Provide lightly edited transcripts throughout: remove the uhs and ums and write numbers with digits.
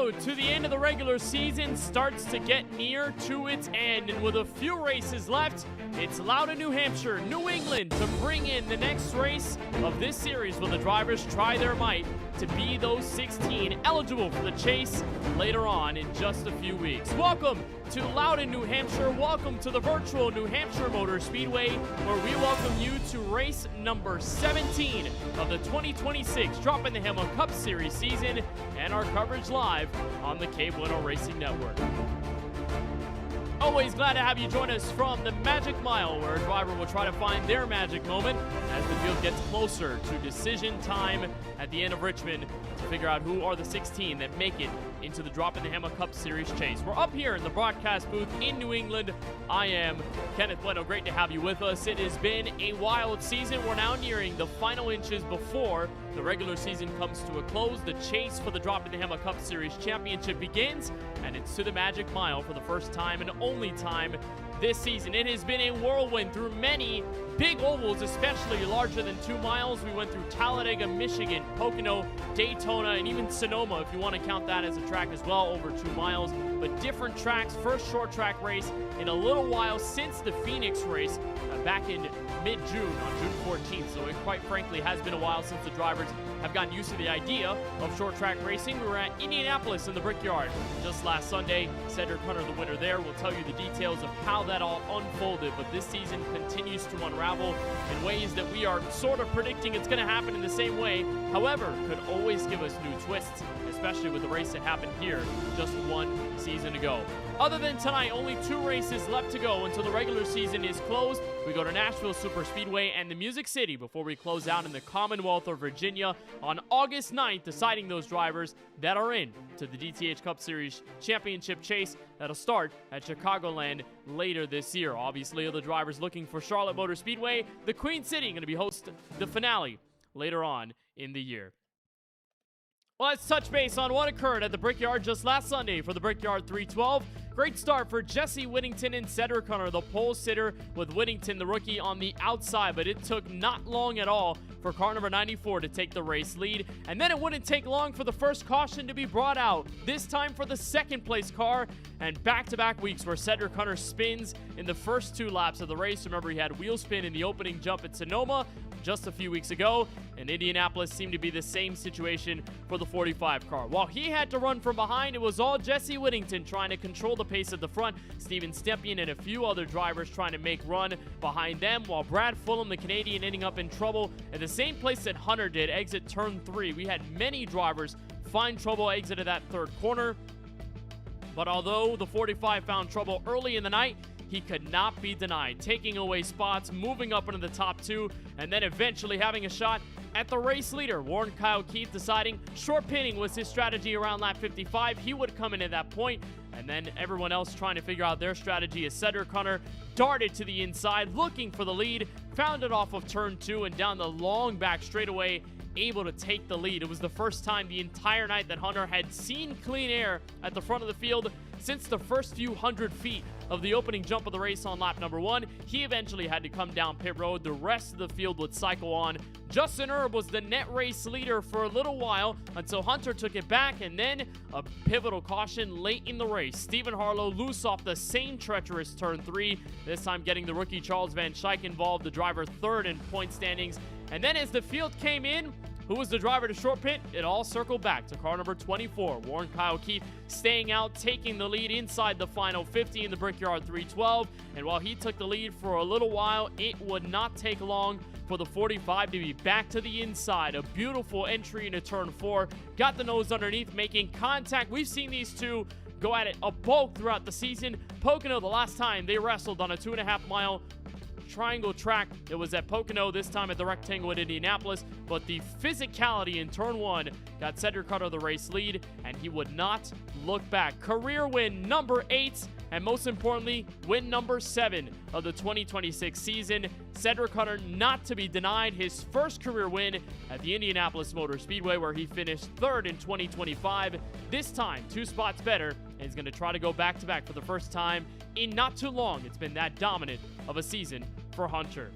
road to the end of the regular season starts to get near to its end, and with a few races left, it's Loudon, New Hampshire, New England to bring in the next race of this series where the drivers try their might to be those 16 eligible for the chase later on in just a few weeks. Welcome to Loudon, New Hampshire. Welcome to the virtual New Hampshire Motor Speedway, where we welcome you to race number 17 of the 2026 Droppin the Hammah Cup Series season, and our coverage live on the KBueno Racing Network. Always glad to have you join us from the Magic Mile, where a driver will try to find their magic moment as the field gets closer to decision time at the end of Richmond to figure out who are the 16 that make it into the Droppin the Hammah Cup Series chase. We're up here in the broadcast booth in New England. I am Kenneth Bueno. Great to have you with us. It has been a wild season. We're now nearing the final inches before the regular season comes to a close. The chase for the Droppin the Hammah Cup Series championship begins, and it's to the Magic Mile for the first time and only time this season. It has been a whirlwind through many big ovals, especially larger than 2 miles. We went through Talladega, Michigan, Pocono, Daytona, and even Sonoma, if you want to count that as a track as well, over 2 miles. But different tracks, first short track race in a little while since the Phoenix race back in mid-June on June 14th. So it quite frankly has been a while since the drivers have gotten used to the idea of short track racing. We were at Indianapolis in the Brickyard just last Sunday. Cedric Hunter, the winner there, will tell you the details of how that all unfolded. But this season continues to unravel in ways that we are sort of predicting it's going to happen in the same way. However, could always give us new twists, especially with the race that happened here just 1 season ago. Other than tonight, only 2 races left to go until the regular season is closed. We go to Nashville Superspeedway and the Music City before we close out in the Commonwealth of Virginia on August 9th, deciding those drivers that are in to the DTH Cup Series Championship chase that'll start at Chicagoland later this year. Obviously, the drivers looking for Charlotte Motor Speedway, the Queen City, going to be host the finale later on in the year. Well, let's touch base on what occurred at the Brickyard just last Sunday for the Brickyard 312. Great start for Jesse Whittington and Cedric Hunter, the pole sitter, with Whittington, the rookie, on the outside. But it took not long at all for car number 94 to take the race lead. And then it wouldn't take long for the first caution to be brought out, this time for the second place car. And back-to-back weeks where Cedric Hunter spins in the first 2 laps of the race. Remember, he had wheel spin in the opening jump at Sonoma just a few weeks ago, and Indianapolis seemed to be the same situation for the 45 car. While he had to run from behind, it was all Jesse Whittington trying to control the pace at the front, Steven Stempien and a few other drivers trying to make run behind them, while Brad Fulham, the Canadian, ending up in trouble at the same place that Hunter did, exit turn 3. We had many drivers find trouble exited that third corner, but although the 45 found trouble early in the night, he could not be denied, taking away spots, moving up into the top 2, and then eventually having a shot at the race leader. Warren Kyle Keith deciding short pitting was his strategy around lap 55. He would come in at that point, and then everyone else trying to figure out their strategy as Cedric Hunter darted to the inside, looking for the lead, found it off of turn 2 and down the long back straightaway, able to take the lead. It was the first time the entire night that Hunter had seen clean air at the front of the field since the first few 100 feet of the opening jump of the race on lap number 1. He eventually had to come down pit road. The rest of the field would cycle on. Justin Erb was the net race leader for a little while until Hunter took it back, and then a pivotal caution late in the race. Stephen Harlow loose off the same treacherous turn 3, this time getting the rookie Charles Van Schaik involved, the driver third in point standings. And then as the field came in, who was the driver to short pit? It all circled back to car number 24. Warren Kyle Keith staying out, taking the lead inside the final 50 in the Brickyard 312. And while he took the lead for a little while, it would not take long for the 45 to be back to the inside. A beautiful entry into turn 4. Got the nose underneath, making contact. We've seen these two go at it a bulk throughout the season. Pocono, the last time they wrestled on a 2.5 mile triangle track. It was at Pocono, this time at the rectangle at Indianapolis, but the physicality in turn 1 got Cedric Hunter the race lead, and he would not look back. Career win number 8, and most importantly, win number 7 of the 2026 season. Cedric Hunter not to be denied his first career win at the Indianapolis Motor Speedway, where he finished 3rd in 2025. This time, 2 spots better, and he's going to try to go back-to-back for the first time in not too long. It's been that dominant of a season for Hunter.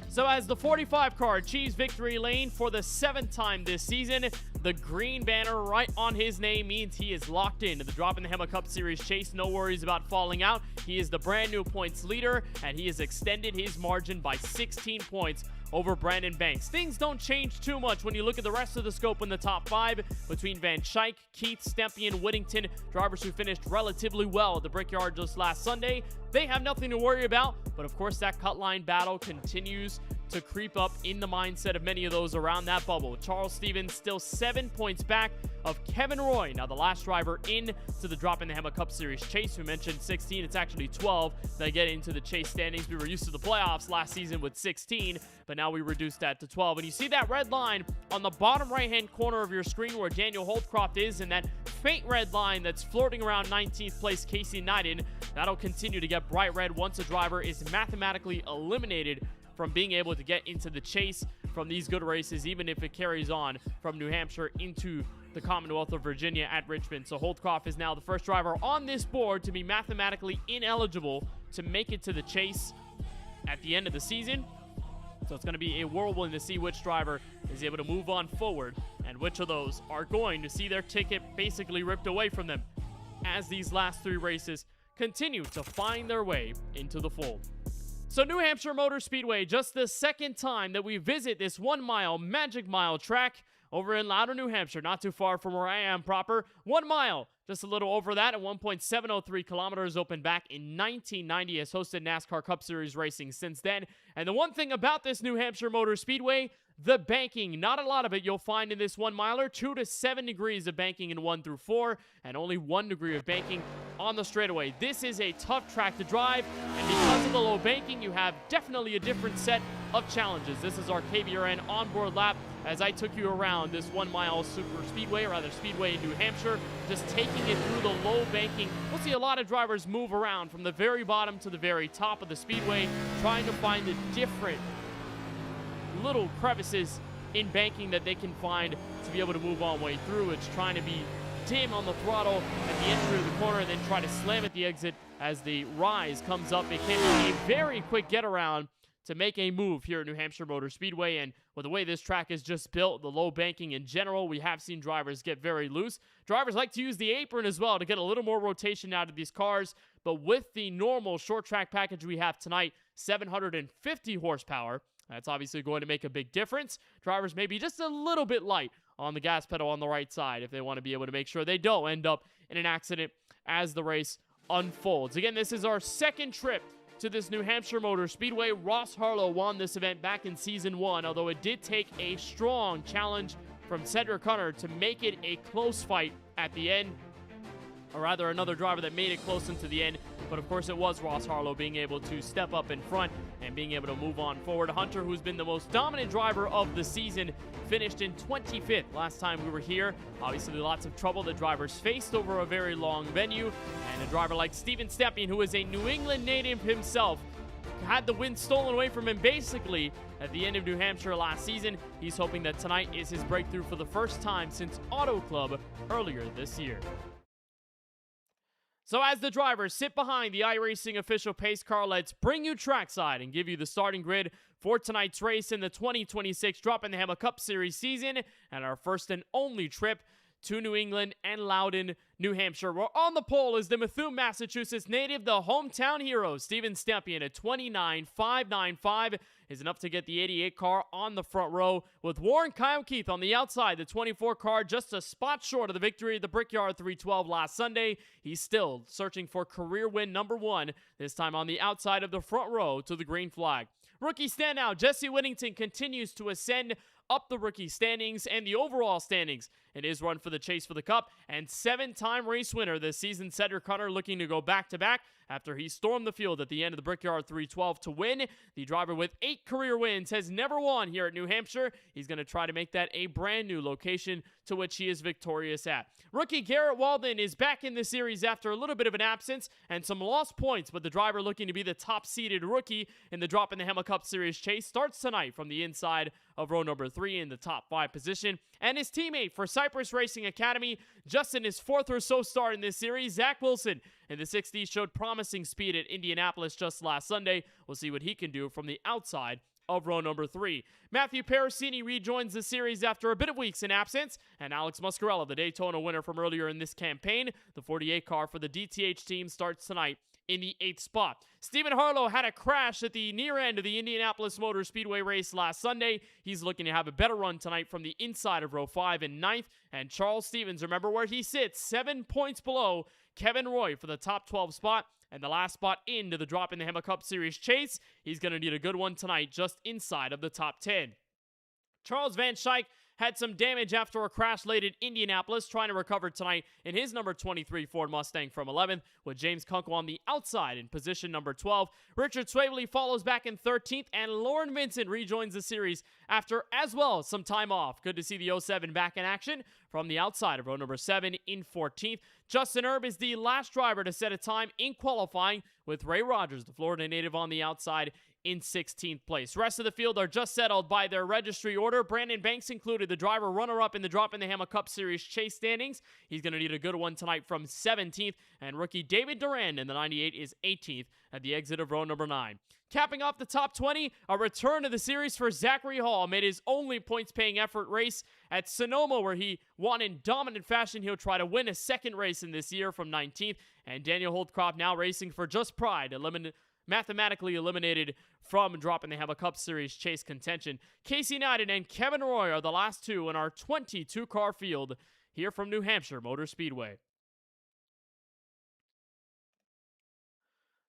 So as the 45 car achieves victory lane for the 7th time this season, The green banner right on his name means he is locked into the Droppin the Hammah Cup Series chase. No worries about falling out. He is the brand new points leader, and he has extended his margin by 16 points over Brandon Banks. Things don't change too much when you look at the rest of the scope in the top 5 between Van Schaik, Keith, Stempian, Whittington, drivers who finished relatively well at the Brickyard just last Sunday. They have nothing to worry about, but of course that cut line battle continues to creep up in the mindset of many of those around that bubble. Charles Stevens still 7 points back of Kevin Roy, now the last driver in to the Droppin the Hammah Cup Series chase. We mentioned 16, it's actually 12 that get into the chase standings. We were used to the playoffs last season with 16, but now we reduced that to 12. And you see that red line on the bottom right-hand corner of your screen where Daniel Holdcroft is, and that faint red line that's floating around 19th place Casey Knighton. That'll continue to get bright red once a driver is mathematically eliminated from being able to get into the chase from these good races, even if it carries on from New Hampshire into the Commonwealth of Virginia at Richmond. So Holdcroft is now the first driver on this board to be mathematically ineligible to make it to the chase at the end of the season. So it's going to be a whirlwind to see which driver is able to move on forward and which of those are going to see their ticket basically ripped away from them as these last 3 races continue to find their way into the fold. So New Hampshire Motor Speedway, just the second time that we visit this 1 mile Magic Mile track over in Loudoun, New Hampshire, not too far from where I am proper. 1 mile, just a little over that at 1.703 kilometers, opened back in 1990, has hosted NASCAR Cup Series racing since then. And the one thing about this New Hampshire Motor Speedway, the banking, not a lot of it you'll find in this 1 miler. 2 to 7 degrees of banking in 1 through 4, and only 1 degree of banking on the straightaway. This is a tough track to drive, and because of the low banking, you have definitely a different set of challenges. This is our KBRN onboard lap as I took you around this 1 mile super speedway, or rather speedway in New Hampshire, just taking it through the low banking. We'll see a lot of drivers move around from the very bottom to the very top of the speedway, trying to find the different little crevices in banking that they can find to be able to move on way through. It's trying to be dim on the throttle at the entry of the corner and then try to slam at the exit as the rise comes up. It can be a very quick get around to make a move here at New Hampshire Motor Speedway, and with the way this track is just built, the low banking in general, we have seen drivers get very loose. Drivers like to use the apron as well to get a little more rotation out of these cars, but with the normal short track package we have tonight, 750 horsepower, that's obviously going to make a big difference. Drivers may be just a little bit light on the gas pedal on the right side if they want to be able to make sure they don't end up in an accident as the race unfolds. Again, this is our second trip to this New Hampshire Motor Speedway. Ross Harlow won this event back in season 1, although it did take a strong challenge from Cedric Hunter to make it a close fight at the end, or rather another driver that made it close into the end. But of course it was Ross Harlow being able to step up in front and being able to move on forward. Hunter, who's been the most dominant driver of the season, finished in 25th last time we were here. Obviously lots of trouble the drivers faced over a very long venue, and a driver like Steven Stepien, who is a New England native himself, had the win stolen away from him basically at the end of New Hampshire last season. He's hoping that tonight is his breakthrough for the first time since Auto Club earlier this year. So as the drivers sit behind the iRacing official pace car, let's bring you trackside and give you the starting grid for tonight's race in the 2026 Droppin the Hammah Cup Series season, and our first and only trip to New England and Loudoun, New Hampshire. We're on the pole is the Methuen, Massachusetts native, the hometown hero, Steven Stepien at 29.595 is enough to get the 88 car on the front row, with Warren Kyle Keith on the outside. The 24 car just a spot short of the victory at the Brickyard 312 last Sunday. He's still searching for career win number 1, this time on the outside of the front row to the green flag. Rookie standout Jesse Whittington continues to ascend up the rookie standings and the overall standings in his run for the chase for the Cup, and 7-time race winner this season, Cedric Hunter, looking to go back-to-back after he stormed the field at the end of the Brickyard 312 to win. The driver with 8 career wins has never won here at New Hampshire. He's going to try to make that a brand new location to which he is victorious at. Rookie Garrett Walden is back in the series after a little bit of an absence and some lost points, but the driver looking to be the top-seeded rookie in the Droppin the Hammah Cup Series chase starts tonight from the inside of row number 3 in the top 5 position. And his teammate for Cypress Racing Academy, just in his 4th or so start in this series, Zach Wilson, in the 60s showed promising speed at Indianapolis just last Sunday. We'll see what he can do from the outside of row number 3. Matthew Parasini rejoins the series after a bit of weeks in absence, and Alex Muscarella, the Daytona winner from earlier in this campaign, the 48 car for the DTH team, starts tonight in the 8th spot. Stephen Harlow had a crash at the near end of the Indianapolis Motor Speedway race last Sunday. He's looking to have a better run tonight from the inside of row 5 and 9th, and Charles Stevens, remember where he sits, 7 points below Kevin Roy for the top 12 spot. And the last spot into the Droppin the Hammah Cup Series chase. He's going to need a good one tonight just inside of the top 10. Charles Van Schaik had some damage after a crash late at Indianapolis, trying to recover tonight in his number 23 Ford Mustang from 11th, with James Kunkel on the outside in position number 12. Richard Swavely follows back in 13th, and Lauren Vincent rejoins the series after, as well, some time off. Good to see the 07 back in action from the outside of row number 7 in 14th. Justin Erb is the last driver to set a time in qualifying, with Ray Rogers, the Florida native, on the outside in 16th place. Rest of the field are just settled by their registry order. Brandon Banks included, the driver runner-up in the Droppin the Hammah Cup Series chase standings. He's going to need a good one tonight from 17th, and rookie David Durand in the 98 is 18th at the exit of row number 9. Capping off the top 20, a return to the series for Zachary Hall made his only points-paying effort race at Sonoma, where he won in dominant fashion. He'll try to win a second race in this year from 19th, and Daniel Holdcroft now racing for Just Pride, mathematically eliminated from Droppin the Hammah Cup Series chase contention. Casey Knighton and Kevin Roy are the last two in our 22-car field here from New Hampshire Motor Speedway.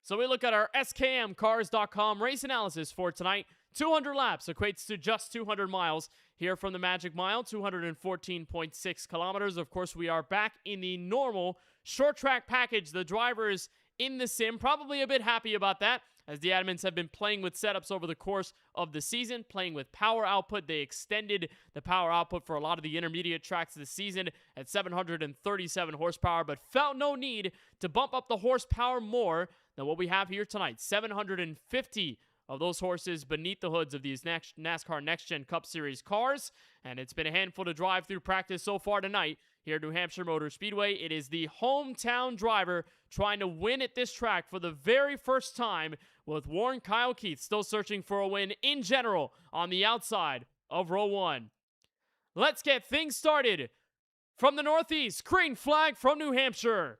So we look at our SKMCars.com race analysis for tonight. 200 laps equates to just 200 miles here from the Magic Mile, 214.6 kilometers. Of course, we are back in the normal short track package. The drivers in the sim probably a bit happy about that, as the admins have been playing with setups over the course of the season, playing with power output. They extended the power output for a lot of the intermediate tracks this season at 737 horsepower, but felt no need to bump up the horsepower more than what we have here tonight. 750 of those horses beneath the hoods of these NASCAR Next Gen Cup Series cars, and it's been a handful to drive through practice so far tonight here at New Hampshire Motor Speedway. It is the hometown driver trying to win at this track for the very first time, with Warren Kyle Keith still searching for a win in general on the outside of row 1. Let's get things started from the Northeast. Green flag from New Hampshire.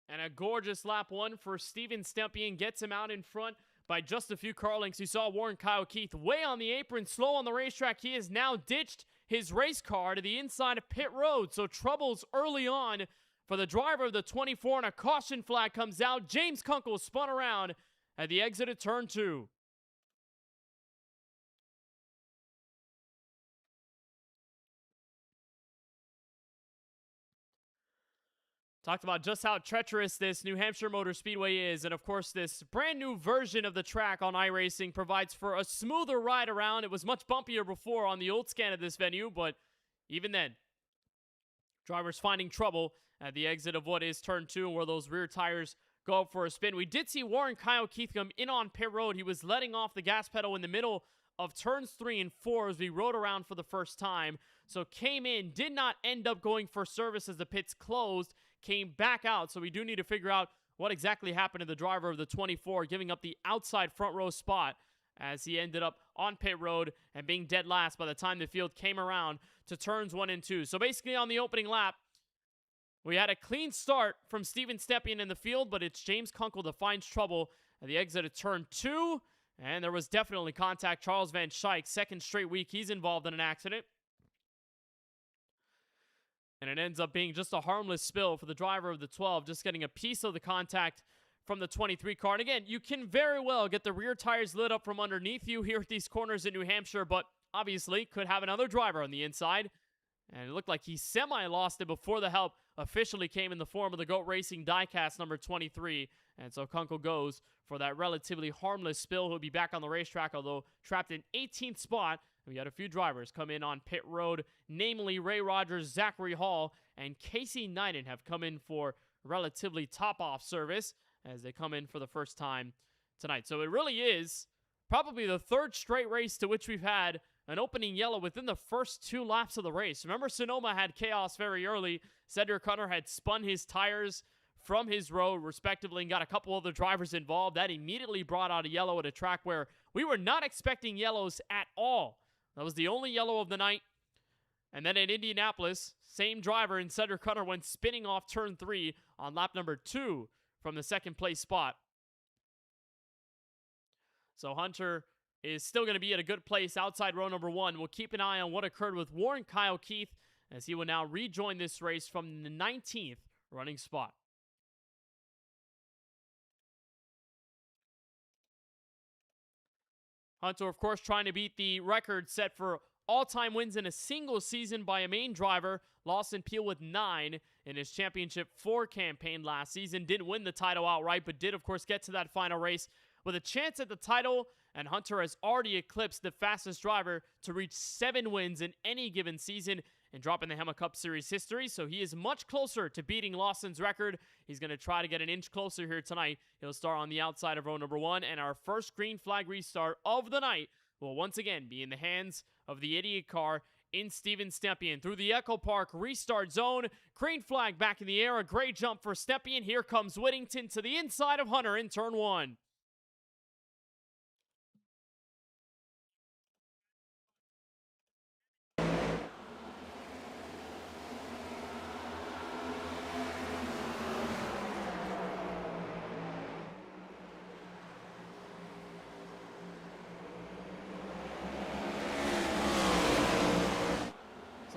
And a gorgeous lap one for Steven Stempien gets him out in front by just a few car lengths. You saw Warren Kyle Keith way on the apron, slow on the racetrack. He has now ditched his race car to the inside of pit road. So troubles early on for the driver of the 24, and a caution flag comes out. James Kunkel spun around at the exit of turn 2. Talked about just how treacherous this New Hampshire Motor Speedway is, and of course this brand new version of the track on iRacing provides for a smoother ride around. It was much bumpier before on the old scan of this venue, but even then, drivers finding trouble at the exit of what is turn 2, where those rear tires go up for a spin. We did see Warren Kyle Keith come in on pit road. He was letting off the gas pedal in the middle of turns 3 and 4 as we rode around for the first time. So came in, did not end up going for service as the pits closed, came back out. So we do need to figure out what exactly happened to the driver of the 24, giving up the outside front row spot as he ended up on pit road and being dead last by the time the field came around to turns 1 and 2. So basically on the opening lap, we had a clean start from Steven Stempien in the field, but it's James Kunkel that finds trouble at the exit of turn 2. And there was definitely contact. Charles Van Schaik, second straight week he's involved in an accident. And it ends up being just a harmless spill for the driver of the 12, just getting a piece of the contact from the 23 car. And again, you can very well get the rear tires lit up from underneath you here at these corners in New Hampshire, but obviously could have another driver on the inside. And it looked like he semi-lost it before the help officially came in the form of the GOAT Racing diecast number 23. And so Kunkel goes for that relatively harmless spill. He'll be back on the racetrack, although trapped in 18th spot. We had a few drivers come in on pit road, namely Ray Rogers, Zachary Hall, and Casey Knighton have come in for relatively top-off service as they come in for the first time tonight. So it really is probably the third straight race to which we've had an opening yellow within the first 2 laps of the race. Remember, Sonoma had chaos very early. Cedric Hunter had spun his tires from his road, respectively, and got a couple other drivers involved. That immediately brought out a yellow at a track where we were not expecting yellows at all. That was the only yellow of the night. And then in Indianapolis, same driver in Cedric Hunter went spinning off turn 3 on lap number 2 from the second place spot. So Hunter is still going to be at a good place outside row number 1. We'll keep an eye on what occurred with Warren Kyle Keith as he will now rejoin this race from the 19th running spot. Hunter, of course, trying to beat the record set for all-time wins in a single season by a main driver. Lawson Peel with 9 in his Championship 4 campaign last season. Didn't win the title outright, but did, of course, get to that final race with a chance at the title. And Hunter has already eclipsed the fastest driver to reach 7 wins in any given season and drop in the Hammah Cup Series history. So he is much closer to beating Lawson's record. He's going to try to get an inch closer here tonight. He'll start on the outside of row number 1. And our first green flag restart of the night will once again be in the hands of the idiot car in Steven Stepien. Through the Echo Park restart zone. Green flag back in the air. A great jump for Stepien. Here comes Whittington to the inside of Hunter in turn 1.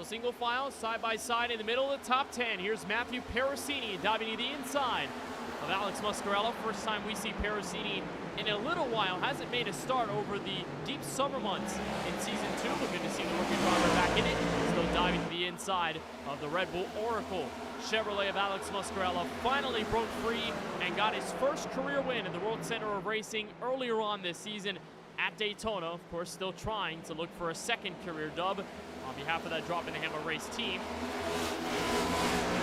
Single file, side by side in the middle of the top 10. Here's Matthew Perosini diving to the inside of Alex Muscarello. First time we see Perosini in a little while. Hasn't made a start over the deep summer months in season 2, but good to see the rookie driver back in it. Still diving to the inside of the Red Bull Oracle Chevrolet of Alex Muscarello. Finally broke free and got his first career win in the World Center of Racing earlier on this season at Daytona. Of course, still trying to look for a second career dub on behalf of that Droppin the Hammah race team.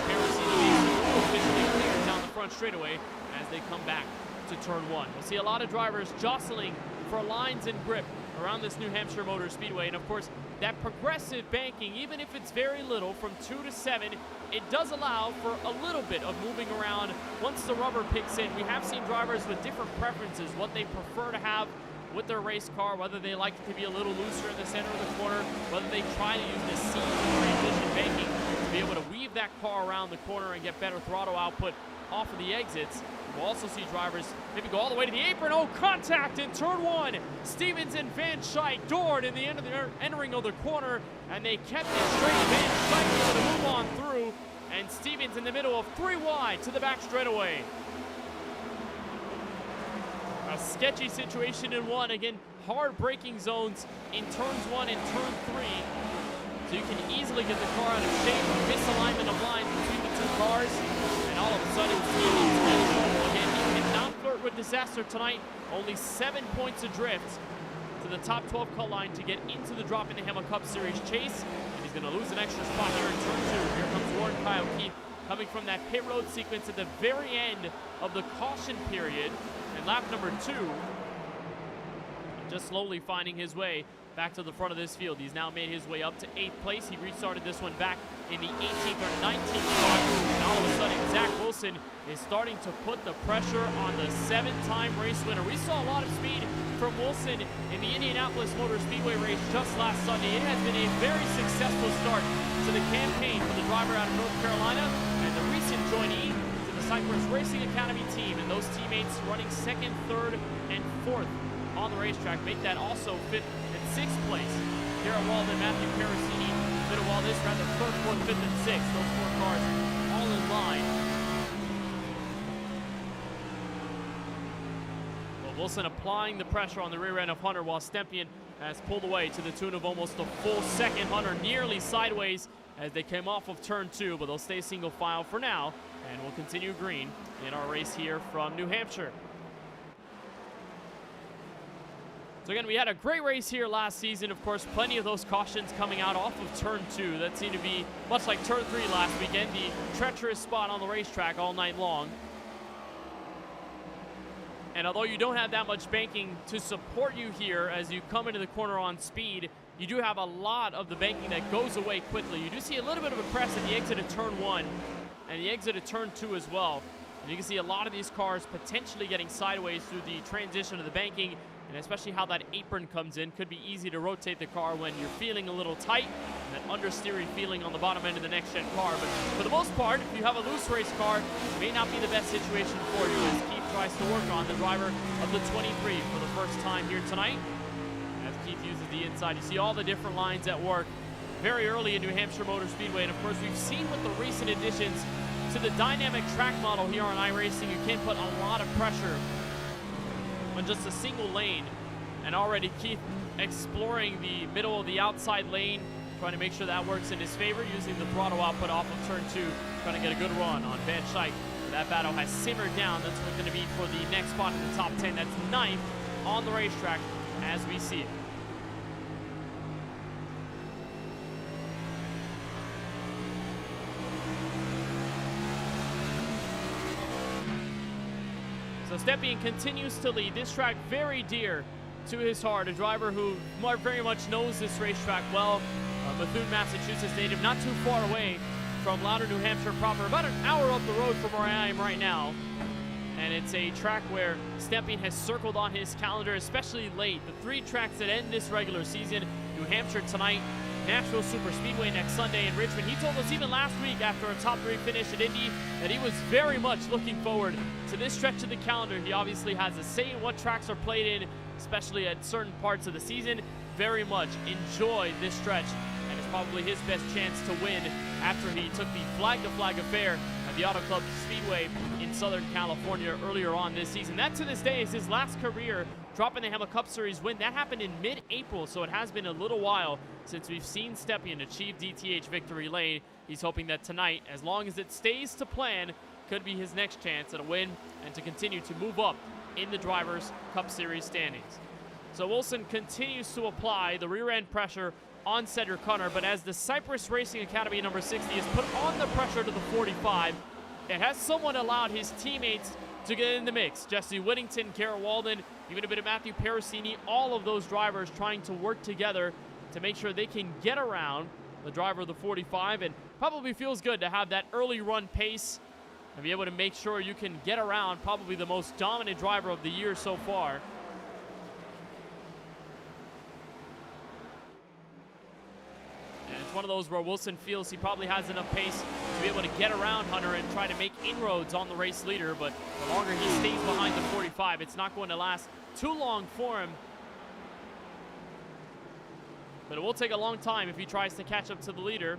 Officially cleared down the front straightaway as they come back to turn 1. We'll see a lot of drivers jostling for lines and grip around this New Hampshire Motor Speedway. And of course, that progressive banking, even if it's very little, from 2 to 7, it does allow for a little bit of moving around once the rubber picks in. We have seen drivers with different preferences, what they prefer to have with their race car, whether they like it to be a little looser in the center of the corner, whether they try to use the seat transition banking to be able to weave that car around the corner and get better throttle output off of the exits. We'll also see drivers maybe go all the way to the apron. Oh, contact in turn 1. Stevens and Van Schuyck doored in the end of the entering of the corner, and they kept it straight. Van Schuyck able to move on through, and Stevens in the middle of 3 wide to the back straightaway. A sketchy situation in 1. Again, hard braking zones in turns 1 and turn 3. So you can easily get the car out of shape, misalignment of lines between the 2 cars, and all of a sudden, Stevens has trouble again. He cannot flirt with disaster tonight. Only 7 points adrift to the top 12 cut line to get into the Droppin the Hammah Cup Series chase. And he's going to lose an extra spot here in turn 2. Here comes Warren Kyle Keith coming from that pit road sequence at the very end of the caution period. And lap number 2, just slowly finding his way back to the front of this field. He's now made his way up to 8th place. He restarted this one back in the 18th or 19th spot. And all of a sudden, Zach Wilson is starting to put the pressure on the 7-time race winner. We saw a lot of speed from Wilson in the Indianapolis Motor Speedway race just last Sunday. It has been a very successful start to the campaign for the driver out of North Carolina and the recent joinee to the Cypress Racing Academy team. And those teammates running 2nd, 3rd, and 4th on the racetrack make that also 5th and 6th place. Garrett Walden, Matthew Perosini, middle wall this round, 3rd, 4th, 5th, and 6th. Those 4 cars all in line. Well, Wilson applying the pressure on the rear end of Hunter while Stepien has pulled away to the tune of almost a full second. Hunter nearly sideways as they came off of turn 2, but they'll stay single file for now, and we'll continue green in our race here from New Hampshire. So again, we had a great race here last season. Of course, plenty of those cautions coming out off of turn 2. That seemed to be much like turn 3 last weekend, the treacherous spot on the racetrack all night long. And although you don't have that much banking to support you here as you come into the corner on speed, you do have a lot of the banking that goes away quickly. You do see a little bit of a crest at the exit of turn 1 and the exit of turn 2 as well. And you can see a lot of these cars potentially getting sideways through the transition of the banking, and especially how that apron comes in. Could be easy to rotate the car when you're feeling a little tight, and that understeering feeling on the bottom end of the next-gen car. But for the most part, if you have a loose race car, it may not be the best situation for you, as Keith tries to work on the driver of the 23 for the first time here tonight. As Keith uses the inside, you see all the different lines at work very early in New Hampshire Motor Speedway. And of course, we've seen with the recent additions to the dynamic track model here on iRacing, you can put a lot of pressure on just a single lane. And already Keith exploring the middle of the outside lane, trying to make sure that works in his favor, using the throttle output off of turn 2, trying to get a good run on Van Schijk. That battle has simmered down. That's what's going to be for the next spot in the top 10. That's 9th on the racetrack as we see it. So Stepien continues to lead. This track very dear to his heart. A driver who very much knows this racetrack well. Methuen, Massachusetts native, not too far away from Loudoun, New Hampshire proper. About an hour up the road from where I am right now. And it's a track where Stepien has circled on his calendar, especially late. The 3 tracks that end this regular season: New Hampshire tonight, Nashville Super Speedway next Sunday, and Richmond. He told us even last week after a top 3 finish at Indy that he was very much looking forward to this stretch of the calendar. He obviously has a say in what tracks are played in, especially at certain parts of the season. Very much enjoy this stretch, and it's probably his best chance to win after he took the flag-to-flag affair at the Auto Club Speedway in Southern California earlier on this season. That to this day is his last career Droppin the Hammah Cup Series win. That happened in mid-April, so it has been a little while since we've seen Stepien achieve DTH victory lane. He's hoping that tonight, as long as it stays to plan, could be his next chance at a win and to continue to move up in the Drivers' Cup Series standings. So Wilson continues to apply the rear-end pressure on Cedric Connor, but as the Cypress Racing Academy number 60 has put on the pressure to the 45, it has somewhat allowed his teammates to get in the mix. Jesse Whittington, Garrett Walden, even a bit of Matthew Parasini, all of those drivers trying to work together to make sure they can get around the driver of the 45, and probably feels good to have that early run pace and be able to make sure you can get around probably the most dominant driver of the year so far. And it's one of those where Wilson feels he probably has enough pace to be able to get around Hunter and try to make inroads on the race leader, but the longer he stays behind the 45, it's not going to last too long for him. But it will take a long time if he tries to catch up to the leader,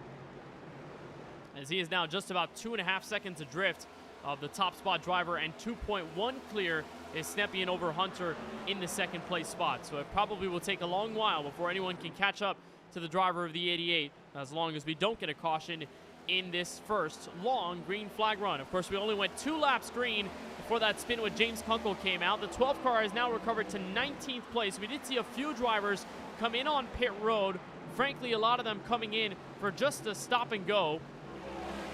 as he is now just about 2.5 seconds adrift of the top spot driver, and 2.1 clear is Stepien over Hunter in the second place spot. So it probably will take a long while before anyone can catch up to the driver of the 88, as long as we don't get a caution in this first long green flag run. Of course, we only went 2 laps green before that spin with James Kunkel came out. The 12 car has now recovered to 19th place. We did see a few drivers come in on pit road. Frankly, a lot of them coming in for just a stop and go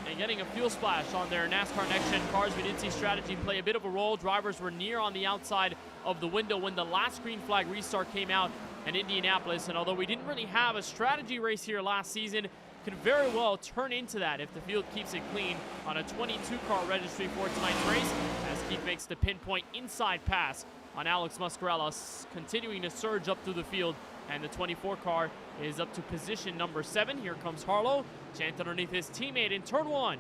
and getting a fuel splash on their NASCAR Next Gen cars. We did see strategy play a bit of a role. Drivers were near on the outside of the window when the last green flag restart came out in Indianapolis. And although we didn't really have a strategy race here last season, could very well turn into that if the field keeps it clean on a 22-car registry for tonight's race, as Keith makes the pinpoint inside pass on Alex Muscarella, continuing to surge up through the field. And the 24 car is up to position number 7. Here comes Harlow, chant underneath his teammate in turn 1.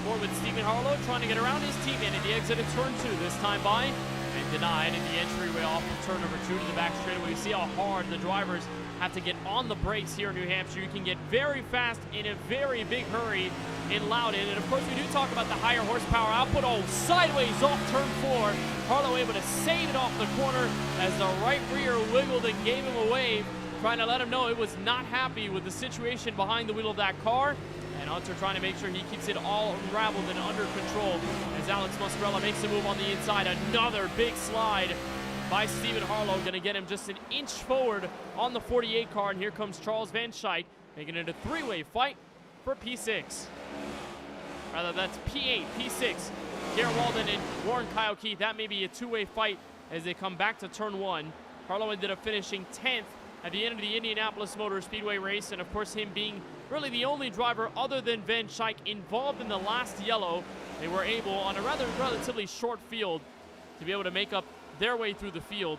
for with Stephen Harlow, trying to get around his teammate at the exit of turn 2, this time by, and denied in the entryway off of turn number 2 to the back straightaway. You see how hard the drivers have to get on the brakes here in New Hampshire. You can get very fast in a very big hurry in Loudon. And of course, we do talk about the higher horsepower output. Oh, sideways off turn 4. Harlow able to save it off the corner as the right rear wiggled and gave him a wave, trying to let him know it was not happy with the situation behind the wheel of that car. And Hunter trying to make sure he keeps it all unraveled and under control as Alex Muscarella makes a move on the inside. Another big slide by Stephen Harlow, going to get him just an inch forward on the 48 car. And here comes Charles Van Schaik, making it a three-way fight for P6. Rather, that's P8, P6. Garrett Walden and Warren Kyle Keith. That may be a two-way fight as they come back to turn 1. Harlow ended up finishing 10th at the end of the Indianapolis Motor Speedway race. And, of course, him being really the only driver other than Van Schaik involved in the last yellow, they were able, on a relatively short field, to be able to make up their way through the field.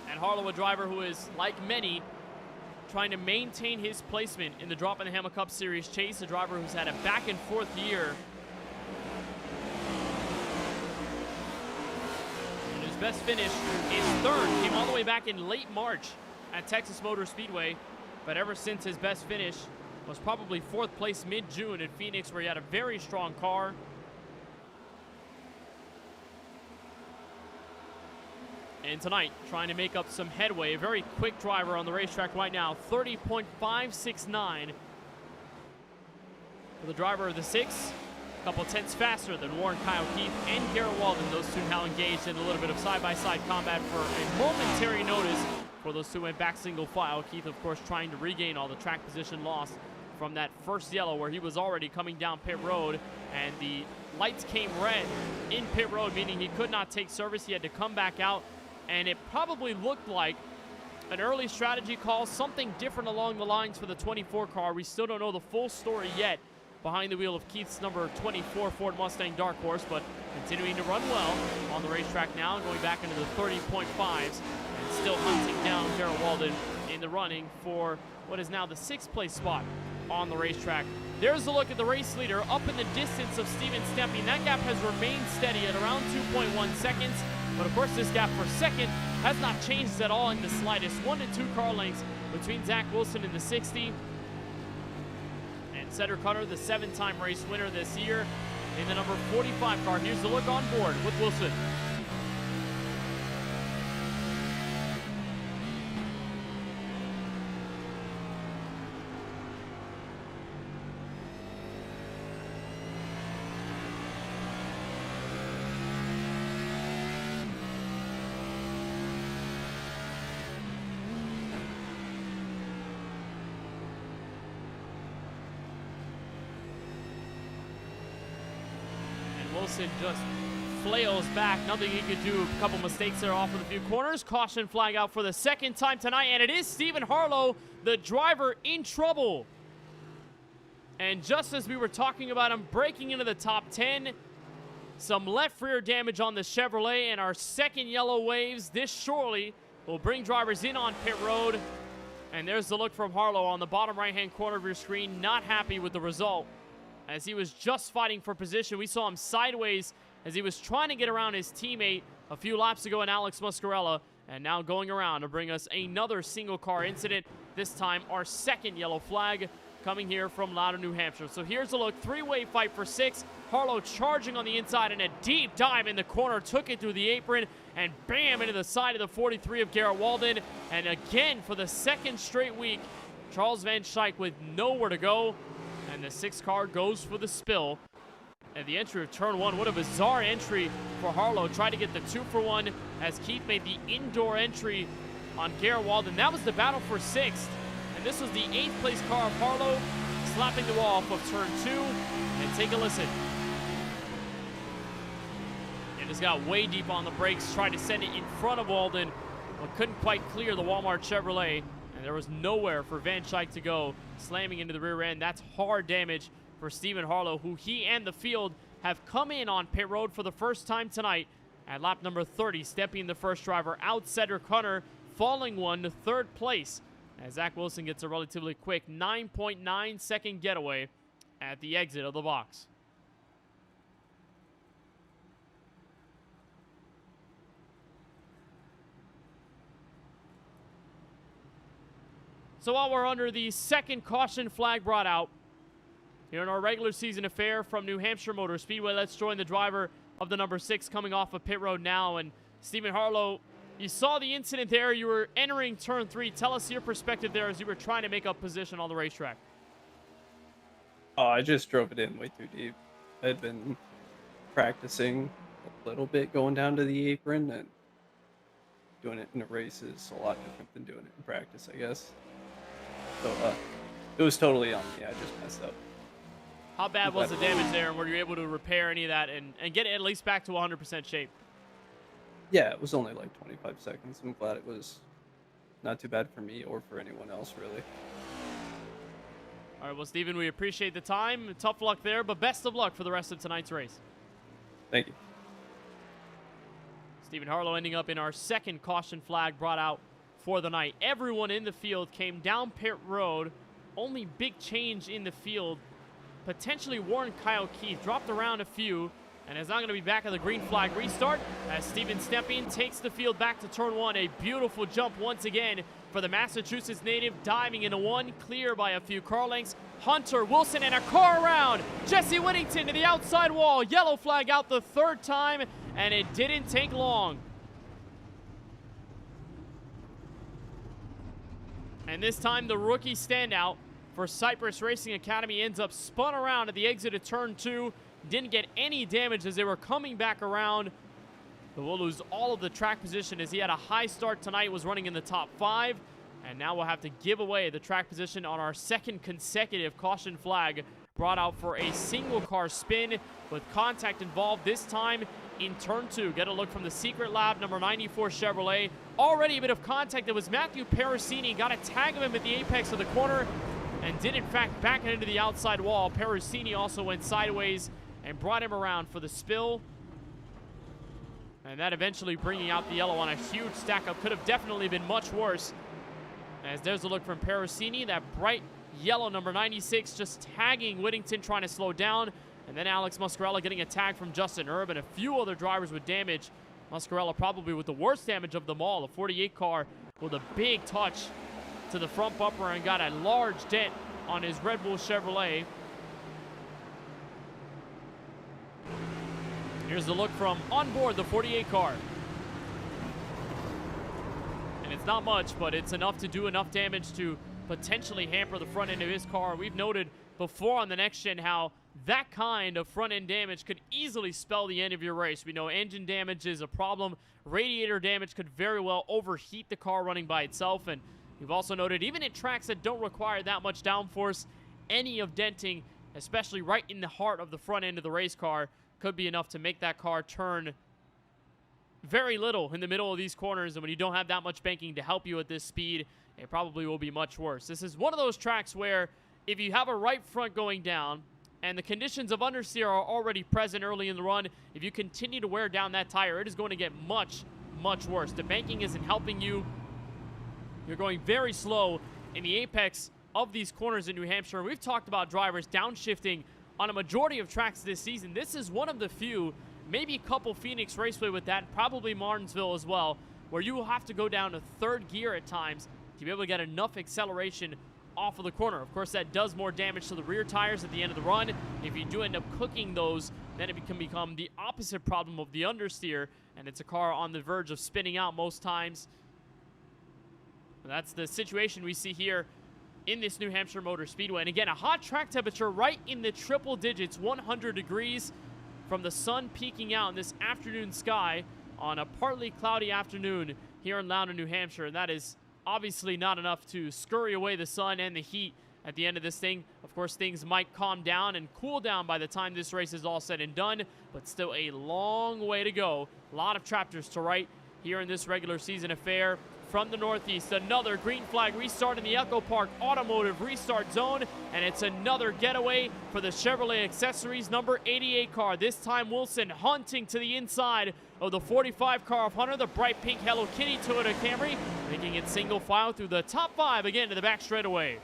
And Harlow, a driver who is, like many, trying to maintain his placement in the Droppin the Hammah Cup Series chase, a driver who's had a back-and-forth year. And his best finish is 3rd, came all the way back in late March at Texas Motor Speedway. But ever since his best finish was probably 4th place mid-June at Phoenix, where he had a very strong car. And tonight, trying to make up some headway. A very quick driver on the racetrack right now, 30.569 for the driver of the 6. A couple tenths faster than Warren Kyle Keith and Garrett Walden. Those two now engaged in a little bit of side-by-side combat for a momentary notice for those two went back single file. Keith, of course, trying to regain all the track position lost from that first yellow where he was already coming down pit road, and the lights came red in pit road, meaning he could not take service. He had to come back out, and it probably looked like an early strategy call, something different along the lines for the 24 car. We still don't know the full story yet behind the wheel of Keith's number 24 Ford Mustang Dark Horse, but continuing to run well on the racetrack now, going back into the 30.5s and still hunting down Garrett Walden in the running for what is now the 6th place spot on the racetrack. There's a look at the race leader up in the distance of Steven Stemping. That gap has remained steady at around 2.1 seconds, but of course this gap for second has not changed at all in the slightest. 1 to 2 car lengths between Zach Wilson in the 60 and Cedric Hunter, the 7-time race winner this year, in the number 45 car. Here's the look on board with Wilson. Wilson just flails back. Nothing he could do. A couple mistakes there off of a few corners. Caution flag out for the 2nd time tonight, and it is Stephen Harlow, the driver, in trouble. And just as we were talking about him breaking into the top 10, some left rear damage on the Chevrolet and our second yellow waves. This surely will bring drivers in on pit road. And there's the look from Harlow on the bottom right-hand corner of your screen. Not happy with the result, as he was just fighting for position. We saw him sideways as he was trying to get around his teammate a few laps ago in Alex Muscarella, and now going around to bring us another single car incident, this time our 2nd yellow flag coming here from Loudon, New Hampshire. So here's a look, 3-way fight for 6. Harlow charging on the inside and a deep dive in the corner, took it through the apron and bam, into the side of the 43 of Garrett Walden. And again, for the 2nd straight week, Charles Van Schaik with nowhere to go. And the 6th car goes for the spill. And the entry of turn 1, what a bizarre entry for Harlow. Tried to get the 2-for-1 as Keith made the indoor entry on Garrett Walden. That was the battle for 6th. And this was the 8th place car of Harlow, slapping the wall off of turn 2. And take a listen. And just got way deep on the brakes, tried to send it in front of Walden, but couldn't quite clear the Walmart Chevrolet. And there was nowhere for Van Schaik to go, slamming into the rear end. That's hard damage for Stephen Harlow, who he and the field have come in on pit road for the first time tonight at lap number 30, stepping the first driver out. Cedric Hunter falling one to 3rd place as Zach Wilson gets a relatively quick 9.9 second getaway at the exit of the box. So while we're under the second caution flag brought out here in our regular season affair from New Hampshire Motor Speedway, let's join the driver of the number 6 coming off of pit road now. And Stephen Harlow, you saw the incident there. You were entering turn 3. Tell us your perspective there as you were trying to make up position on the racetrack. Oh, I just drove it in way too deep. I'd been practicing a little bit going down to the apron, and doing it in a race is a lot different than doing it in practice, I guess. So it was totally on me. I just messed up. How bad was the damage there, and were you able to repair any of that and get it at least back to 100% shape? Yeah, it was only like 25 seconds. I'm glad it was not too bad for me or for anyone else, really. All right, well, Stephen, we appreciate the time. Tough luck there, but best of luck for the rest of tonight's race. Thank you. Stephen Harlow ending up in our second caution flag brought out for the night. Everyone in the field came down pit road. Only big change in the field. Potentially Warren Kyle Keith dropped around a few and is now going to be back at the green flag restart as Steven Stemping takes the field back to turn 1. A beautiful jump once again for the Massachusetts native, diving into 1, clear by a few car lengths. Hunter Wilson and a car around. Jesse Whittington to the outside wall. Yellow flag out the 3rd time, and it didn't take long. And this time the rookie standout for Cypress Racing Academy ends up spun around at the exit of turn 2. Didn't get any damage as they were coming back around. But we'll lose all of the track position as he had a high start tonight, was running in the top 5. And now we'll have to give away the track position on our second consecutive caution flag brought out for a single car spin with contact involved this time in turn 2. Get a look from the secret lap, number 94 Chevrolet. Already a bit of contact. It was Matthew Perusini. Got a tag of him at the apex of the corner and did in fact back it into the outside wall. Perusini also went sideways and brought him around for the spill. And that eventually bringing out the yellow on a huge stack up. Could have definitely been much worse. As there's a look from Perusini, that bright yellow number 96 just tagging Whittington, trying to slow down. And then Alex Muscarella getting a tag from Justin Erb and a few other drivers with damage. Muscarella probably with the worst damage of them all. The 48 car with a big touch to the front bumper and got a large dent on his Red Bull Chevrolet. Here's the look from on board the 48 car. And it's not much, but it's enough to do enough damage to potentially hamper the front end of his car. We've noted before on the next gen how that kind of front end damage could easily spell the end of your race. We know engine damage is a problem. Radiator damage could very well overheat the car running by itself. And we've also noted even at tracks that don't require that much downforce, any of denting, especially right in the heart of the front end of the race car, could be enough to make that car turn very little in the middle of these corners. And when you don't have that much banking to help you at this speed, it probably will be much worse. This is one of those tracks where if you have a right front going down and the conditions of understeer are already present early in the run, if you continue to wear down that tire, it is going to get much, much worse. The banking isn't helping you. You're going very slow in the apex of these corners in New Hampshire. We've talked about drivers downshifting on a majority of tracks this season. This is one of the few, maybe a couple Phoenix Raceway with that, probably Martinsville as well, where you will have to go down to 3rd gear at times to be able to get enough acceleration off of the corner. Of course, that does more damage to the rear tires at the end of the run. If you do end up cooking those, then it can become the opposite problem of the understeer, and it's a car on the verge of spinning out most times. That's the situation we see here in this New Hampshire Motor Speedway. And again, a hot track temperature right in the triple digits, 100 degrees from the sun peeking out in this afternoon sky on a partly cloudy afternoon here in Loudon, New Hampshire. And that is obviously not enough to scurry away the sun and the heat at the end of this thing. Of course, things might calm down and cool down by the time this race is all said and done, but still a long way to go. A lot of chapters to write here in this regular season affair. From the Northeast, another green flag restart in the Echo Park Automotive Restart Zone, and it's another getaway for the Chevrolet Accessories number 88 car. This time Wilson hunting to the inside of the 45 car of Hunter, the bright pink Hello Kitty Toyota Camry, making it single file through the top 5 again to the back straightaway.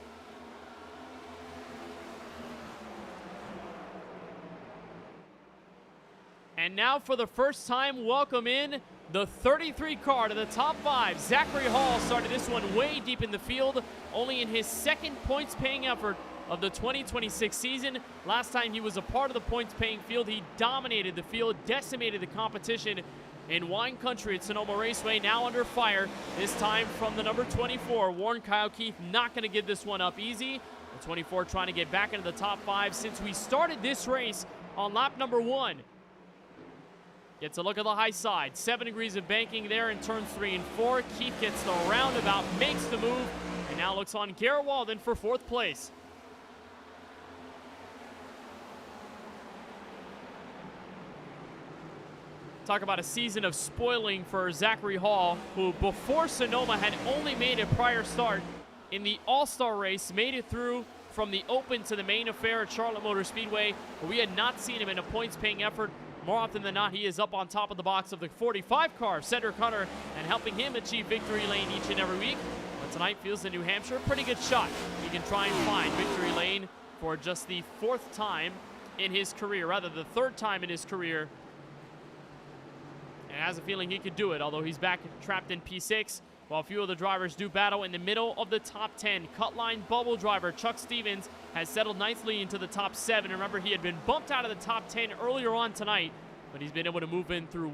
And now for the first time, welcome in the 33 car to the top 5. Zachary Hall started this one way deep in the field, only in his second points-paying effort of the 2026 season. Last time he was a part of the points-paying field, he dominated the field, decimated the competition in wine country at Sonoma Raceway. Now under fire, this time from the number 24, Warren Kyle Keith. Not going to give this one up easy. The 24 trying to get back into the top 5 since we started this race on lap number 1. Gets a look at the high side. 7 degrees of banking there in turns 3 and 4. Keith gets the roundabout, makes the move, and now looks on Garrett Walden for 4th place. Talk about a season of spoiling for Zachary Hall, who before Sonoma had only made a prior start in the All-Star race, made it through from the Open to the main affair at Charlotte Motor Speedway, but we had not seen him in a points-paying effort. More often than not, he is up on top of the box of the 45 car, Cedric Hunter, and helping him achieve victory lane each and every week. But tonight feels the New Hampshire pretty good shot. He can try and find victory lane for just the 4th time in his career, rather the 3rd time in his career. And has a feeling he could do it, although he's back trapped in P6, while a few of the drivers do battle in the middle of the top 10. Cut line bubble driver Chuck Stevens has settled nicely into the top 7. Remember, he had been bumped out of the top 10 earlier on tonight, but he's been able to move in through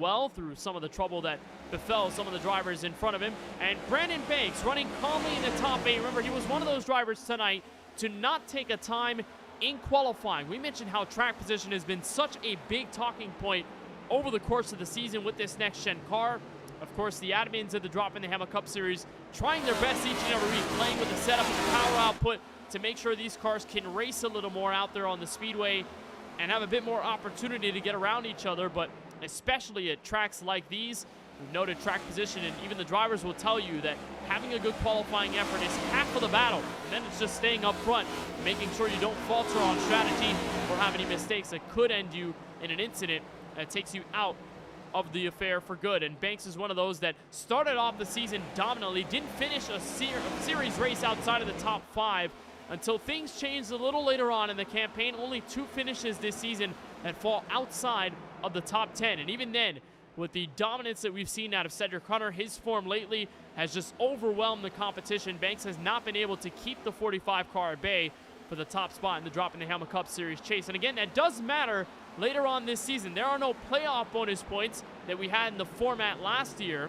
some of the trouble that befell some of the drivers in front of him. And Brandon Banks running calmly in the top 8. Remember, he was one of those drivers tonight to not take a time in qualifying. We mentioned how track position has been such a big talking point over the course of the season with this next-gen car. Of course, the admins of the Droppin the Hammah Cup Series trying their best each and every week, playing with the setup and the power output to make sure these cars can race a little more out there on the speedway and have a bit more opportunity to get around each other. But especially at tracks like these, we've noted track position, and even the drivers will tell you that having a good qualifying effort is half of the battle. And then it's just staying up front, making sure you don't falter on strategy or have any mistakes that could end you in an incident that takes you out of the affair for good. And Banks is one of those that started off the season dominantly, didn't finish a series race outside of the top 5 until things changed a little later on in the campaign. Only 2 finishes this season that fall outside of the top 10. And even then, with the dominance that we've seen out of Cedric Hunter, his form lately has just overwhelmed the competition. Banks has not been able to keep the 45 car at bay for the top spot in the Droppin the Hammah Cup Series chase. And again, that does matter later on this season. There are no playoff bonus points that we had in the format last year.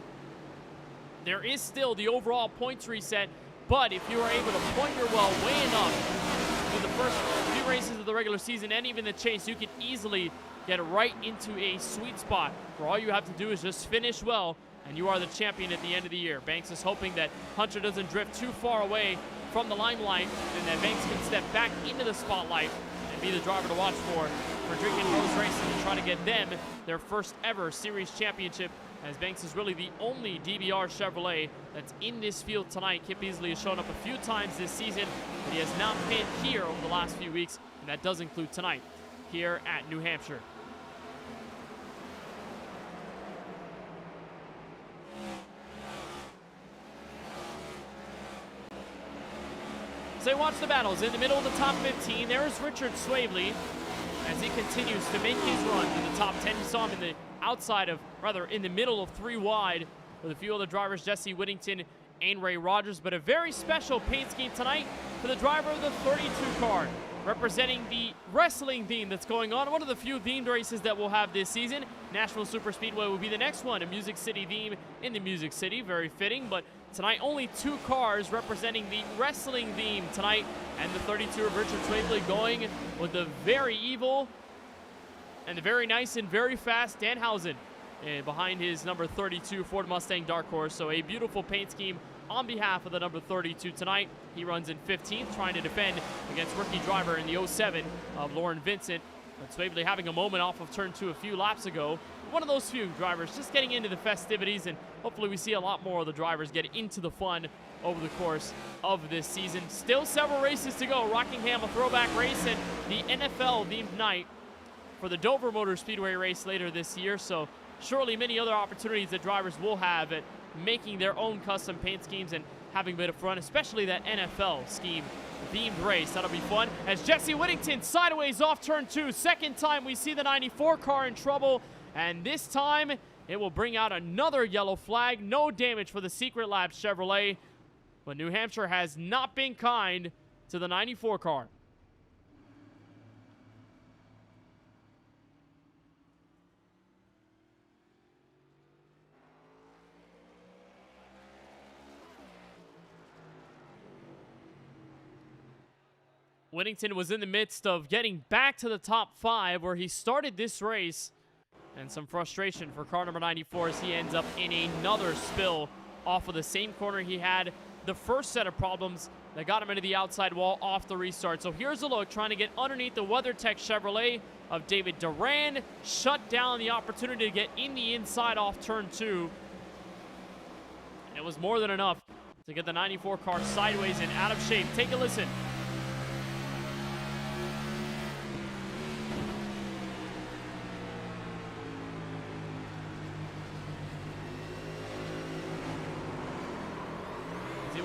There is still the overall points reset, but if you are able to point your well way enough through the first few races of the regular season and even the chase, you can easily get right into a sweet spot where all you have to do is just finish well and you are the champion at the end of the year. Banks is hoping that Hunter doesn't drift too far away from the limelight and that Banks can step back into the spotlight and be the driver to watch for Drinking Rose Racing to try to get them their first ever series championship, as Banks is really the only DBR Chevrolet that's in this field tonight. Kip Easley has shown up a few times this season, but he has not been here over the last few weeks, and that does include tonight here at New Hampshire. So watch the battles in the middle of the top 15. There's Richard Swavely as he continues to make his run to the top 10. You saw him in the outside of, rather in the middle of 3 wide with a few other drivers, Jesse Whittington and Ray Rogers. But a very special paint scheme tonight for the driver of the 32 car, representing the wrestling theme that's going on. One of the few themed races that we'll have this season. National Super Speedway will be the next one, a Music City theme in the Music City. Very fitting, but tonight only 2 cars representing the wrestling theme tonight, and the 32 of Richard Swavely going with the very evil and the very nice and very fast Danhausen behind his number 32 Ford Mustang Dark Horse. So a beautiful paint scheme on behalf of the number 32 tonight. He runs in 15th, trying to defend against rookie driver in the 07 of Lauren Vincent. But Swavely having a moment off of turn 2 a few laps ago. One of those few drivers just getting into the festivities, and hopefully we see a lot more of the drivers get into the fun over the course of this season. Still several races to go. Rockingham, a throwback race, and the NFL themed night for the Dover Motor Speedway race later this year. So surely many other opportunities that drivers will have at making their own custom paint schemes and having a bit of fun, especially that NFL scheme themed race. That'll be fun. As Jesse Whittington sideways off turn 2. Second time we see the 94 car in trouble. And this time, it will bring out another yellow flag. No damage for the Secret Lab Chevrolet. But New Hampshire has not been kind to the 94 car. Whittington was in the midst of getting back to the top 5 where he started this race. And some frustration for car number 94 as he ends up in another spill off of the same corner he had the first set of problems that got him into the outside wall off the restart. So here's a look trying to get underneath the WeatherTech Chevrolet of David Duran. Shut down the opportunity to get in the inside off turn 2. And it was more than enough to get the 94 car sideways and out of shape. Take a listen.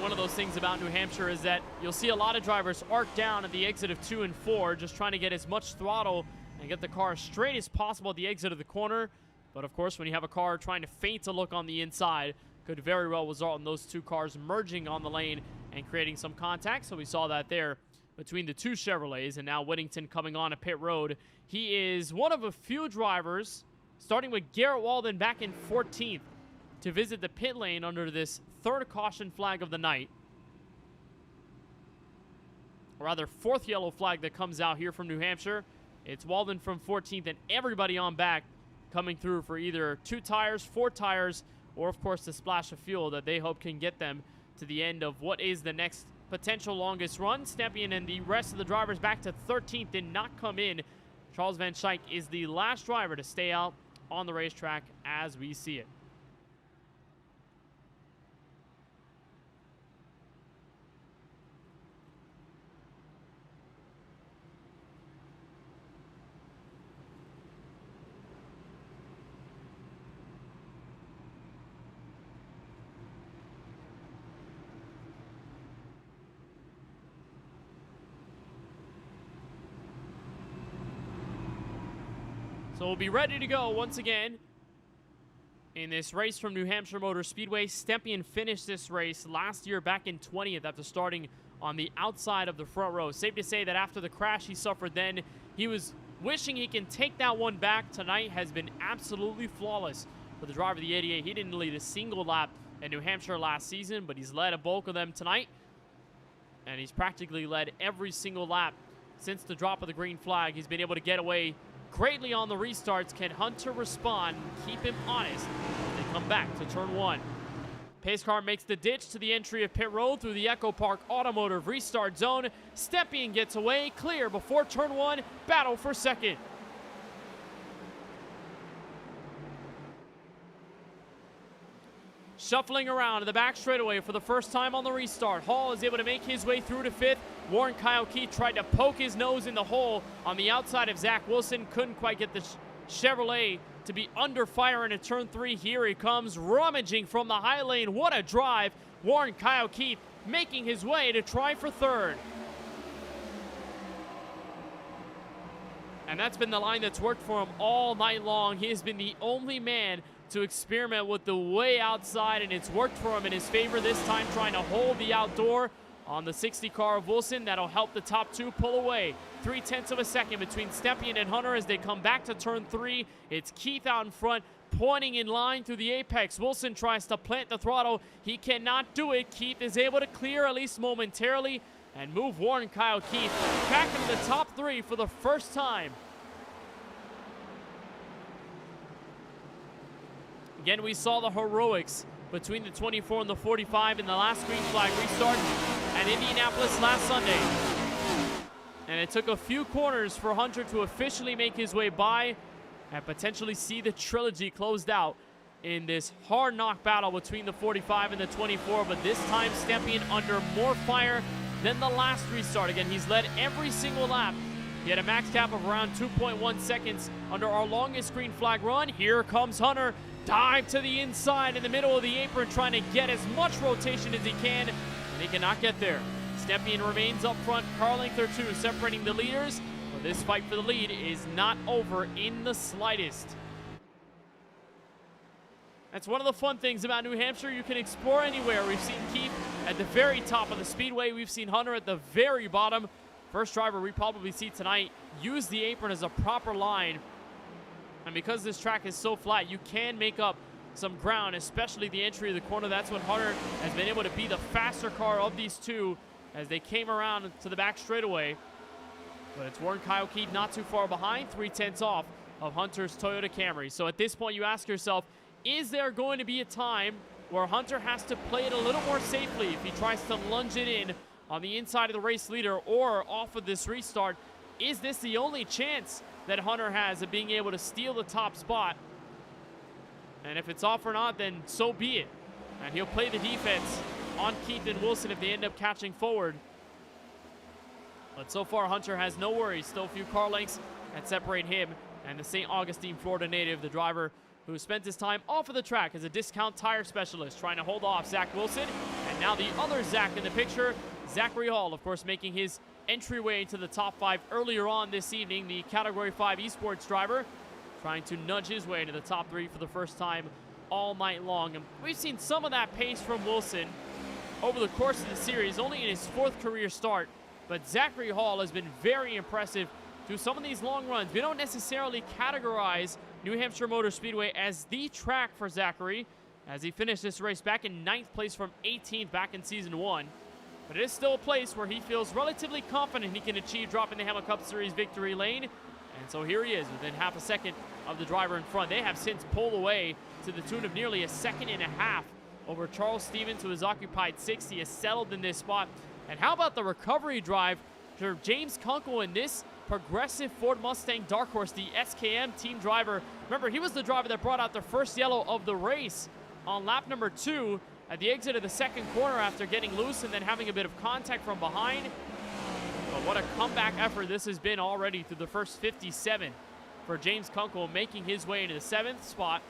One of those things about New Hampshire is that you'll see a lot of drivers arc down at the exit of 2 and 4, just trying to get as much throttle and get the car as straight as possible at the exit of the corner. But of course, when you have a car trying to feint a look on the inside, could very well result in those two cars merging on the lane and creating some contact. So we saw that there between the two Chevrolets, and now Whittington coming on a pit road. He is one of a few drivers, starting with Garrett Walden back in 14th, to visit the pit lane under this third caution flag of the night. Or rather, fourth yellow flag that comes out here from New Hampshire. It's Walden from 14th and everybody on back coming through for either 2 tires, 4 tires, or of course the splash of fuel that they hope can get them to the end of what is the next potential longest run. Stepien and the rest of the drivers back to 13th did not come in. Charles Van Schaik is the last driver to stay out on the racetrack as we see it. So we'll be ready to go once again in this race from New Hampshire Motor Speedway. Stepien finished this race last year back in 20th after starting on the outside of the front row. Safe to say that after the crash he suffered then, he was wishing he can take that one back. Tonight has been absolutely flawless for the driver of the 88. He didn't lead a single lap in New Hampshire last season, but he's led a bulk of them tonight. And he's practically led every single lap since the drop of the green flag. He's been able to get away greatly on the restarts. Can Hunter respond and keep him honest as they come back to turn 1? Pace car makes the ditch to the entry of pit road through the Echo Park Automotive restart zone. Stepien gets away, clear before turn 1. Battle for second. Shuffling around to the back straightaway for the first time on the restart. Hall is able to make his way through to 5th. Warren Kyle Keith tried to poke his nose in the hole on the outside of Zach Wilson. Couldn't quite get the Chevrolet to be under fire into turn 3. Here he comes, rummaging from the high lane. What a drive. Warren Kyle Keith making his way to try for 3rd. And that's been the line that's worked for him all night long. He has been the only man to experiment with the way outside, and it's worked for him in his favor this time, trying to hold the outdoor on the 60 car of Wilson. That'll help the top 2 pull away. 0.3 of a second between Stepien and Hunter as they come back to turn 3. It's Keith out in front, pointing in line through the apex. Wilson tries to plant the throttle. He cannot do it. Keith is able to clear, at least momentarily, and move Warren Kyle Keith back into the top 3 for the first time. Again, we saw the heroics between the 24 and the 45 in the last green flag restart at Indianapolis last Sunday. And it took a few corners for Hunter to officially make his way by and potentially see the trilogy closed out in this hard knock battle between the 45 and the 24. But this time, Stepien under more fire than the last restart. Again, he's led every single lap. He had a max cap of around 2.1 seconds under our longest green flag run. Here comes Hunter. Dive to the inside in the middle of the apron, trying to get as much rotation as he can, and he cannot get there. Stepien remains up front, car length or 2 separating the leaders, but this fight for the lead is not over in the slightest. That's one of the fun things about New Hampshire. You can explore anywhere. We've seen Keith at the very top of the speedway. We've seen Hunter at the very bottom. First driver we probably see tonight use the apron as a proper line. And because this track is so flat, you can make up some ground, especially the entry of the corner. That's when Hunter has been able to be the faster car of these two as they came around to the back straightaway. But it's Warren Kyle Keith not too far behind, 3/10 off of Hunter's Toyota Camry. So at this point, you ask yourself, is there going to be a time where Hunter has to play it a little more safely if he tries to lunge it in on the inside of the race leader or off of this restart? Is this the only chance that Hunter has of being able to steal the top spot? And if it's off or not, then so be it. And he'll play the defense on Keith and Wilson if they end up catching forward. But so far, Hunter has no worries. Still a few car lengths that separate him and the St. Augustine, Florida native, the driver who spent his time off of the track as a discount tire specialist, trying to hold off Zach Wilson. And now the other Zach in the picture, Zachary Hall, of course, making his entryway into the top 5 earlier on this evening. The Category 5 esports driver trying to nudge his way into the top 3 for the first time all night long. And we've seen some of that pace from Wilson over the course of the series, only in his 4th career start. But Zachary Hall has been very impressive through some of these long runs. We don't necessarily categorize New Hampshire Motor Speedway as the track for Zachary, as he finished this race back in 9th place from 18th back in season 1. But it is still a place where he feels relatively confident he can achieve Droppin the Hammah Cup Series victory lane. And so here he is within half a second of the driver in front. They have since pulled away to the tune of nearly a second and a half over Charles Stevens, who has occupied 6th. He has settled in this spot. And how about the recovery drive for James Kunkel in this progressive Ford Mustang Dark Horse, the SKM team driver. Remember, he was the driver that brought out the first yellow of the race on lap number 2 at the exit of the 2nd corner after getting loose and then having a bit of contact from behind. But what a comeback effort this has been already through the first 57 for James Kunkel, making his way into the 7th spot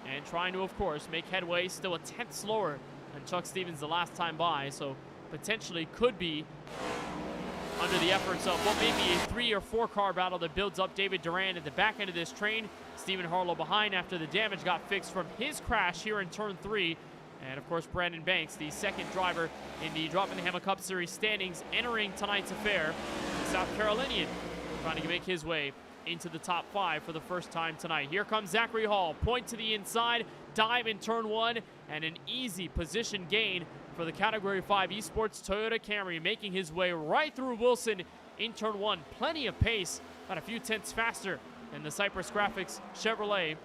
and trying to, of course, make headway. Still a 10th slower than Chuck Stevens the last time by, so potentially could be under the efforts of what may be a 3 or 4 car battle that builds up David Duran at the back end of this train. Stephen Harlow behind after the damage got fixed from his crash here in turn 3. And of course, Brandon Banks, the 2nd driver in the Droppin the Hammah Cup Series standings, entering tonight's affair. The South Carolinian trying to make his way into the top 5 for the first time tonight. Here comes Zachary Hall, point to the inside, dive in turn 1, and an easy position gain for the Category 5 Esports Toyota Camry, making his way right through Wilson in turn 1. Plenty of pace, about a few tenths faster than the Cypress Graphics Chevrolet.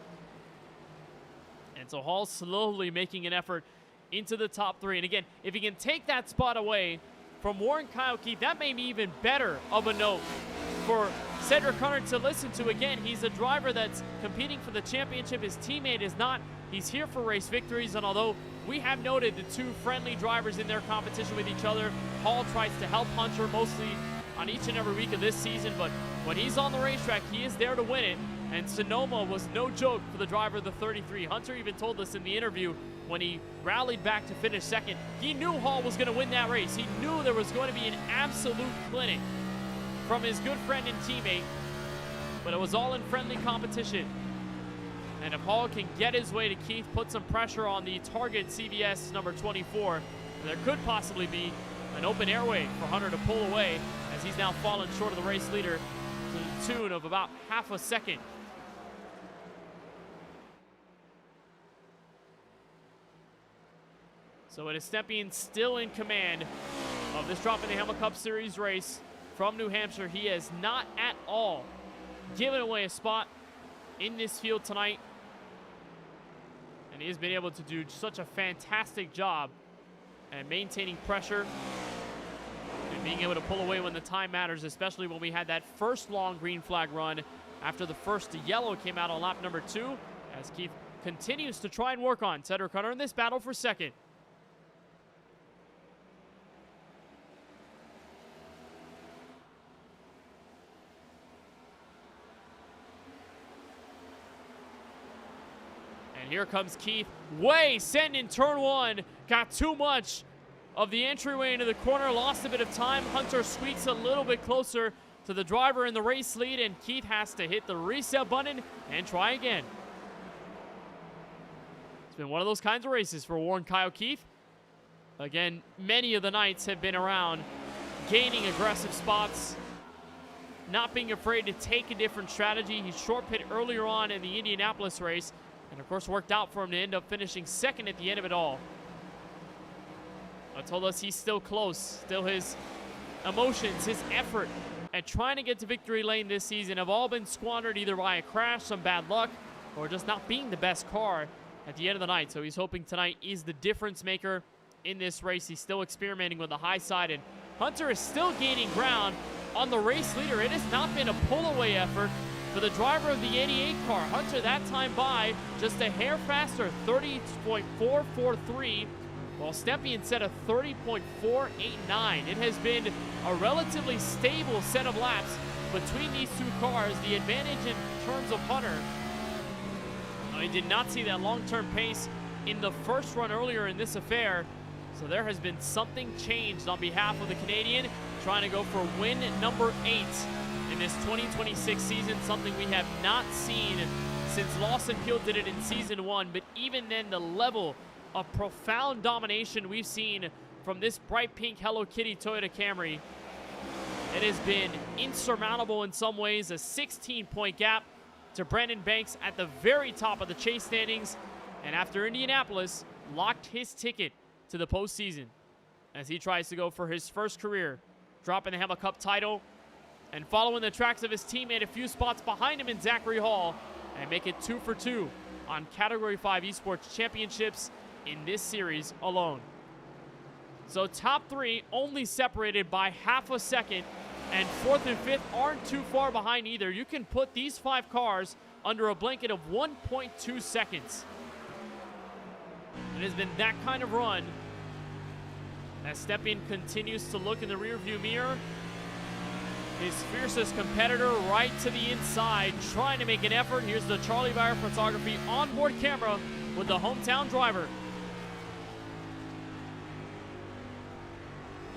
And so Hall slowly making an effort into the top 3. And again, if he can take that spot away from Warren Kyle Keith, that may be even better of a note for Cedric Hunter to listen to. Again, he's a driver that's competing for the championship. His teammate is not. He's here for race victories, and although we have noted the 2 friendly drivers in their competition with each other, Hall tries to help Hunter mostly on each and every week of this season, but when he's on the racetrack, he is there to win it, and Sonoma was no joke for the driver of the 33. Hunter even told us in the interview when he rallied back to finish 2nd, he knew Hall was going to win that race. He knew there was going to be an absolute clinic from his good friend and teammate, but it was all in friendly competition. And if Hall can get his way to Keith, put some pressure on the target CVS number 24, there could possibly be an open airway for Hunter to pull away, as he's now fallen short of the race leader to the tune of about half a second. So it is Stepien still in command of this Droppin the Hammah Cup Series race from New Hampshire. He has not at all given away a spot in this field tonight. And he has been able to do such a fantastic job at maintaining pressure and being able to pull away when the time matters, especially when we had that first long green flag run after the first yellow came out on lap number 2, as Keith continues to try and work on Cedric Hunter in this battle for 2nd. And here comes Keith, way sent in turn 1, got too much of the entryway into the corner, lost a bit of time. Hunter squeaks a little bit closer to the driver in the race lead, and Keith has to hit the reset button and try again. It's been one of those kinds of races for Warren Kyle Keith. Again, many of the nights have been around gaining aggressive spots, not being afraid to take a different strategy. He short pit earlier on in the Indianapolis race, and of course worked out for him to end up finishing second at the end of it all. But told us he's still close, still his emotions, his effort at trying to get to victory lane this season have all been squandered either by a crash, some bad luck, or just not being the best car at the end of the night. So he's hoping tonight is the difference maker in this race. He's still experimenting with the high side, and Hunter is still gaining ground on the race leader. It has not been a pull-away effort for the driver of the 88 car. Hunter that time by just a hair faster, 30.443, while Stepien set a 30.489. It has been a relatively stable set of laps between these two cars. The advantage in terms of Hunter, I did not see that long-term pace in the first run earlier in this affair, so there has been something changed on behalf of the Canadian, trying to go for win number 8 in this 2026 season, something we have not seen since Lawson Hill did it in season 1. But even then, the level of profound domination we've seen from this bright pink Hello Kitty Toyota Camry, it has been insurmountable in some ways. A 16-point gap to Brandon Banks at the very top of the chase standings, and after Indianapolis, locked his ticket to the postseason as he tries to go for his first career drop in the Hammah Cup title, and following the tracks of his teammate a few spots behind him in Zachary Hall, and make it 2 for 2 on Category 5 Esports Championships in this series alone. So top 3 only separated by half a second, and 4th and 5th aren't too far behind either. You can put these 5 cars under a blanket of 1.2 seconds. It has been that kind of run as Stepien continues to look in the rearview mirror. His fiercest competitor right to the inside, trying to make an effort. Here's the Charlie Bauer photography onboard camera with the hometown driver.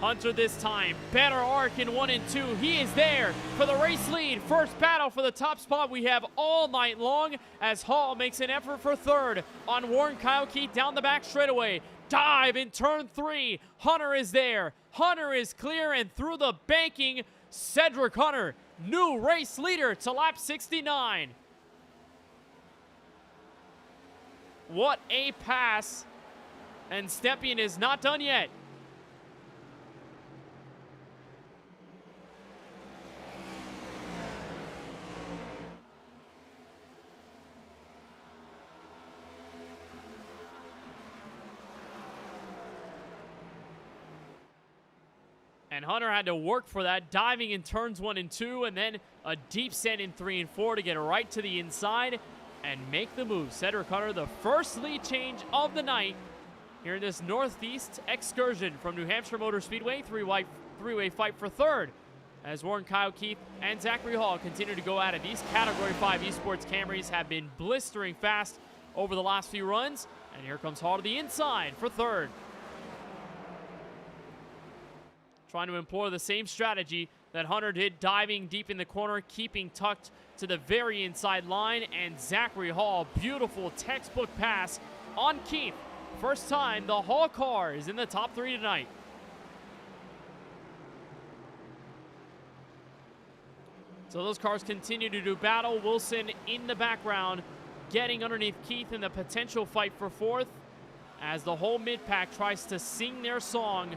Hunter this time, better arc in 1 and 2. He is there for the race lead. First battle for the top spot we have all night long as Hall makes an effort for 3rd on Warren Kyle Keith down the back straightaway. Dive in turn 3. Hunter is there. Hunter is clear, and through the banking, Cedric Hunter, new race leader to lap 69. What a pass. And Stepien is not done yet. And Hunter had to work for that, diving in turns 1 and 2, and then a deep send in 3 and 4 to get right to the inside and make the move. Cedric Hunter, the first lead change of the night here in this Northeast excursion from New Hampshire Motor Speedway. Three-way fight for 3rd as Warren Kyle Keith and Zachary Hall continue to go at it. These Category 5 Esports Camrys have been blistering fast over the last few runs, and here comes Hall to the inside for 3rd. Trying to employ the same strategy that Hunter did, diving deep in the corner, keeping tucked to the very inside line, and Zachary Hall, beautiful textbook pass on Keith. First time the Hall car is in the top 3 tonight. So those cars continue to do battle. Wilson in the background, getting underneath Keith in the potential fight for 4th as the whole mid-pack tries to sing their song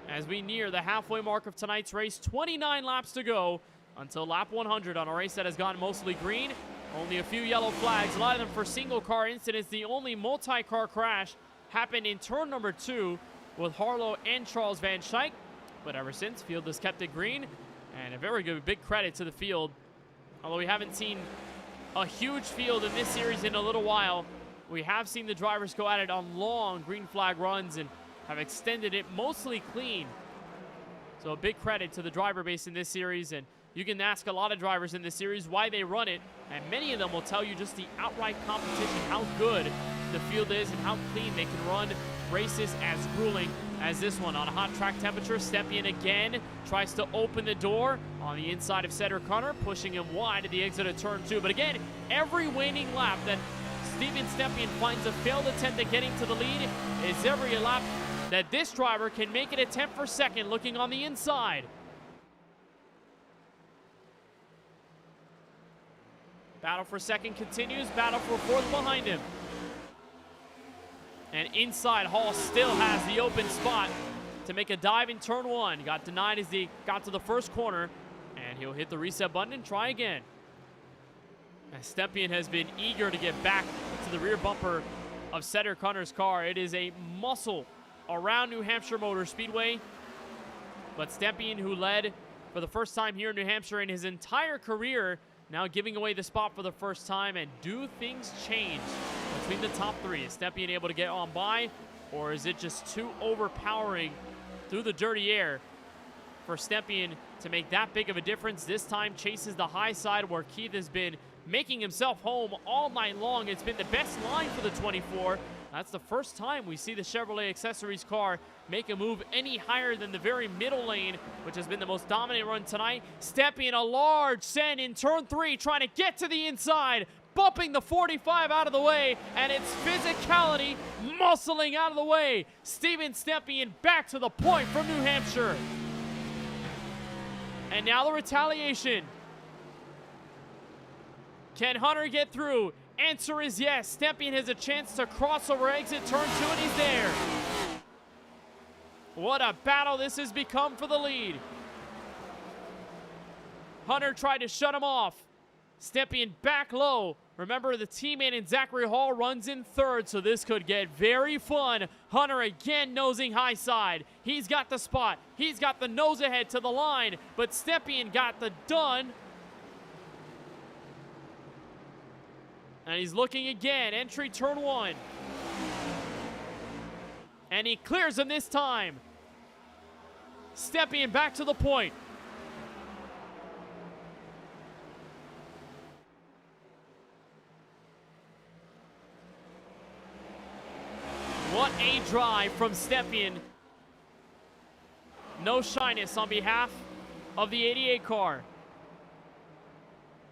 as we near the halfway mark of tonight's race. 29 laps to go until lap 100 on a race that has gone mostly green. Only a few yellow flags, a lot of them for single car incidents. The only multi-car crash happened in turn number 2 with Harlow and Charles Van Schaik. But ever since, field has kept it green, and a very good big credit to the field. Although we haven't seen a huge field in this series in a little while, we have seen the drivers go at it on long green flag runs and have extended it mostly clean. So a big credit to the driver base in this series, and you can ask a lot of drivers in this series why they run it, and many of them will tell you just the outright competition, how good the field is and how clean they can run races as grueling as this one. On a hot track temperature, Stepien again tries to open the door on the inside of Cedric Hunter, pushing him wide at the exit of turn 2. But again, every waning lap that Steven Stepien finds a failed attempt at getting to the lead. Is every lap that this driver can make an attempt for second, looking on the inside. Battle for second continues. Battle for fourth behind him. And inside, Hall still has the open spot to make a dive in turn one. Got denied as he got to the first corner. And he'll hit the reset button and try again. As Stepien has been eager to get back to the rear bumper of Cedric Hunter's car. It is a muscle around New Hampshire Motor Speedway. But Stepien, who led for the first time here in New Hampshire in his entire career, now giving away the spot for the first time. And do things change between the top three? Is Stepien able to get on by, or is it just too overpowering through the dirty air for Stepien to make that big of a difference? This time chases the high side where Keith has been making himself home all night long. It's been the best line for the 24. That's the first time we see the Chevrolet Accessories car make a move any higher than the very middle lane, which has been the most dominant run tonight. Stepien, a large send in turn three, trying to get to the inside, bumping the 45 out of the way, and it's physicality muscling out of the way. Steven Stepien back to the point from New Hampshire. And now the retaliation. Can Hunter get through? Answer is yes. Stepien has a chance to cross over exit turn two, and he's there. What a battle this has become for the lead. Hunter tried to shut him off. Stepien back low. Remember, the teammate in Zachary Hall runs in third, so this could get very fun. Hunter again nosing high side. He's got the spot. He's got the nose ahead to the line, but Stepien got the done. And he's looking again. Entry turn one. And he clears him this time. Stepien back to the point. What a drive from Stepien. No shyness on behalf of the 88 car.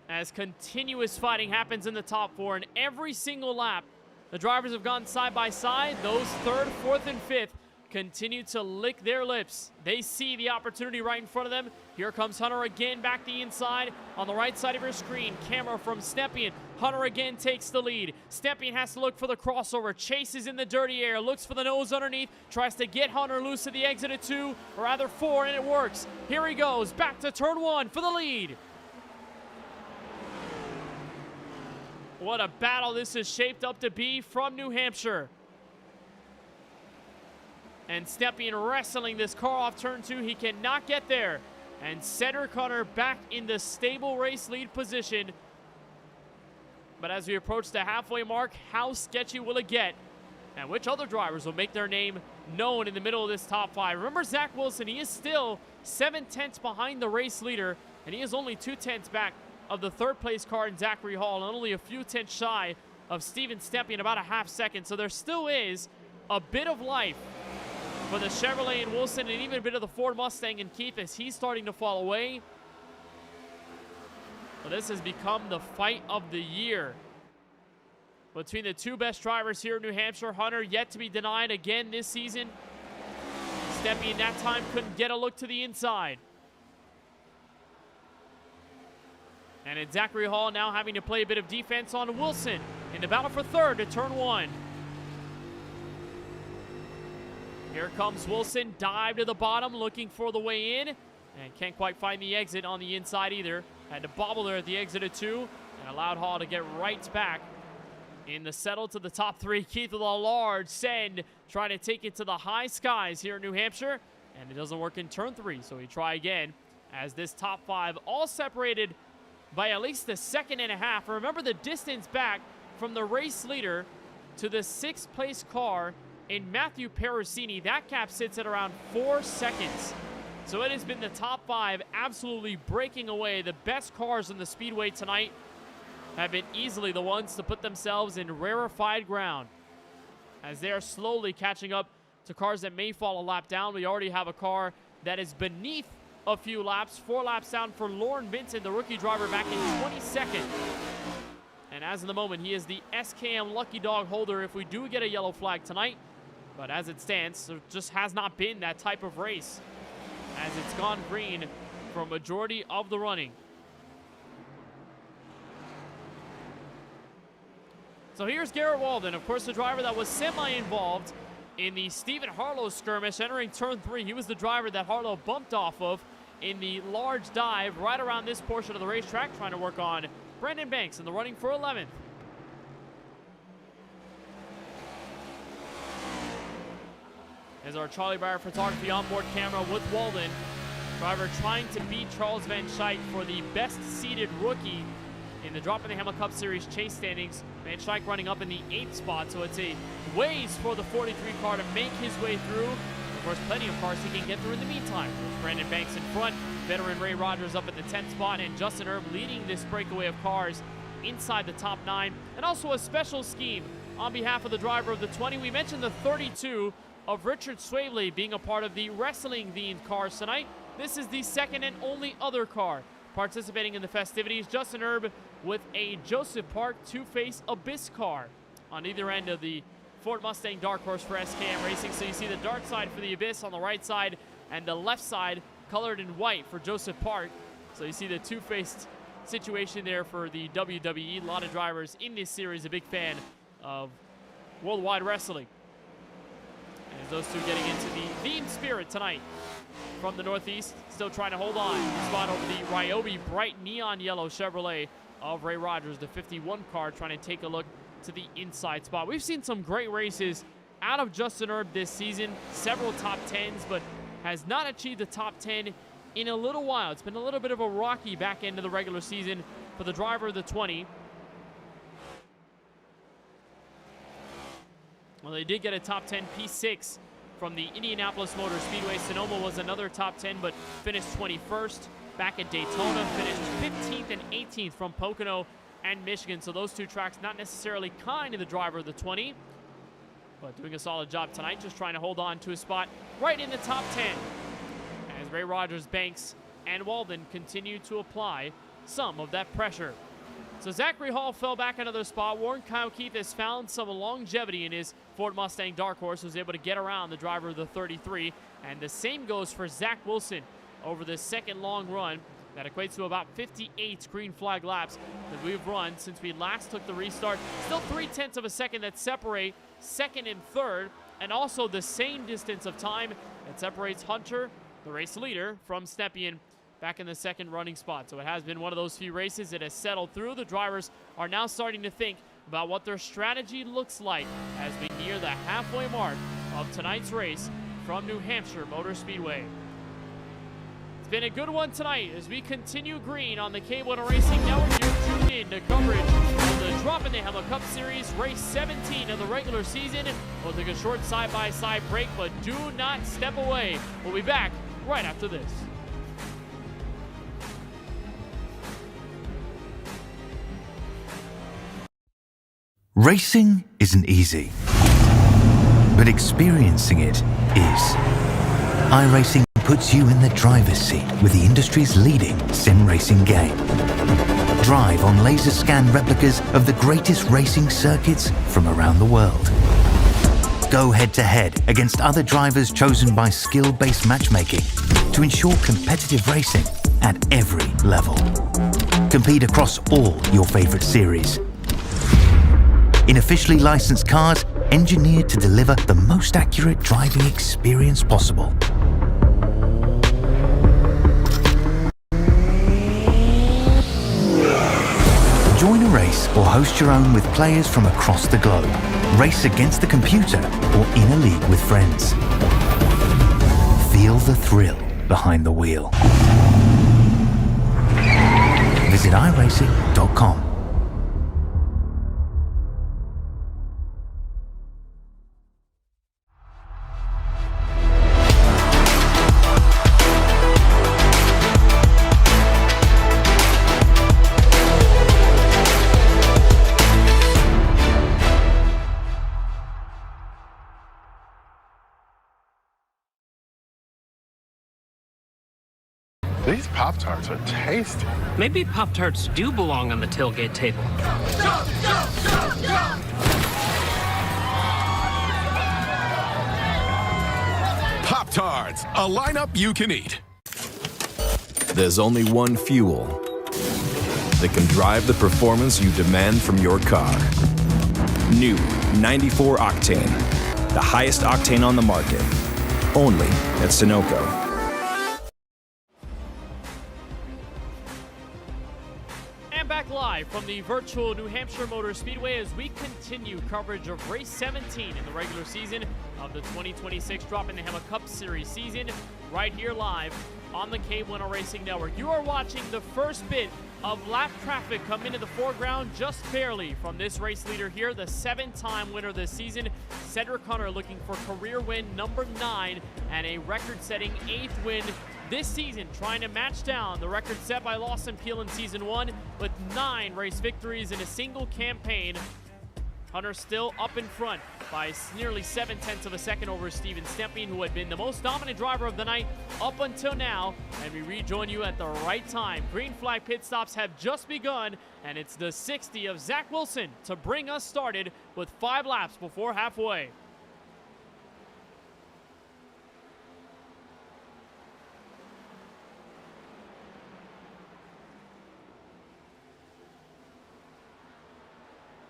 As continuous fighting happens in the top four, and every single lap, the drivers have gone side by side. Those third, fourth, and fifth continue to lick their lips. They see the opportunity right in front of them. Here comes Hunter again back the inside on the right side of your screen. Camera from Stepien. Hunter again takes the lead. Stepien has to look for the crossover. Chases in the dirty air. Looks for the nose underneath. Tries to get Hunter loose at the exit of two, or rather four, and it works. Here he goes. Back to turn one for the lead. What a battle this is shaped up to be from New Hampshire. And Stepien wrestling this car off turn two. He cannot get there. And Cedric Hunter back in the stable race lead position. But as we approach the halfway mark, how sketchy will it get? And which other drivers will make their name known in the middle of this top five? Remember Zach Wilson, he is still 7/10 behind the race leader, and he is only 2/10 back of the third place car in Zachary Hall, and only a few tenths shy of Steven Stepien, about a half second. So there still is a bit of life for the Chevrolet and Wilson, and even a bit of the Ford Mustang and Keith as he's starting to fall away. Well, this has become the fight of the year between the two best drivers here in New Hampshire. Hunter yet to be denied again this season. Stepien that time couldn't get a look to the inside. And it's Zachary Hall now having to play a bit of defense on Wilson in the battle for third to turn one. Here comes Wilson, dive to the bottom, looking for the way in, and can't quite find the exit on the inside either. Had to bobble there at the exit of two, and allowed Hall to get right back in the settle to the top three. Keith with a large send, trying to take it to the high skies here in New Hampshire, and it doesn't work in turn three, so we try again as this top five all separated by at least a second and a half. Remember the distance back from the race leader to the sixth place car in Matthew Pericini. That gap sits at around 4 seconds. So it has been the top five absolutely breaking away. The best cars in the speedway tonight have been easily the ones to put themselves in rarefied ground as they are slowly catching up to cars that may fall a lap down. We already have a car that is beneath a few laps, 4 laps down for Lauren Vincent, the rookie driver, back in 22nd. And And as of the moment, he is the SKM Lucky Dog holder if we do get a yellow flag tonight. But as it stands, there just has not been that type of race, as it's gone green for a majority of the running. So here's Garrett Walden, of course, the driver that was semi-involved in the Stephen Harlow skirmish entering turn 3. He was the driver that Harlow bumped off of in the large dive right around this portion of the racetrack, trying to work on Brandon Banks in the running for 11th. As our Charlie Bauer photography onboard camera with Walden, driver trying to beat Charles Van Schuyck for the best-seeded rookie in the Droppin' the Hammah Cup Series chase standings. Van Schuyck running up in the 8th spot, so it's a ways for the 43 car to make his way through. Of course, plenty of cars he can get through in the meantime. There's Brandon Banks in front, veteran Ray Rogers up at the 10th spot, and Justin Erb leading this breakaway of cars inside the top 9. And also a special scheme on behalf of the driver of the 20. We mentioned the 32 of Richard Swavely being a part of the wrestling-themed cars tonight. This is the second and only other car participating in the festivities. Justin Erb with a Joseph Park two-face Abyss car on either end of the Ford Mustang Dark Horse for SKM Racing. So you see the dark side for the Abyss on the right side and the left side colored in white for Joseph Park. So you see the two-faced situation there for the WWE. A lot of drivers in this series a big fan of Worldwide Wrestling. As those two getting into the theme spirit tonight from the Northeast, still trying to hold on. Spot over the Ryobi bright neon yellow Chevrolet of Ray Rogers, the 51 car, trying to take a look to the inside spot. We've seen some great races out of Justin Erb this season, several top 10s, but has not achieved the top 10 in a little while. It's been a little bit of a rocky back end of the regular season for the driver of the 20. Well, they did get a top 10 P6 from the Indianapolis Motor Speedway. Sonoma was another top 10, but finished 21st. Back at Daytona, finished 15th and 18th from Pocono and Michigan. So those two tracks not necessarily kind to the driver of the 20, but doing a solid job tonight, just trying to hold on to a spot right in the top 10. As Ray Rogers, Banks, and Walden continue to apply some of that pressure. So Zachary Hall fell back another spot. Warren Kyle Keith has found some longevity in his Ford Mustang Dark Horse, was able to get around the driver of the 33. And the same goes for Zach Wilson over the second long run. That equates to about 58 green flag laps that we've run since we last took the restart. Still 0.3 of a second that separate second and third, and also the same distance of time that separates Hunter, the race leader, from Stepien back in the second running spot. So it has been one of those few races that has settled through. The drivers are now starting to think about what their strategy looks like as we near the halfway mark of tonight's race from New Hampshire Motor Speedway. It's been a good one tonight as we continue green on the KBueno Racing Network. You're tuned in to coverage of the Droppin' the Hammah Cup Series, race 17 of the regular season. We'll take a short side-by-side break, but do not step away. We'll be back right after this. Racing isn't easy, but experiencing it is. iRacing puts you in the driver's seat with the industry's leading sim racing game. Drive on laser scan replicas of the greatest racing circuits from around the world. Go head to head against other drivers chosen by skill-based matchmaking to ensure competitive racing at every level. Compete across all your favorite series. In officially licensed cars, engineered to deliver the most accurate driving experience possible. Join a race or host your own with players from across the globe. Race against the computer or in a league with friends. Feel the thrill behind the wheel. Visit iRacing.com. These Pop-Tarts are tasty. Maybe Pop-Tarts do belong on the tailgate table. Pop-Tarts, a lineup you can eat. There's only one fuel that can drive the performance you demand from your car. New 94 Octane, the highest octane on the market, only at Sunoco. And back live from the virtual New Hampshire Motor Speedway as we continue coverage of race 17 in the regular season of the 2026 Droppin the Hammah Cup Series season, right here live on the KBueno Racing Network. You are watching the first bit of lap traffic come into the foreground just barely from this race leader here, the 7-time winner this season, Cedric Hunter, looking for career win number 9 and a record-setting 8th win this season, trying to match down the record set by Lawson Peel in season 1 with 9 race victories in a single campaign. Hunter still up in front by nearly 7/10 of a second over Steven Stempien, who had been the most dominant driver of the night up until now. And we rejoin you at the right time. Green flag pit stops have just begun, and it's the 60 of Zach Wilson to bring us started with 5 laps before halfway.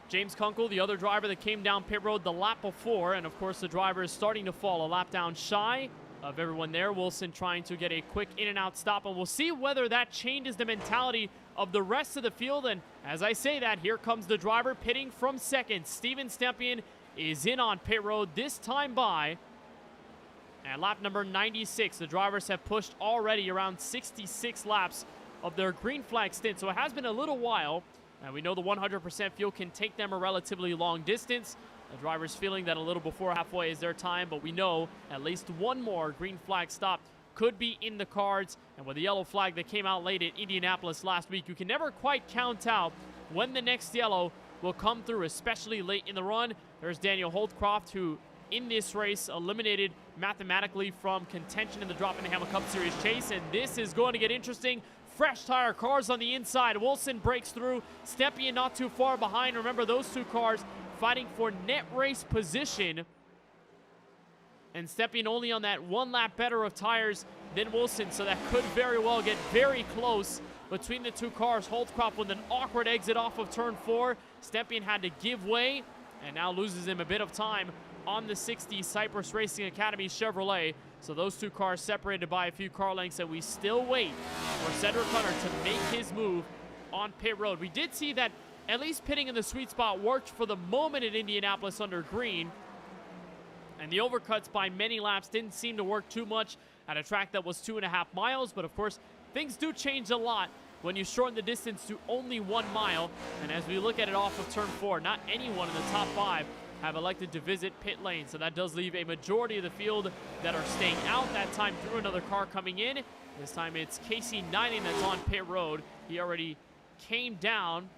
James Kunkel, the other driver that came down pit road the lap before, and of course the driver is starting to fall a lap down shy of everyone there. Wilson trying to get a quick in and out stop, and we'll see whether that changes the mentality of the rest of the field. And as I say that, here comes the driver pitting from second. Steven Stempien is in on pit road this time by. And lap number 96, the drivers have pushed already around 66 laps of their green flag stint, so it has been a little while. And we know the 100% fuel can take them a relatively long distance. The driver's feeling that a little before halfway is their time, but we know at least one more green flag stop could be in the cards. And with the yellow flag that came out late at Indianapolis last week, you can never quite count out when the next yellow will come through, especially late in the run. There's Daniel Holdcroft, who in this race eliminated mathematically from contention in the Droppin the Hammah Cup Series chase. And this is going to get interesting. Fresh tire cars on the inside. Wilson breaks through. Stempien not too far behind. Remember, those two cars fighting for net race position. And Stempien only on that 1 lap better of tires than Wilson, so that could very well get very close between the two cars. Holdcroft with an awkward exit off of turn 4. Stempien had to give way and now loses him a bit of time on the 60 Cypress Racing Academy Chevrolet. So those two cars separated by a few car lengths, and we still wait for Cedric Hunter to make his move on pit road. We did see that at least pitting in the sweet spot worked for the moment at Indianapolis under green. And the overcuts by many laps didn't seem to work too much at a track that was 2.5 miles. But of course, things do change a lot when you shorten the distance to only 1 mile. And as we look at it off of turn 4, not anyone in the top 5 have elected to visit pit lane. So that does leave a majority of the field that are staying out. That time through another car coming in. This time it's Casey Ninan that's on pit road. He already came down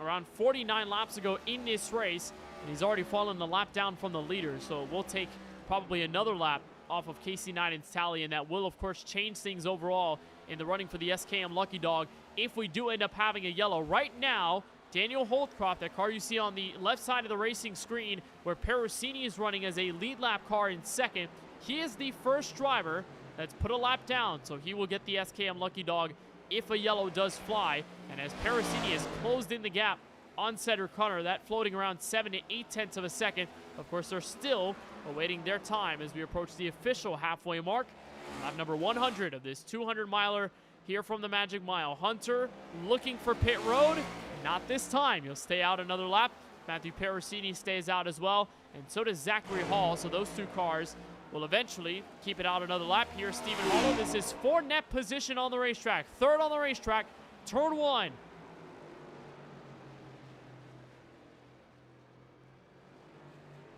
around 49 laps ago in this race, and he's already fallen the lap down from the leader. So we'll take probably another lap off of Casey Ninan's tally, and that will of course change things overall in the running for the SKM Lucky Dog if we do end up having a yellow. Right now, Daniel Holdcroft, that car you see on the left side of the racing screen where Perosini is running as a lead lap car in second, he is the first driver that's put a lap down, so he will get the SKM Lucky Dog if a yellow does fly. And as Perosini has closed in the gap on Cedric Hunter, that floating around 7 to 8/10 of a second. Of course, they're still awaiting their time as we approach the official halfway mark. Lap number 100 of this 200-miler here from the Magic Mile. Hunter looking for pit road. Not this time. He'll stay out another lap. Matthew Perosini stays out as well, and so does Zachary Hall. So those two cars will eventually keep it out another lap. Here's Stephen Harlow. This is for net position on the racetrack. Third on the racetrack, turn 1.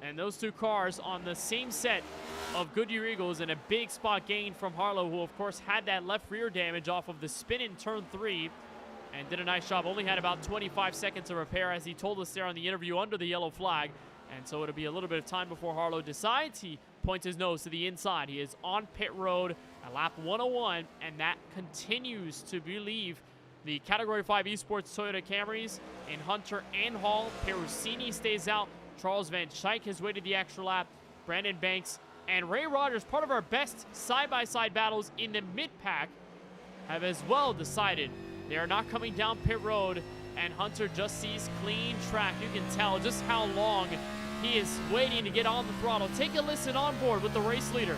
And those two cars on the same set of Goodyear Eagles, and a big spot gain from Harlow, who of course had that left rear damage off of the spin in turn 3 and did a nice job. Only had about 25 seconds of repair, as he told us there on the interview, under the yellow flag. And so it'll be a little bit of time before Harlow decides. He points his nose to the inside. He is on pit road at lap 101, and that continues to believe the Category 5 Esports Toyota Camrys in Hunter and Hall. Perusini stays out. Charles Van Schaik has waited the extra lap. Brandon Banks and Ray Rogers, part of our best side-by-side battles in the mid-pack, have as well decided they are not coming down pit road, and Hunter just sees clean track. You can tell just how long he is waiting to get on the throttle. Take a listen on board with the race leader.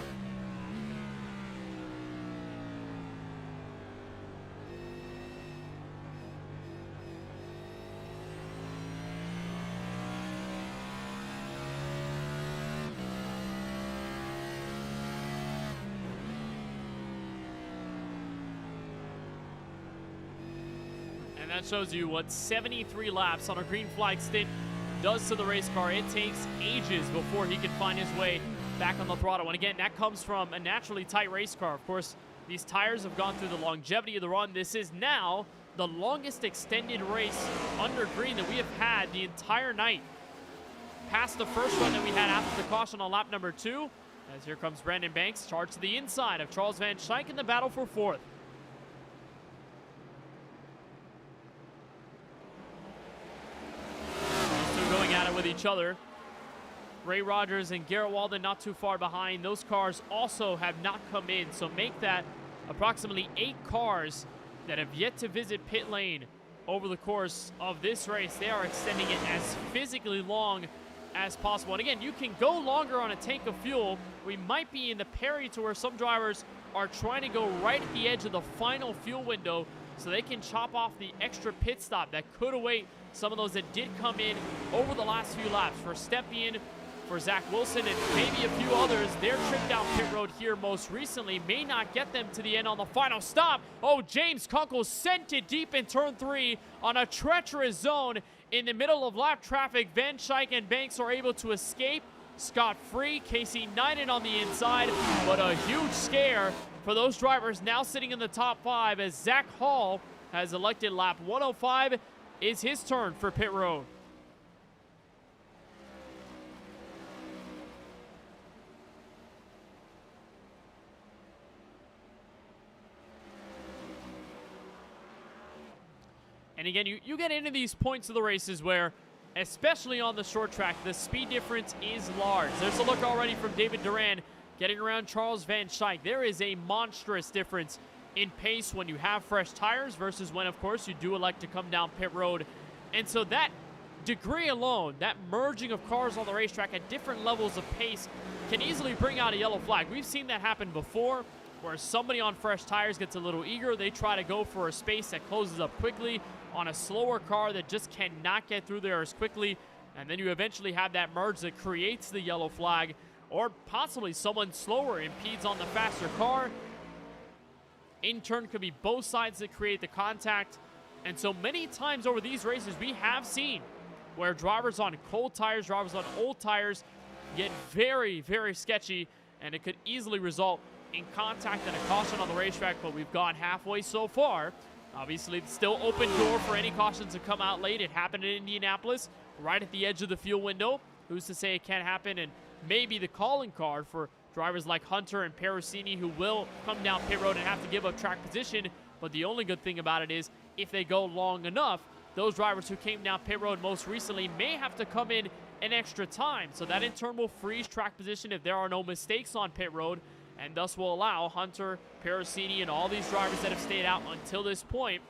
And that shows you what 73 laps on a green flag stint does to the race car. It takes ages before he can find his way back on the throttle. And again, that comes from a naturally tight race car. Of course, these tires have gone through the longevity of the run. This is now the longest extended race under green that we have had the entire night. Past the first one that we had after the caution on lap number 2. As here comes Brandon Banks, charged to the inside of Charles Van Schaik in the battle for 4th. Going at it with each other. Ray Rogers and Garrett Walden not too far behind. Those cars also have not come in, so make that approximately 8 cars that have yet to visit pit lane over the course of this race. They are extending it as physically long as possible. And again, you can go longer on a tank of fuel. We might be in the parry to where some drivers are trying to go right at the edge of the final fuel window so they can chop off the extra pit stop that could await some of those that did come in over the last few laps. For Stepien, for Zach Wilson, and maybe a few others, their trip down pit road here most recently may not get them to the end on the final stop. Oh, James Kunkel sent it deep in turn 3 on a treacherous zone in the middle of lap traffic. Van Schaik and Banks are able to escape scot-free. Casey Knighton on the inside, but a huge scare for those drivers now sitting in the top 5 as Zach Hall has elected lap 105 is his turn for pit road. And again, you get into these points of the races where, especially on the short track, the speed difference is large. There's a look already from David Duran getting around Charles Van Schaik. There is a monstrous difference in pace when you have fresh tires versus when, of course, you do elect to come down pit road. And so that degree alone, that merging of cars on the racetrack at different levels of pace, can easily bring out a yellow flag. We've seen that happen before, where somebody on fresh tires gets a little eager. They try to go for a space that closes up quickly on a slower car that just cannot get through there as quickly. And then you eventually have that merge that creates the yellow flag, or possibly someone slower impedes on the faster car. In turn, could be both sides that create the contact. And so many times over these races, we have seen where drivers on cold tires, drivers on old tires get very, very sketchy, and it could easily result in contact and a caution on the racetrack, but we've gone halfway so far. Obviously, it's still open door for any cautions to come out late. It happened in Indianapolis, right at the edge of the fuel window. Who's to say it can't happen? And maybe the calling card for drivers like Hunter and Perusini, who will come down pit road and have to give up track position. But the only good thing about it is, if they go long enough, those drivers who came down pit road most recently may have to come in an extra time. So that in turn will freeze track position if there are no mistakes on pit road, and thus will allow Hunter, Perusini, and all these drivers that have stayed out until this point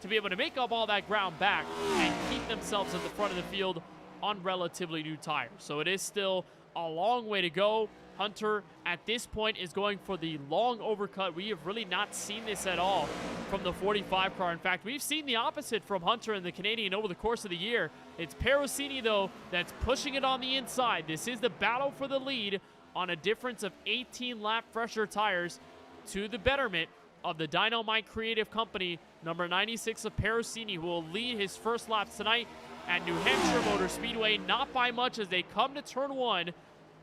to be able to make up all that ground back and keep themselves at the front of the field on relatively new tires. So it is still a long way to go. Hunter, at this point, is going for the long overcut. We have really not seen this at all from the 45 car. In fact, we've seen the opposite from Hunter and the Canadian over the course of the year. It's Perusini, though, that's pushing it on the inside. This is the battle for the lead on a difference of 18 lap fresher tires to the betterment of the Dynamite Creative Company, number 96 of Perusini, who will lead his first laps tonight at New Hampshire Motor Speedway. Not by much as they come to turn 1.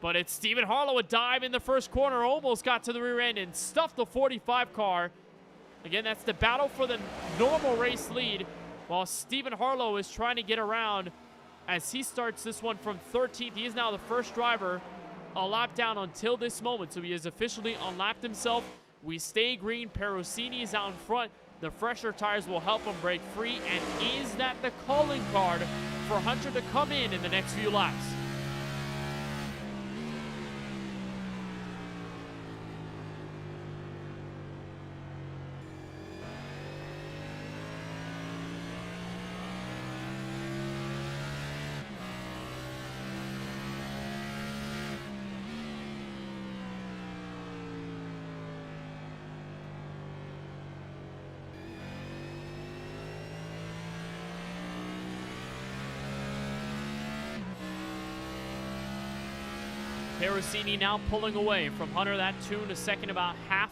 But it's Stephen Harlow, a dive in the first corner, almost got to the rear end and stuffed the 45 car. Again, that's the battle for the normal race lead, while Stephen Harlow is trying to get around as he starts this one from 13th. He is now the first driver a lap down until this moment, so he has officially unlapped himself. We stay green. Perosini is out in front. The fresher tires will help him break free. And is that the calling card for Hunter to come in the next few laps? Perosini now pulling away from Hunter. That tune a second, about half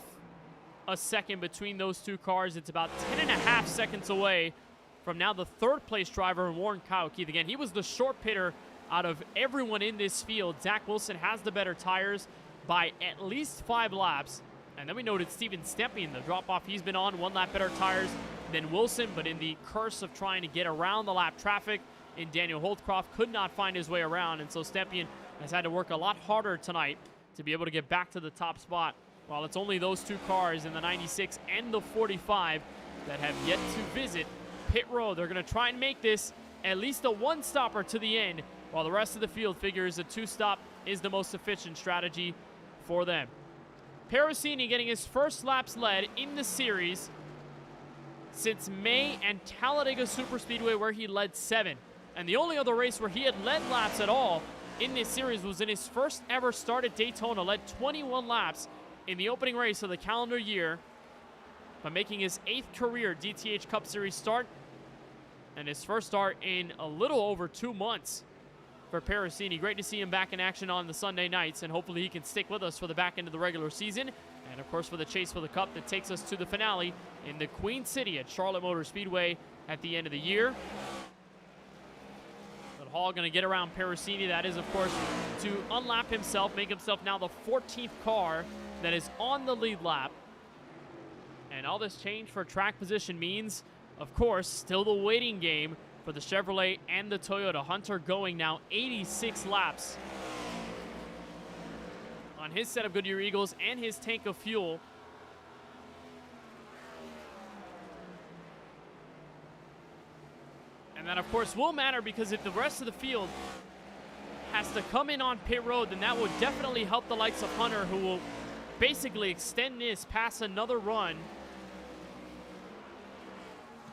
a second between those two cars. It's about 10.5 seconds away from now the third place driver, Warren Kyle Keith. Again, he was the short pitter out of everyone in this field. Zach Wilson has the better tires by at least 5 laps. And then we noted Steven Stepien, the drop-off he's been on, 1 lap better tires than Wilson, but in the curse of trying to get around the lap traffic in Daniel Holtcroft, could not find his way around, and so Stepien has had to work a lot harder tonight to be able to get back to the top spot. While it's only those 2 cars in the 96 and the 45 that have yet to visit pit road. They're going to try and make this at least a 1-stopper to the end, while the rest of the field figures a 2-stop is the most efficient strategy for them. Perosini getting his first laps led in the series since May and Talladega Superspeedway, where he led 7. And the only other race where he had led laps at all in this series was in his first ever start at Daytona, led 21 laps in the opening race of the calendar year, by making his 8th career DTH Cup Series start, and his first start in a little over 2 months for Perosini. Great to see him back in action on the Sunday nights, and hopefully he can stick with us for the back end of the regular season, and of course for the chase for the Cup that takes us to the finale in the Queen City at Charlotte Motor Speedway at the end of the year. Hall going to get around Perosini. That is, of course, to unlap himself, make himself now the 14th car that is on the lead lap. And all this change for track position means, of course, still the waiting game for the Chevrolet and the Toyota. Hunter going now 86 laps on his set of Goodyear Eagles and his tank of fuel. And that, of course, will matter, because if the rest of the field has to come in on pit road, then that will definitely help the likes of Hunter, who will basically extend this past another run.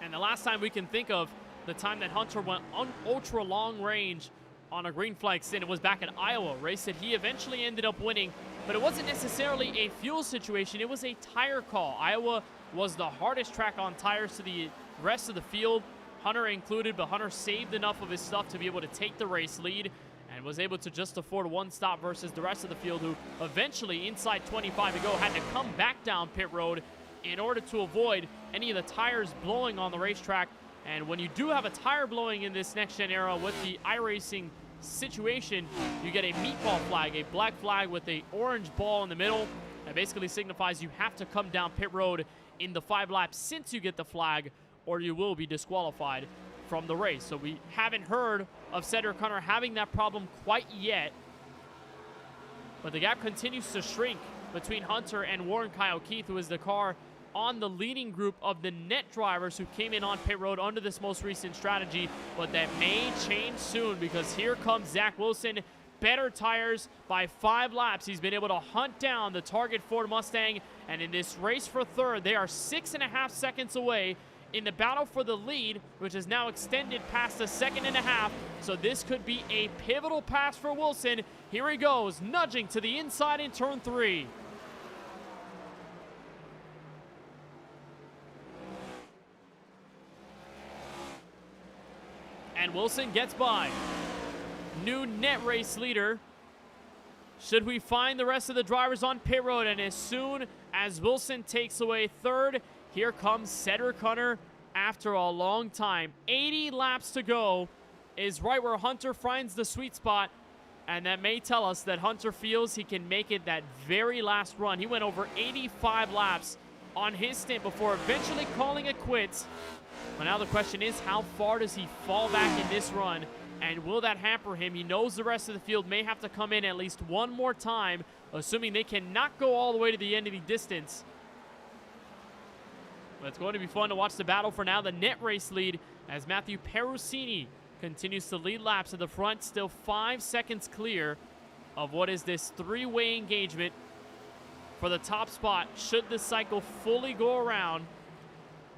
And the last time we can think of the time that Hunter went on ultra long range on a green flag stint, it was back in Iowa, a race that he eventually ended up winning. But it wasn't necessarily a fuel situation, it was a tire call. Iowa was the hardest track on tires to the rest of the field, Hunter included, but Hunter saved enough of his stuff to be able to take the race lead and was able to just afford 1 stop versus the rest of the field, who eventually, inside 25 to go, had to come back down pit road in order to avoid any of the tires blowing on the racetrack. And when you do have a tire blowing in this next-gen era with the iRacing situation, you get a meatball flag, a black flag with a orange ball in the middle. That basically signifies you have to come down pit road in the 5 laps since you get the flag, or you will be disqualified from the race. So we haven't heard of Cedric Hunter having that problem quite yet, but the gap continues to shrink between Hunter and Warren Kyle Keith, who is the car on the leading group of the net drivers who came in on pit road under this most recent strategy. But that may change soon, because here comes Zach Wilson. Better tires by 5 laps. He's been able to hunt down the target Ford Mustang, and in this race for third, they are 6.5 seconds away in the battle for the lead, which is now extended past a 1.5 seconds. So this could be a pivotal pass for Wilson. Here he goes, nudging to the inside in turn 3. And Wilson gets by. New net race leader. Should we find the rest of the drivers on pit road? And as soon as Wilson takes away third, here comes Cedric Hunter after a long time. 80 laps to go is right where Hunter finds the sweet spot, and that may tell us that Hunter feels he can make it that very last run. He went over 85 laps on his stint before eventually calling it quits. But now the question is, how far does he fall back in this run And will that hamper him? He knows the rest of the field may have to come in at least one more time, assuming they cannot go all the way to the end of the distance. But it's going to be fun to watch the battle for now. The net race lead as Matthew Perusini continues to lead laps at the front, still 5 seconds clear of what is this three-way engagement for the top spot should the cycle fully go around.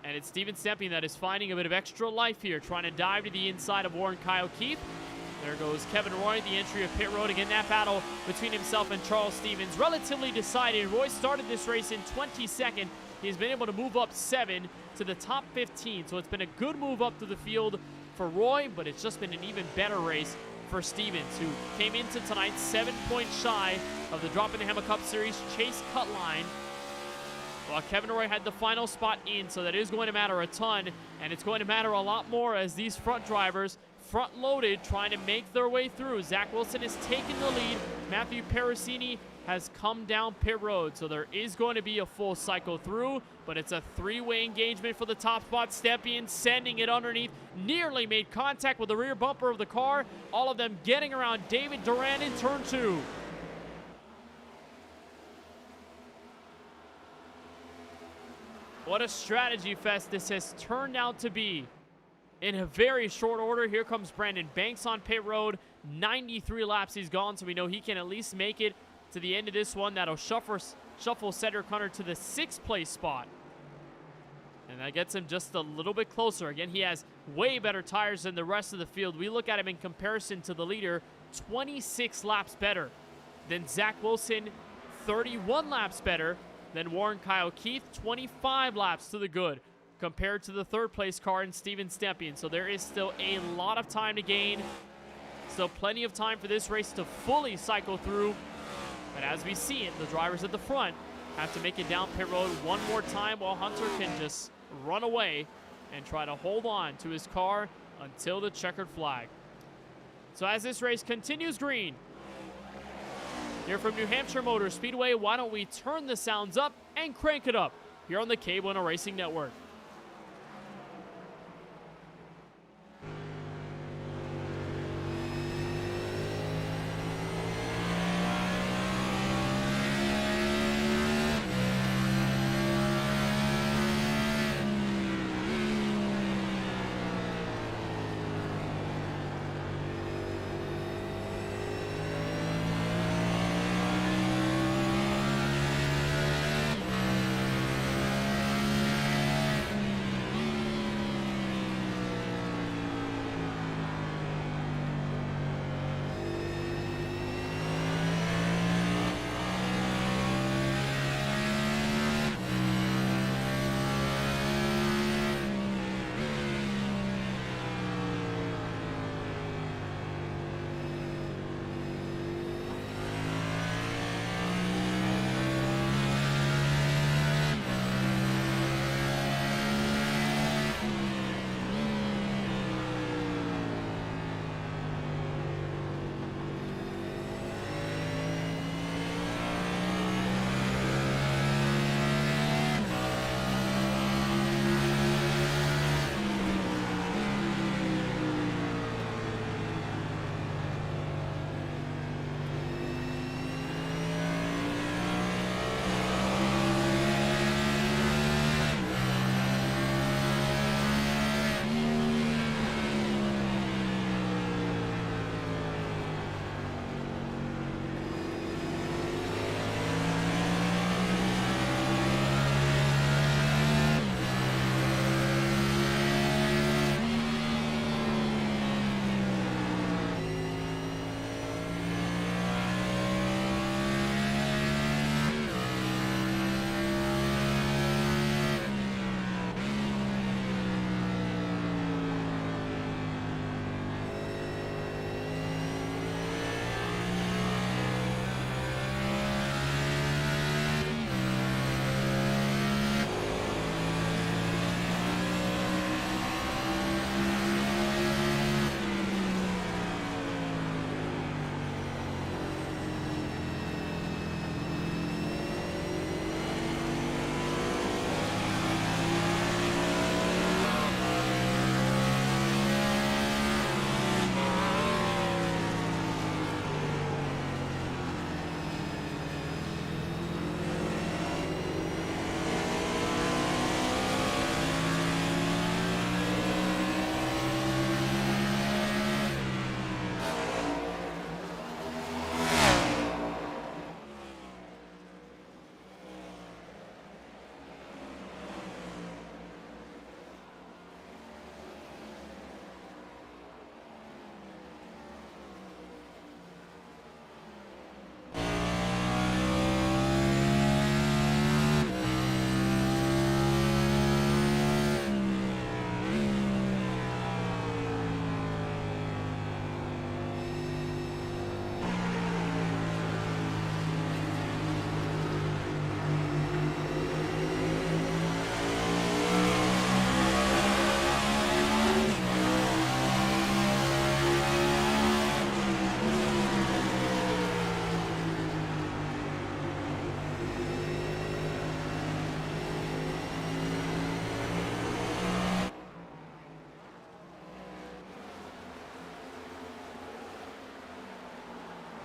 And it's Steven Stempien that is finding a bit of extra life here, trying to dive to the inside of Warren Kyle Keith. There goes Kevin Roy, the entry of pit road. Again, that battle between himself and Charles Stevens, relatively decided. Roy started this race in 22nd. He's been able to move up 7 to the top 15. So it's been a good move up to the field for Roy, but it's just been an even better race for Stevens, who came into tonight 7 points shy of the Droppin' the Hammah Cup Series chase cut line. While Kevin Roy had the final spot in, so that is going to matter a ton, and it's going to matter a lot more as these front drivers, front-loaded, trying to make their way through. Zach Wilson has taken the lead. Matthew Perusini has come down pit road, so there is going to be a full cycle through, but it's a three-way engagement for the top spot. Stempien sending it underneath, nearly made contact with the rear bumper of the car. All of them getting around David Duran in turn 2. What a strategy fest this has turned out to be. In a very short order, here comes Brandon Banks on pit road. 93 laps he's gone, so we know he can at least make it to the end of this one. That'll shuffle Cedric Hunter to the 6th place spot. And that gets him just a little bit closer. Again, he has way better tires than the rest of the field. We look at him in comparison to the leader, 26 laps better than Zach Wilson, 31 laps better than Warren Kyle Keith, 25 laps to the good compared to the 3rd place car in Steven Stempien. So there is still a lot of time to gain. Still plenty of time for this race to fully cycle through. But as we see it, the drivers at the front have to make it down pit road one more time while Hunter can just run away and try to hold on to his car until the checkered flag. So as this race continues green, here from New Hampshire Motor Speedway, why don't we turn the sounds up and crank it up here on the KBueno Racing Network.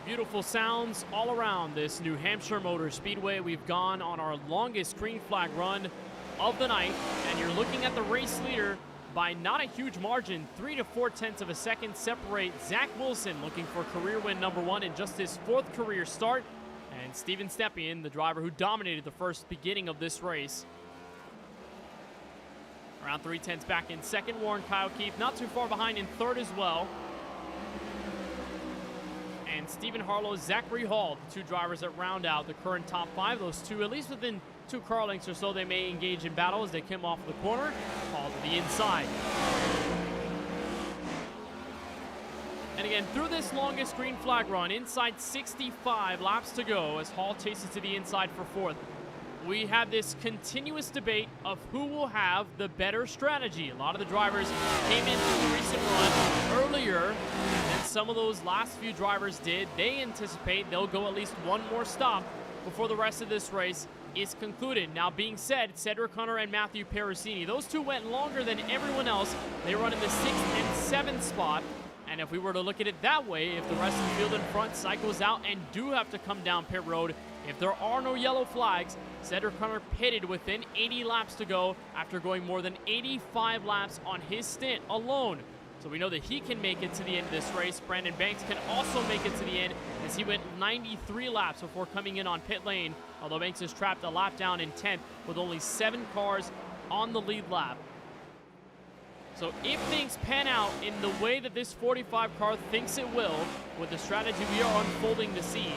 Beautiful sounds all around this New Hampshire Motor Speedway. We've gone on our longest green flag run of the night, and you're looking at the race leader by not a huge margin. 3 to 4/10 of a second separate Zach Wilson, looking for career win number 1 in just his 4th career start, and Steven Stepien, the driver who dominated the first beginning of this race. Around 3/10 back in second. Warren Kyle Keith not too far behind in third as well. And Stephen Harlow, Zachary Hall, the 2 drivers that round out the current top 5. Those 2, at least within 2 car lengths or so, they may engage in battle as they come off the corner. Hall to the inside. And again, through this longest green flag run, inside 65 laps to go as Hall chases to the inside for 4th. We have this continuous debate of who will have the better strategy. A lot of the drivers came in from the recent run earlier than some of those last few drivers did. They anticipate they'll go at least one more stop before the rest of this race is concluded. Now, being said, Cedric Hunter and Matthew Perusini, those 2 went longer than everyone else. They run in the 6th and 7th spot. And if we were to look at it that way, if the rest of the field in front cycles out and do have to come down pit road, if there are no yellow flags, Cedric Hunter pitted within 80 laps to go after going more than 85 laps on his stint alone. So we know that he can make it to the end of this race. Brandon Banks can also make it to the end as he went 93 laps before coming in on pit lane, although Banks is trapped a lap down in 10th with only 7 cars on the lead lap. So if things pan out in the way that this 45 car thinks it will, with the strategy we are unfolding to see,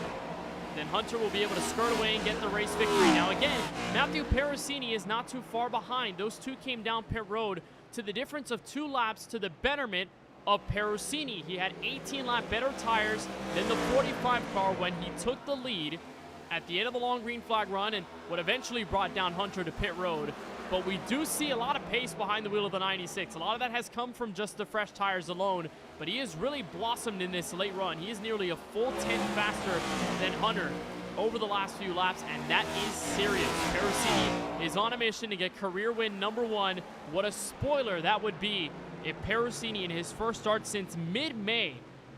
then Hunter will be able to skirt away and get the race victory. Now again, Matthew Perusini is not too far behind. Those 2 came down pit road to the difference of 2 laps to the betterment of Perusini. He had 18-lap better tires than the 45 car when he took the lead at the end of the long green flag run and what eventually brought down Hunter to pit road. But we do see a lot of pace behind the wheel of the 96. A lot of that has come from just the fresh tires alone, but he has really blossomed in this late run. He is nearly a full 10 faster than Hunter over the last few laps, and that is serious. Perusini is on a mission to get career win number 1. What a spoiler that would be if Perusini, in his first start since mid-May,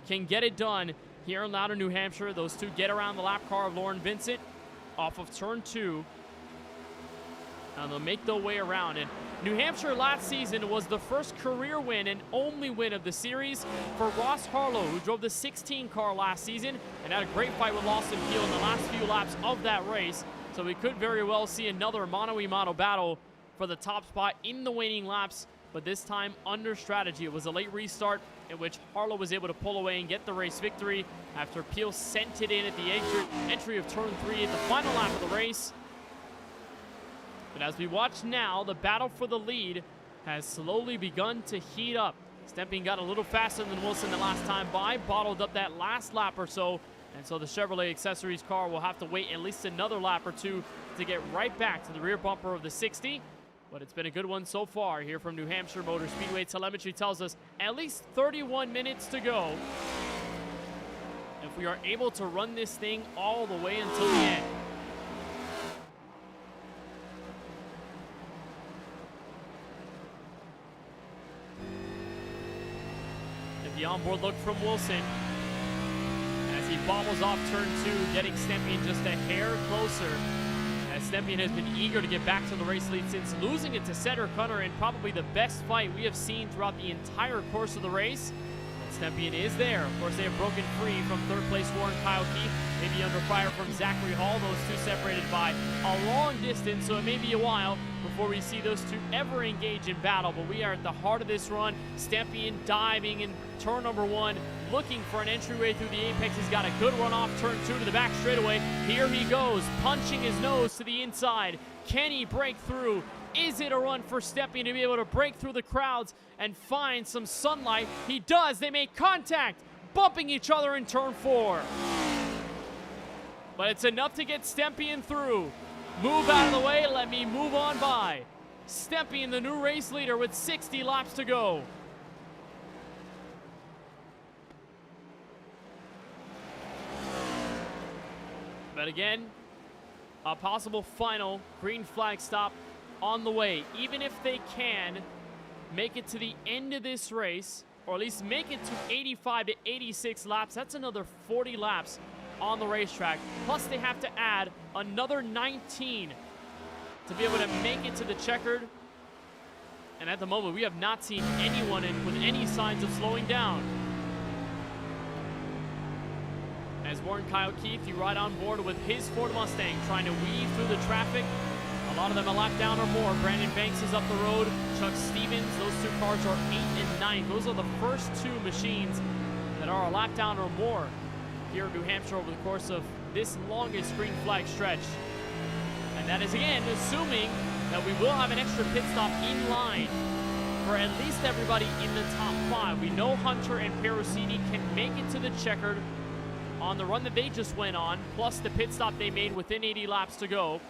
can get it done here in Loudoun, New Hampshire. Those 2 get around the lap car of Lauren Vincent off of turn 2. And they'll make their way around. And New Hampshire last season was the first career win and only win of the series for Ross Harlow, who drove the 16 car last season and had a great fight with Lawson Peel in the last few laps of that race. So we could very well see another mano-a-mano battle for the top spot in the waning laps, but this time under strategy. It was a late restart in which Harlow was able to pull away and get the race victory after Peel sent it in at the entry of turn 3 at the final lap of the race. But as we watch now, the battle for the lead has slowly begun to heat up. Stepien got a little faster than Wilson the last time by, bottled up that last lap or so, and so the Chevrolet Accessories car will have to wait at least another lap or 2 to get right back to the rear bumper of the 60. But it's been a good one so far here from New Hampshire Motor Speedway. Telemetry tells us at least 31 minutes to go. If we are able to run this thing all the way until the end. The onboard look from Wilson as he bobbles off turn 2, getting Stepien just a hair closer, as Stepien has been eager to get back to the race lead since losing it to Cedric Hunter in probably the best fight we have seen throughout the entire course of the race. Stepien is there. Of course, they have broken free from third place Warren Kyle Keith, maybe under fire from Zachary Hall. Those 2 separated by a long distance, so it may be a while before we see those 2 ever engage in battle. But we are at the heart of this run. Stepien diving in turn number 1, looking for an entryway through the apex. He's got a good run off turn 2 to the back straightaway. Here he goes, punching his nose to the inside. Can he break through? Is it a run for Stepien to be able to break through the crowds and find some sunlight? He does. They make contact, bumping each other in turn 4. But it's enough to get Stepien through. Move out of the way. Let me move on by. Stepien, the new race leader, with 60 laps to go. But again, a possible final green flag stop on the way. Even if they can make it to the end of this race, or at least make it to 85 to 86 laps. That's another 40 laps on the racetrack. Plus, they have to add another 19 to be able to make it to the checkered. And at the moment, we have not seen anyone with any signs of slowing down. As Warren Kyle Keith, you ride on board with his Ford Mustang, trying to weave through the traffic. A lot of them a lap down or more. Brandon Banks is up the road. Chuck Stevens, those two cars are 8th and 9th. Those are the first two machines that are a lap down or more here in New Hampshire over the course of this longest green flag stretch. And that is, again, assuming that we will have an extra pit stop in line for at least everybody in the top 5. We know Hunter and Perosini can make it to the checkered on the run that they just went on, plus the pit stop they made within 80 laps to go.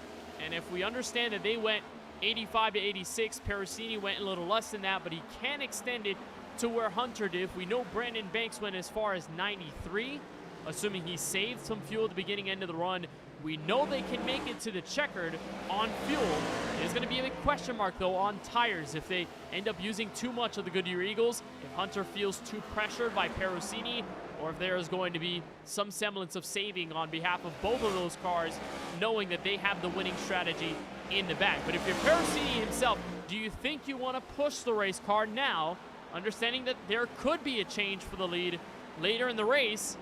And if we understand that they went 85 to 86, Perosini went a little less than that, but he can extend it to where Hunter did. We know Brandon Banks went as far as 93, assuming he saved some fuel at the beginning end of the run. We know they can make it to the checkered on fuel. There's going to be a big question mark, though, on tires. If they end up using too much of the Goodyear Eagles, if Hunter feels too pressured by Perosini, or if there is going to be some semblance of saving on behalf of both of those cars, knowing that they have the winning strategy in the back. But if you're Perosini himself, do you think you want to push the race car now, understanding that there could be a change for the lead later in the race,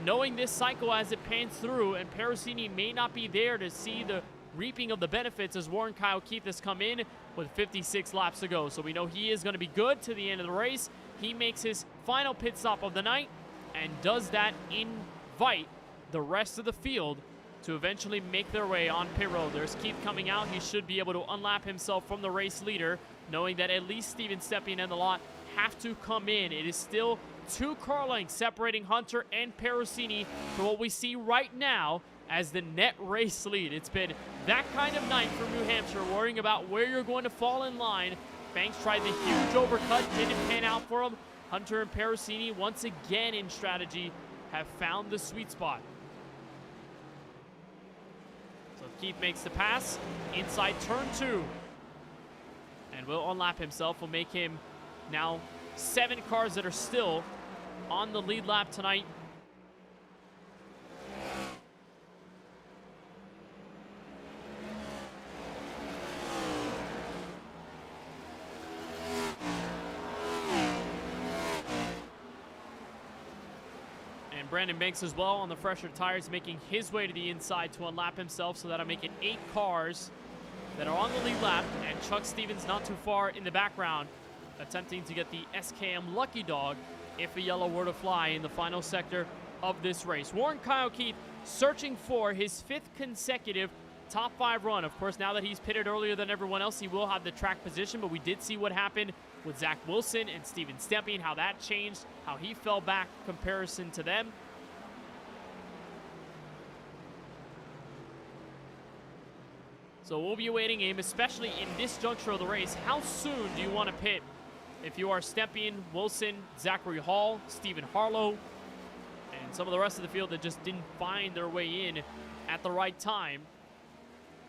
knowing this cycle as it pans through, and Perosini may not be there to see the reaping of the benefits as Warren Kyle Keith has come in with 56 laps to go. So we know he is going to be good to the end of the race. He makes his final pit stop of the night, and does that invite the rest of the field to eventually make their way on pit road. There's Keith coming out. He should be able to unlap himself from the race leader, knowing that at least Steven Stepien and the lot have to come in. It is still 2 car lengths separating Hunter and Perosini for what we see right now as the net race lead. It's been that kind of night for New Hampshire, worrying about where you're going to fall in line. Banks tried the huge overcut, didn't pan out for him. Hunter and Perosini, once again in strategy, have found the sweet spot. So Keith makes the pass inside turn 2 and will unlap himself. Will make him now 7 cars that are still on the lead lap tonight. And Brandon Banks as well on the fresher tires, making his way to the inside to unlap himself, so that'll make it 8 cars that are on the lead lap, and Chuck Stevens not too far in the background, attempting to get the SKM Lucky Dog if a yellow were to fly in the final sector of this race. Warren Kyle Keith searching for his 5th consecutive top 5 run. Of course, now that he's pitted earlier than everyone else, he will have the track position, but we did see what happened with Zach Wilson and Steven Stepien, how that changed, how he fell back in comparison to them. So we'll be awaiting him, especially in this juncture of the race. How soon do you want to pit if you are Stepien, Wilson, Zachary Hall, Stephen Harlow, and some of the rest of the field that just didn't find their way in at the right time?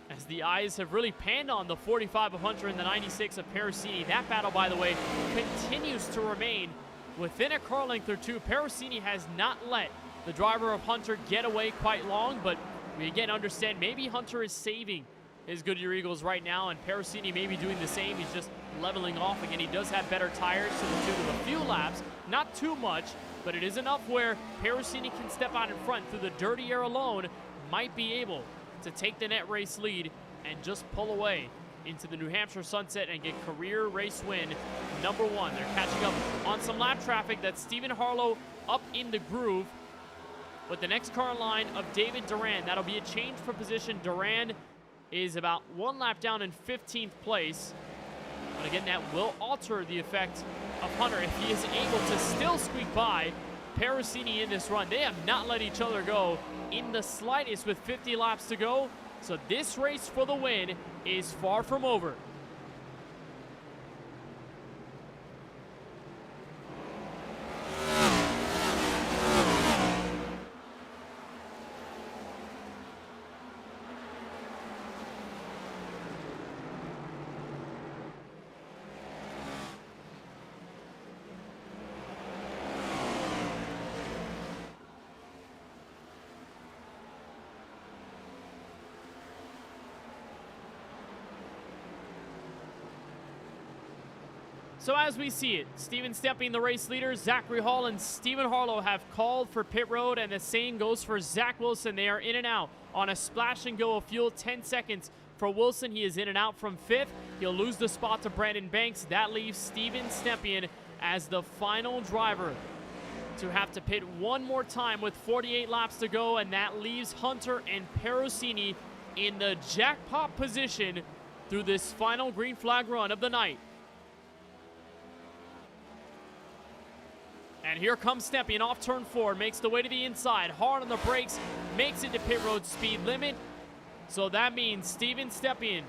As the eyes have really panned on the 45 of Hunter and the 96 of Perosini. That battle, by the way, continues to remain within a car length or 2. Perosini has not let the driver of Hunter get away quite long, but we again understand maybe Hunter is saving his Goodyear Eagles right now, and Perosini may be doing the same. He's just leveling off again. He does have better tires to the tune of a few laps, not too much, but it is enough where Perosini can step out in front through the dirty air alone, might be able to take the net race lead and just pull away into the New Hampshire sunset and get career race win number 1. They're catching up on some lap traffic. That's Stephen Harlow up in the groove with the next car in line of David Duran. That'll be a change for position. Duran is about 1 lap down in 15th place. But again, that will alter the effect of Hunter if he is able to still squeak by Perosini in this run. They have not let each other go in the slightest with 50 laps to go. So this race for the win is far from over. So as we see it, Steven Stepien, the race leader, Zachary Hall and Stephen Harlow have called for pit road, and the same goes for Zach Wilson. They are in and out on a splash and go of fuel. 10 seconds for Wilson. He is in and out from 5th. He'll lose the spot to Brandon Banks. That leaves Steven Stepien as the final driver to have to pit one more time with 48 laps to go, and that leaves Hunter and Perosini in the jackpot position through this final green flag run of the night. And here comes Stepien off turn 4, makes the way to the inside, hard on the brakes, makes it to pit road speed limit. So that means Steven Stepien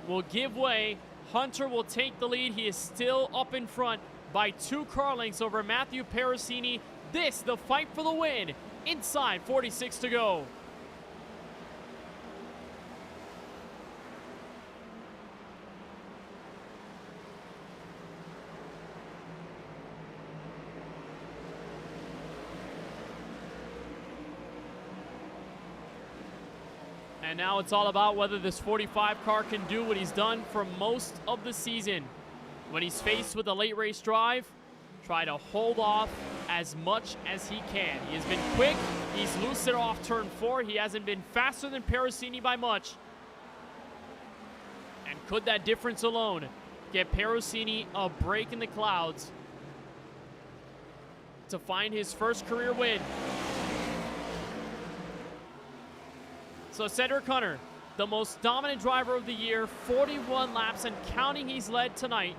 will give way. Hunter will take the lead. He is still up in front by 2 car lengths over Matthew Perosini. This, the fight for the win, inside 46 to go. And now it's all about whether this 45 car can do what he's done for most of the season. When he's faced with a late race drive, try to hold off as much as he can. He has been quick. He's loose it off turn 4. He hasn't been faster than Perosini by much. And could that difference alone get Perosini a break in the clouds to find his first career win? So Cedric Hunter, the most dominant driver of the year, 41 laps and counting he's led tonight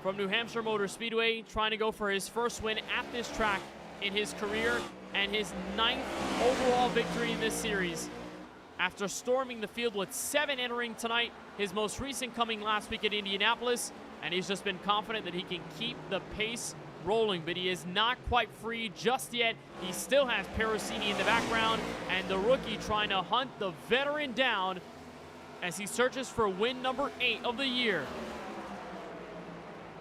from New Hampshire Motor Speedway, trying to go for his first win at this track in his career and his 9th overall victory in this series. After storming the field with 7 entering tonight, his most recent coming last week at Indianapolis, and he's just been confident that he can keep the pace rolling, but he is not quite free just yet. He still has Perosini in the background, and the rookie trying to hunt the veteran down as he searches for win number 8 of the year.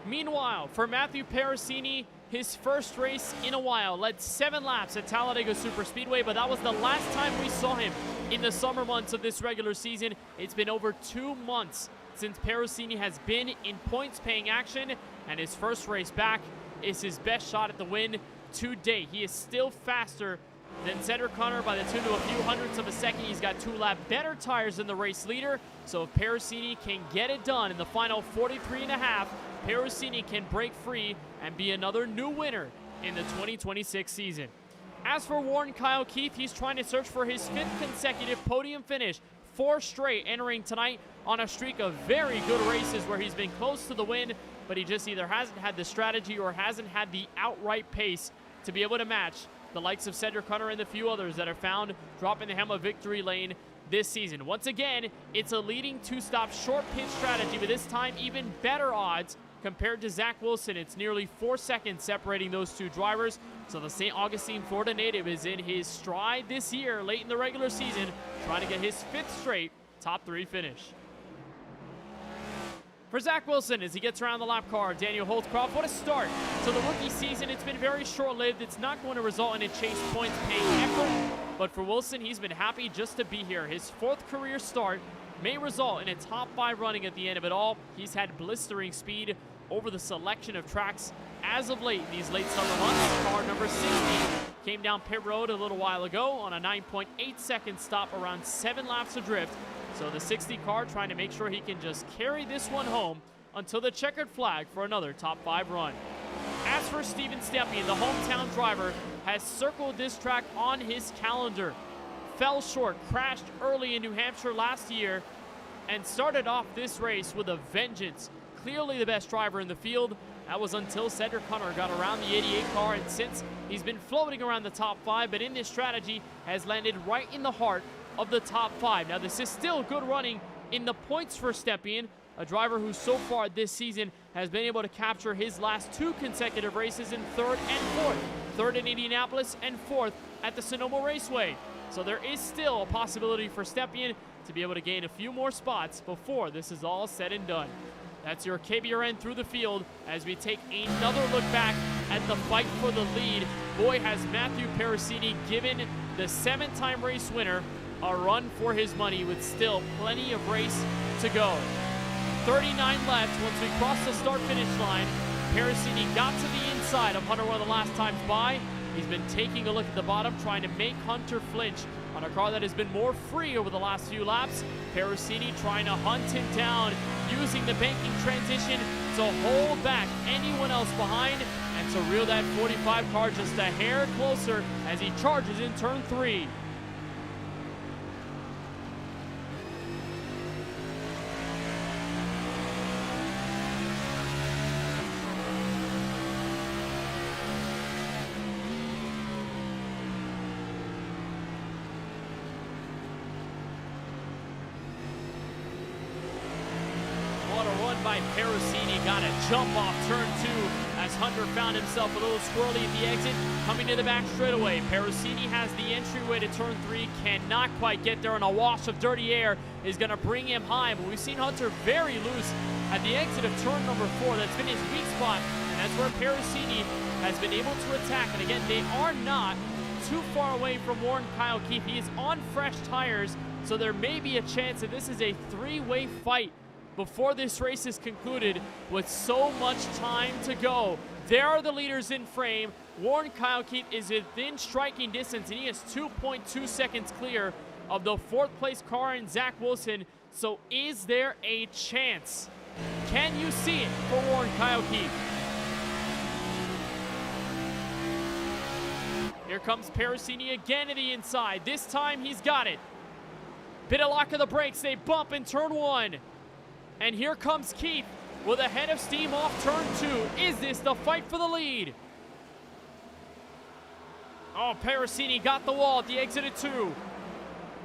Meanwhile, for Matthew Perosini, his first race in a while, led 7 laps at Talladega Superspeedway, but that was the last time we saw him in the summer months of this regular season. It's been over 2 months since Perosini has been in points-paying action, and his first race back is his best shot at the win to date. He is still faster than Cedric Hunter by the tune of a few hundredths of a second. He's got 2 lap better tires than the race leader, so if Perosini can get it done in the final 43.5, Perosini can break free and be another new winner in the 2026 season. As for Warren Kyle Keith, he's trying to search for his 5th consecutive podium finish, 4 straight entering tonight on a streak of very good races where he's been close to the win, but he just either hasn't had the strategy or hasn't had the outright pace to be able to match the likes of Cedric Hunter and the few others that are found dropping the Hammah victory lane this season. Once again, it's a leading 2-stop short pit strategy, but this time even better odds compared to Zach Wilson. It's nearly 4 seconds separating those 2 drivers. So the St. Augustine, Florida native is in his stride this year, late in the regular season, trying to get his 5th straight top 3 finish. For Zach Wilson, as he gets around the lap car, Daniel Holtzcroft, what a start to the rookie season. It's been very short-lived. It's not going to result in a chase points paying effort, but for Wilson, he's been happy just to be here. His 4th career start may result in a top 5 running at the end of it all. He's had blistering speed over the selection of tracks as of late in these late summer months. Car number 60 came down pit road a little while ago on a 9.8-second stop around 7 laps adrift. So the 60 car trying to make sure he can just carry this one home until the checkered flag for another top 5 run. As for Steven Stepien, the hometown driver has circled this track on his calendar. Fell short, crashed early in New Hampshire last year, and started off this race with a vengeance. Clearly the best driver in the field. That was until Cedric Hunter got around the 88 car, and since he's been floating around the top 5, but in this strategy has landed right in the heart of the top 5. Now this is still good running in the points for Stepien, a driver who so far this season has been able to capture his last 2 consecutive races in 3rd and 4th. 3rd in Indianapolis and 4th at the Sonoma Raceway. So there is still a possibility for Stepien to be able to gain a few more spots before this is all said and done. That's your KBRN through the field as we take another look back at the fight for the lead. Boy, has Matthew Perosini given the 7-time race winner a run for his money with still plenty of race to go. 39 left once we cross the start-finish line. Pericini got to the inside of Hunter one of the last times by. He's been taking a look at the bottom, trying to make Hunter flinch on a car that has been more free over the last few laps. Pericini trying to hunt him down, using the banking transition to hold back anyone else behind and to reel that 45 car just a hair closer as he charges in turn 3. By Pericini, got a jump off turn 2 as Hunter found himself a little squirrely at the exit, coming to the back straightaway. Pericini has the entryway to turn 3, cannot quite get there, and a wash of dirty air is going to bring him high, but we've seen Hunter very loose at the exit of turn number 4. That's been his weak spot, and that's where Pericini has been able to attack. And again, they are not too far away from Warren Kyle Keefe. He is on fresh tires, so there may be a chance that this is a 3-way fight before this race is concluded with so much time to go. There are the leaders in frame. Warren Kyle Keefe is within striking distance, and he is 2.2 seconds clear of the 4th place car in Zach Wilson. So is there a chance? Can you see it for Warren Kyle Keefe? Here comes Pericini again to the inside. This time he's got it. Bit of lock of the brakes. They bump in turn 1. And here comes Keith with a head of steam off turn 2. Is this the fight for the lead? Oh, Pericini got the wall at the exit of 2.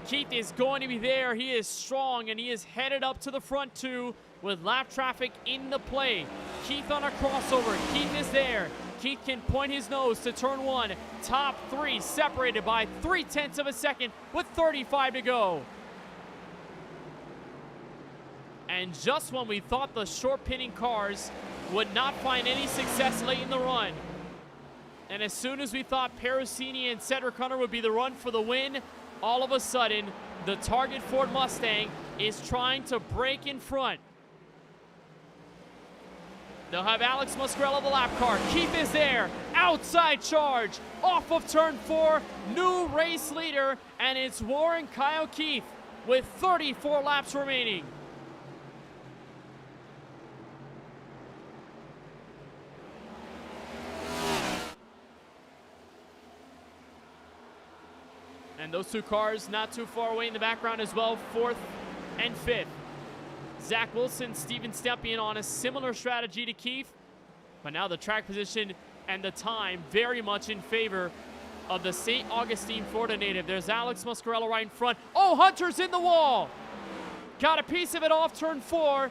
Keith is going to be there. He is strong, and he is headed up to the front 2 with lap traffic in the play. Keith on a crossover. Keith is there. Keith can point his nose to turn 1. Top 3 separated by 0.3 of a second with 35 to go. And just when we thought the short pitting cars would not find any success late in the run, and as soon as we thought Pericini and Cedric Hunter would be the run for the win, all of a sudden, the Target Ford Mustang is trying to break in front. They'll have Alex Muscarello, the lap car. Keith is there. Outside charge. Off of turn 4. New race leader. And it's Warren Kyle Keith with 34 laps remaining. And those 2 cars not too far away in the background as well, 4th and 5th. Zach Wilson, Steven Stepien on a similar strategy to Keith, but now the track position and the time very much in favor of the St. Augustine, Florida native. There's Alex Muscarello right in front. Oh, Hunter's in the wall. Got a piece of it off turn 4,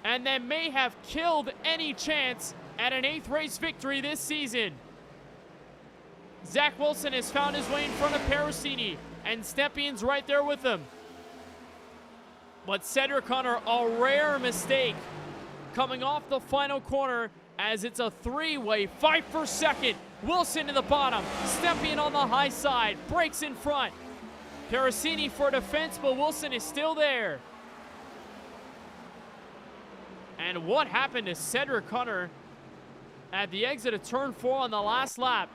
and then may have killed any chance at an 8th race victory this season. Zach Wilson has found his way in front of Pericini, and Stepien's right there with him. But Cedric Hunter, a rare mistake coming off the final corner as it's a 3-way fight for second. Wilson in the bottom, Stepien on the high side, breaks in front. Pericini for defense, but Wilson is still there. And what happened to Cedric Hunter at the exit of turn 4 on the last lap?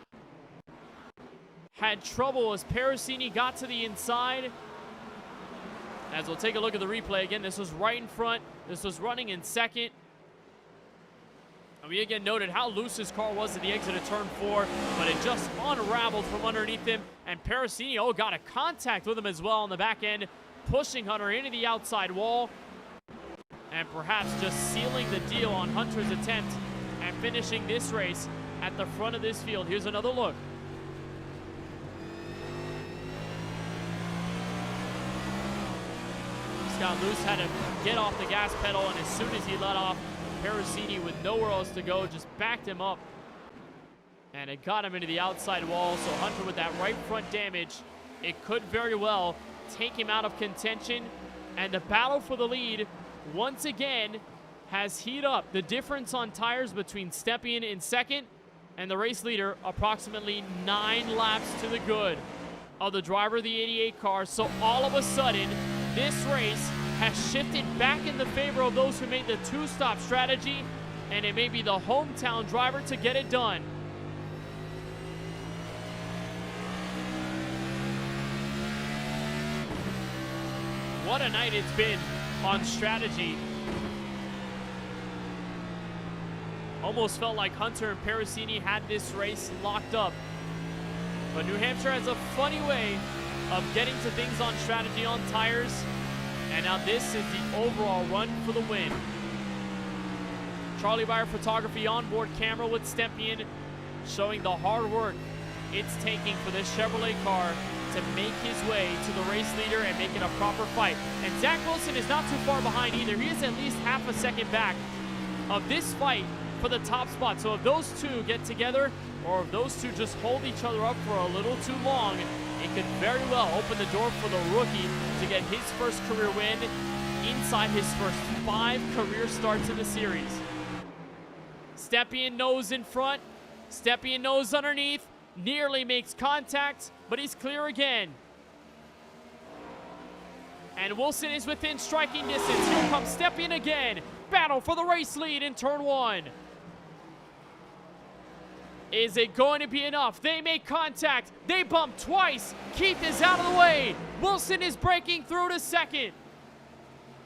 Had trouble as Pericini got to the inside. As we'll take a look at the replay again, this was right in front. This was running in second. And we again noted how loose his car was at the exit of turn 4, but it just unraveled from underneath him. And Pericini, got a contact with him as well on the back end, pushing Hunter into the outside wall. And perhaps just sealing the deal on Hunter's attempt at finishing this race at the front of this field. Here's another look. Got loose, had to get off the gas pedal, and as soon as he let off, Pericini with nowhere else to go just backed him up, and it got him into the outside wall. So Hunter with that right front damage, it could very well take him out of contention, and the battle for the lead once again has heated up. The difference on tires between Stepien in second and the race leader, approximately 9 laps to the good of the driver of the 88 car. So all of a sudden, this race has shifted back in the favor of those who made the 2-stop strategy, and it may be the hometown driver to get it done. What a night it's been on strategy. Almost felt like Hunter and Pericini had this race locked up. But New Hampshire has a funny way of getting to things on strategy on tires. And now this is the overall run for the win. Charlie Byer Photography onboard camera with Stepien showing the hard work it's taking for this Chevrolet car to make his way to the race leader and make it a proper fight. And Zach Wilson is not too far behind either. He is at least half a second back of this fight for the top spot. So if those two get together, or if those two just hold each other up for a little too long, it could very well open the door for the rookie to get his first career win inside his first 5 career starts in the series. Stepien nose in front, Stepien nose underneath, nearly makes contact, but he's clear again. And Wilson is within striking distance. Here comes Stepien again. Battle for the race lead in turn 1. Is it going to be enough? They make contact. They bump twice. Keith is out of the way. Wilson is breaking through to second.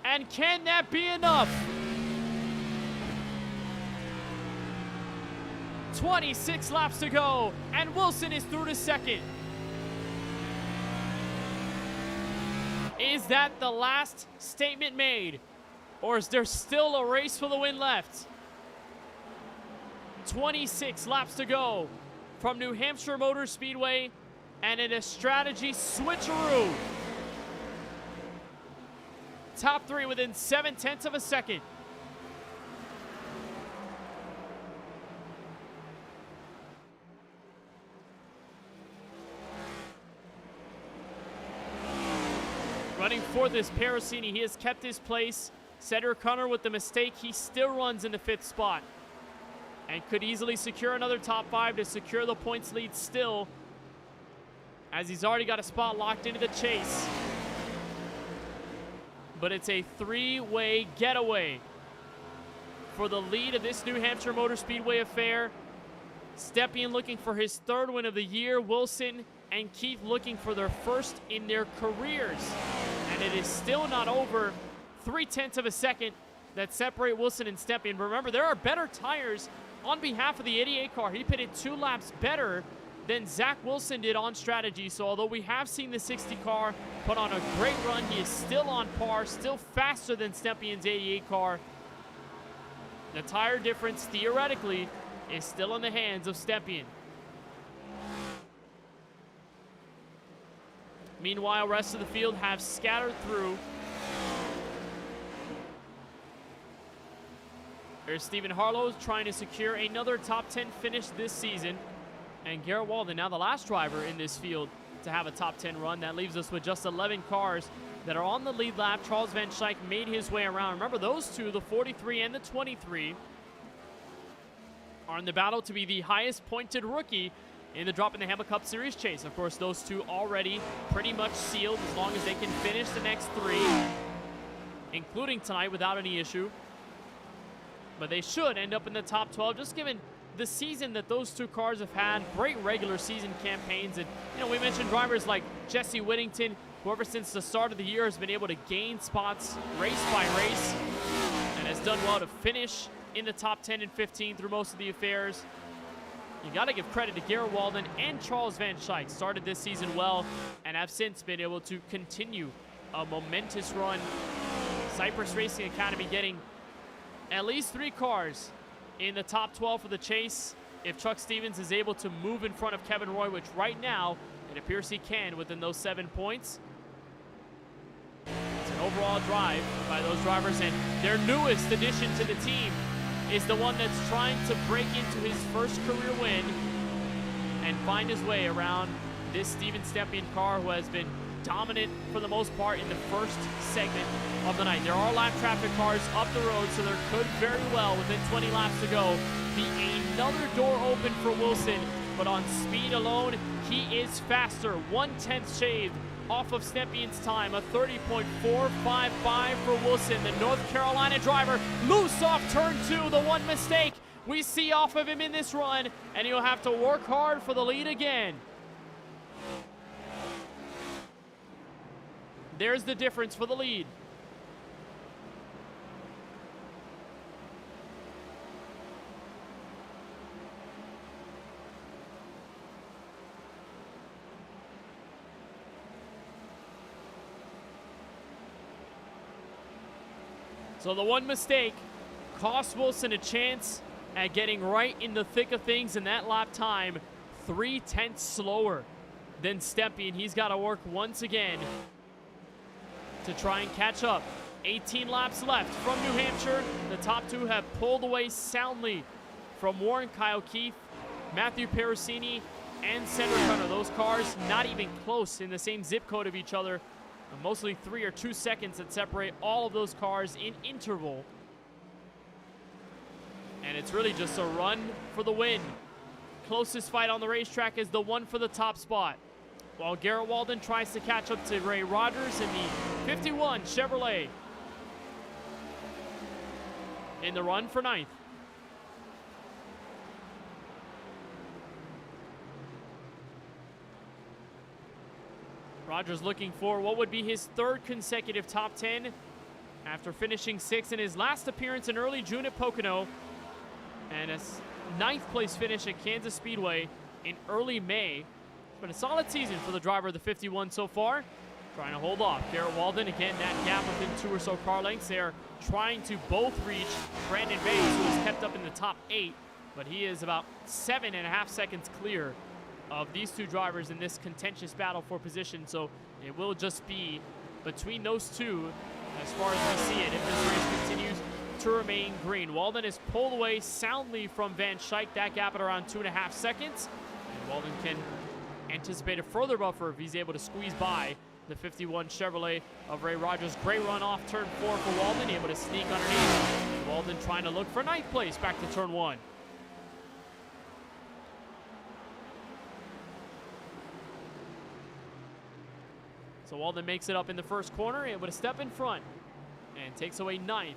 And can that be enough? 26 laps to go, and Wilson is through to second. Is that the last statement made, or is there still a race for the win left? 26 laps to go from New Hampshire Motor Speedway, and in a strategy switcheroo. Top 3 within 0.7 of a second. Running fourth is Pericini. He has kept his place. Cedric Connor with the mistake. He still runs in the 5th spot and could easily secure another top 5 to secure the points lead still, as he's already got a spot locked into the chase. But it's a 3-way getaway for the lead of this New Hampshire Motor Speedway affair. Stepien looking for his 3rd win of the year. Wilson and Keith looking for their first in their careers. And it is still not over. 0.3 of a second that separate Wilson and Stepien. Remember, there are better tires on behalf of the 88 car. He pitted 2 laps better than Zach Wilson did on strategy. So although we have seen the 60 car put on a great run, he is still on par, still faster than Stepien's 88 car. The tire difference, theoretically, is still in the hands of Stepien. Meanwhile, rest of the field have scattered through. There's Stephen Harlow trying to secure another top 10 finish this season. And Garrett Walden, now the last driver in this field to have a top 10 run. That leaves us with just 11 cars that are on the lead lap. Charles Van Schaik made his way around. Remember, those two, the 43 and the 23, are in the battle to be the highest pointed rookie in the Droppin the Hammah Cup Series chase. Of course, those two already pretty much sealed as long as they can finish the next 3, including tonight without any issue. But they should end up in the top 12, just given the season that those two cars have had. Great regular season campaigns. And, you know, we mentioned drivers like Jesse Whittington, who ever since the start of the year has been able to gain spots race by race and has done well to finish in the top 10 and 15 through most of the affairs. You got to give credit to Garrett Walden and Charles Van Schaik. Started this season well and have since been able to continue a momentous run. Cypress Racing Academy getting at least 3 cars in the top 12 for the chase if Chuck Stevens is able to move in front of Kevin Roy, which right now it appears he can within those 7 points. It's an overall drive by those drivers, and their newest addition to the team is the one that's trying to break into his first career win and find his way around this Steven Stepien car, who has been dominant for the most part in the first segment of the night. There are lap traffic cars up the road, so there could very well, within 20 laps to go, be another door open for Wilson. But on speed alone, he is faster. 1/10 shaved off of Stempion's time, a 30.455 for Wilson. The North Carolina driver loose off turn 2, the one mistake we see off of him in this run, and he'll have to work hard for the lead again. There's the difference for the lead. So the one mistake cost Wilson a chance at getting right in the thick of things in that lap time. 3/10 slower than Stempien. He's got to work once again to try and catch up. 18 laps left from New Hampshire. The top two have pulled away soundly from Warren Kyle Keith, Matthew Pericini, and Cedric Hunter. Those cars not even close in the same zip code of each other. Mostly 3 or 2 seconds that separate all of those cars in interval. And it's really just a run for the win. Closest fight on the racetrack is the one for the top spot. While Garrett Walden tries to catch up to Ray Rogers in the 51 Chevrolet in the run for 9th. Rogers looking for what would be his 3rd consecutive top 10 after finishing 6th in his last appearance in early June at Pocono, and a 9th place finish at Kansas Speedway in early May. It's been a solid season for the driver of the 51 so far. Trying to hold off Garrett Walden. Again, that gap within 2 or so car lengths. They're trying to both reach Brandon Bays, who is kept up in the top 8, but he is about 7.5 seconds clear of these two drivers in this contentious battle for position. So it will just be between those two as far as we see it if this race continues to remain green. Walden is pulled away soundly from Van Schaik, that gap at around 2.5 seconds. And Walden can anticipate a further buffer if he's able to squeeze by the 51 Chevrolet of Ray Rogers. Great run off turn 4 for Walden, able to sneak underneath. Walden trying to look for 9th place back to turn 1. So Walden makes it up in the first corner, able to step in front and takes away 9th,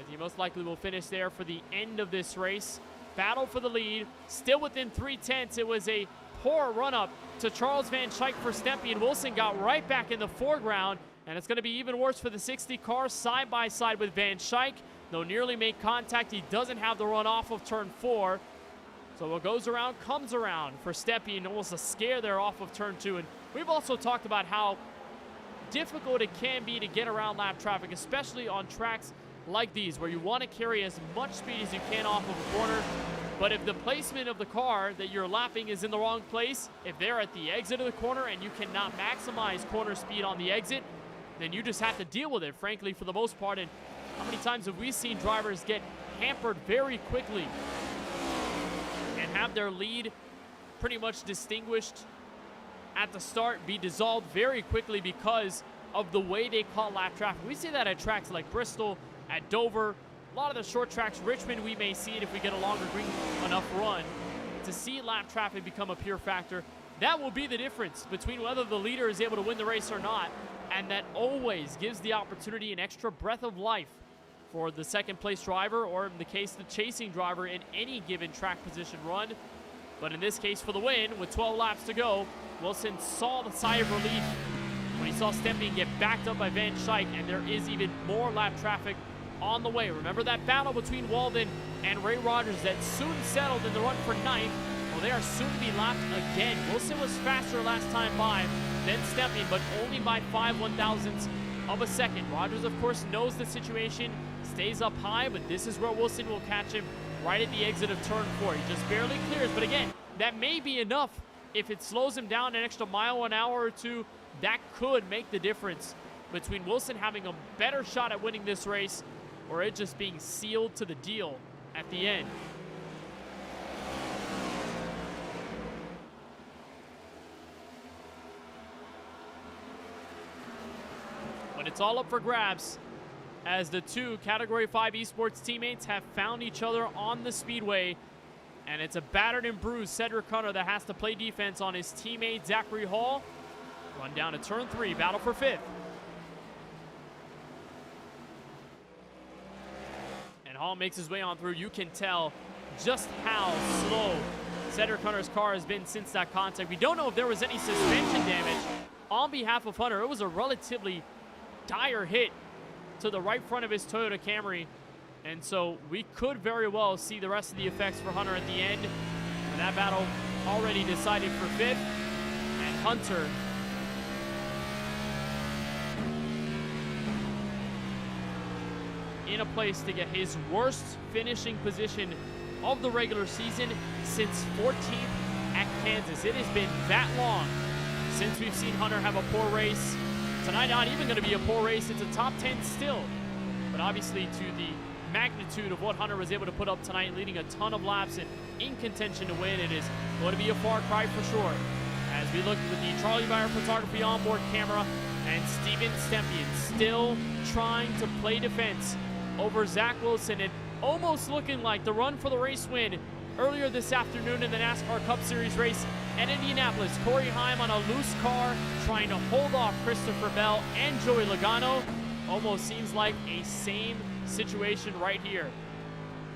as he most likely will finish there for the end of this race. Battle for the lead, still within 3/10. It was a poor run-up to Charles Van Schaik for Stempien. Wilson got right back in the foreground, and it's going to be even worse for the 60 car side by side with Van Schaik. Though nearly made contact, he doesn't have the run off of turn 4. So what goes around comes around for Stempien. Almost a scare there off of turn 2. And we've also talked about how difficult it can be to get around lap traffic, especially on tracks like these where you want to carry as much speed as you can off of a corner. But if the placement of the car that you're lapping is in the wrong place, if they're at the exit of the corner and you cannot maximize corner speed on the exit, then you just have to deal with it, frankly, for the most part. And how many times have we seen drivers get hampered very quickly and have their lead pretty much distinguished at the start be dissolved very quickly because of the way they call lap traffic? We see that at tracks like Bristol, at Dover, a lot of the short tracks. Richmond, we may see it if we get a longer green enough run to see lap traffic become a pure factor. That will be the difference between whether the leader is able to win the race or not, and that always gives the opportunity an extra breath of life for the second place driver, or in the case the chasing driver, in any given track position run. But in this case, for the win, with 12 laps to go, Wilson saw the sigh of relief when he saw Stempien get backed up by Van Schaik, and there is even more lap traffic on the way. Remember that battle between Walden and Ray Rogers that soon settled in the run for 9th? Well, they are soon to be lapped again. Wilson was faster last time by than Stempien, but only by 5/1,000ths of a second. Rogers, of course, knows the situation, stays up high, but this is where Wilson will catch him right at the exit of turn 4. He just barely clears, but again, that may be enough. If it slows him down an extra mile an hour or two, that could make the difference between Wilson having a better shot at winning this race or it just being sealed to the deal at the end. But it's all up for grabs as the two Category 5 esports teammates have found each other on the speedway And it's a battered and bruised Cedric Hunter that has to play defense on his teammate Zachary Hall. Run down to turn 3, battle for 5th. And Hall makes his way on through. You can tell just how slow Cedric Hunter's car has been since that contact. We don't know if there was any suspension damage on behalf of Hunter. It was a relatively dire hit to the right front of his Toyota Camry. And so we could very well see the rest of the effects for Hunter at the end. And that battle already decided for 5th. And Hunter in a place to get his worst finishing position of the regular season since 14th at Kansas. It has been that long since we've seen Hunter have a poor race. Tonight not even going to be a poor race. It's a top 10 still. But obviously to the magnitude of what Hunter was able to put up tonight, leading a ton of laps and in contention to win, it is going to be a far cry for sure. As we look with the Charlie Byer photography onboard camera and Steven Stempien still trying to play defense over Zach Wilson, and almost looking like the run for the race win earlier this afternoon in the NASCAR Cup Series race at Indianapolis. Corey Heim on a loose car trying to hold off Christopher Bell and Joey Logano. Almost seems like a same situation right here.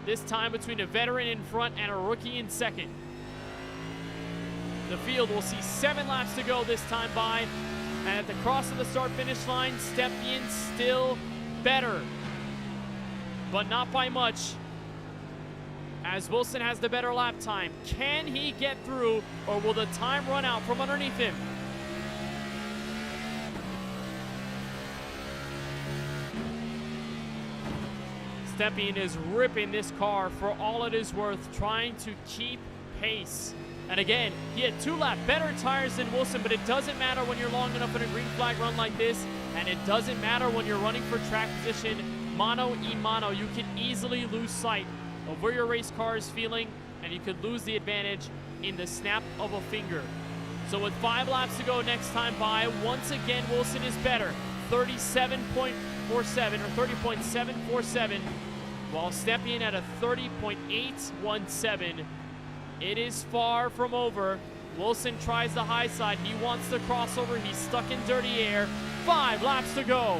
This time between a veteran in front and a rookie in second. The field will see 7 laps to go this time by. And at the cross of the start-finish line, Stempien still better, but not by much, as Wilson has the better lap time. Can he get through, or will the time run out from underneath him? Stempien is ripping this car for all it is worth, trying to keep pace. And again, he had 2 lap better tires than Wilson, but it doesn't matter when you're long enough in a green flag run like this, and it doesn't matter when you're running for track position mano a mano. You can easily lose sight of where your race car is feeling, and you could lose the advantage in the snap of a finger. So with 5 laps to go next time by, once again Wilson is better, 37.47 or 30.747, while Stempien at a 30.817. It is far from over. Wilson tries the high side. He wants the crossover. He's stuck in dirty air. 5 laps to go.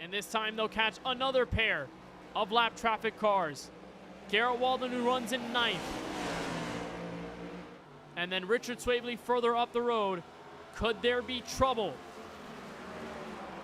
And this time they'll catch another pair of lap traffic cars. Garrett Walden, who runs in 9th. And then Richard Swavely further up the road. Could there be trouble?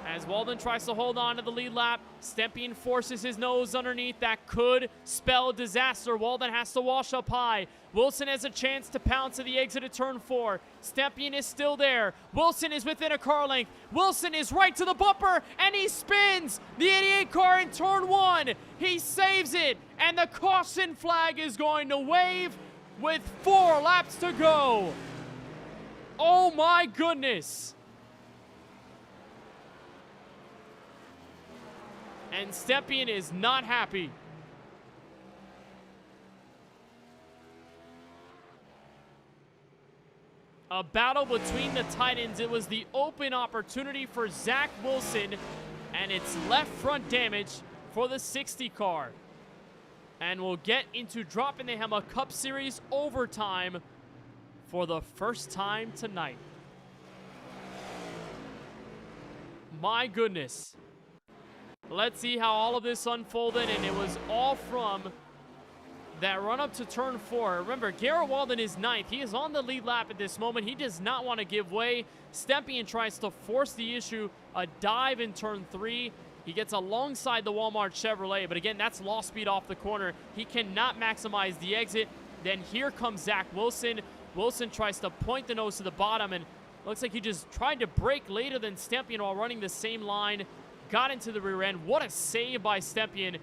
As Walden tries to hold on to the lead lap, Stempien forces his nose underneath. That could spell disaster. Walden has to wash up high. Wilson has a chance to pounce at the exit of turn 4. Stempien is still there. Wilson is within a car length. Wilson is right to the bumper, and he spins the 88 car in turn 1. He saves it, and the caution flag is going to wave with 4 laps to go. Oh my goodness. And Stempien is not happy. A battle between the Titans. It was the open opportunity for Zach Wilson, and it's left front damage for the 60 car. And we'll get into Droppin' the Hammah Cup Series overtime for the first time tonight. My goodness. Let's see how all of this unfolded, and it was all from that run up to turn 4. Remember, Garrett Walden is 9th. He is on the lead lap at this moment. He does not want to give way. Stempien tries to force the issue, a dive in turn 3. He gets alongside the Walmart Chevrolet, but again, that's lost speed off the corner. He cannot maximize the exit. Then here comes Zach Wilson. Wilson tries to point the nose to the bottom, and looks like he just tried to brake later than Stempien while running the same line. Got into the rear end. What a save by Stempien.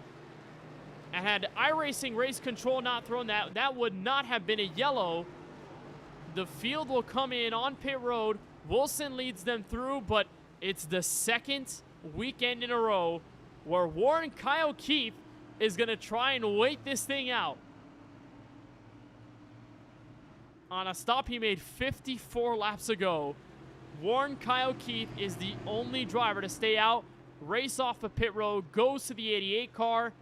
And had iRacing race control not thrown that, that would not have been a yellow. The field will come in on pit road. Wilson leads them through, but it's the second weekend in a row where Warren Kyle Keith is going to try and wait this thing out. On a stop he made 54 laps ago, Warren Kyle Keith is the only driver to stay out race off the pit road, goes to the 88 car.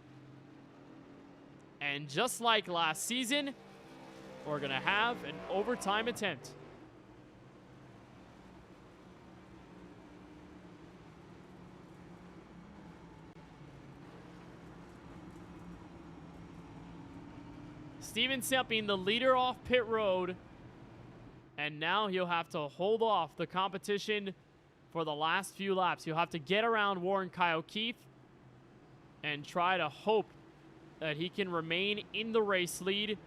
And just like last season, we're going to have an overtime attempt. Steven Stempien, the leader off pit road. And now he'll have to hold off the competition for the last few laps. He'll have to get around Warren Kyle Keith and try to hope that he can remain in the race lead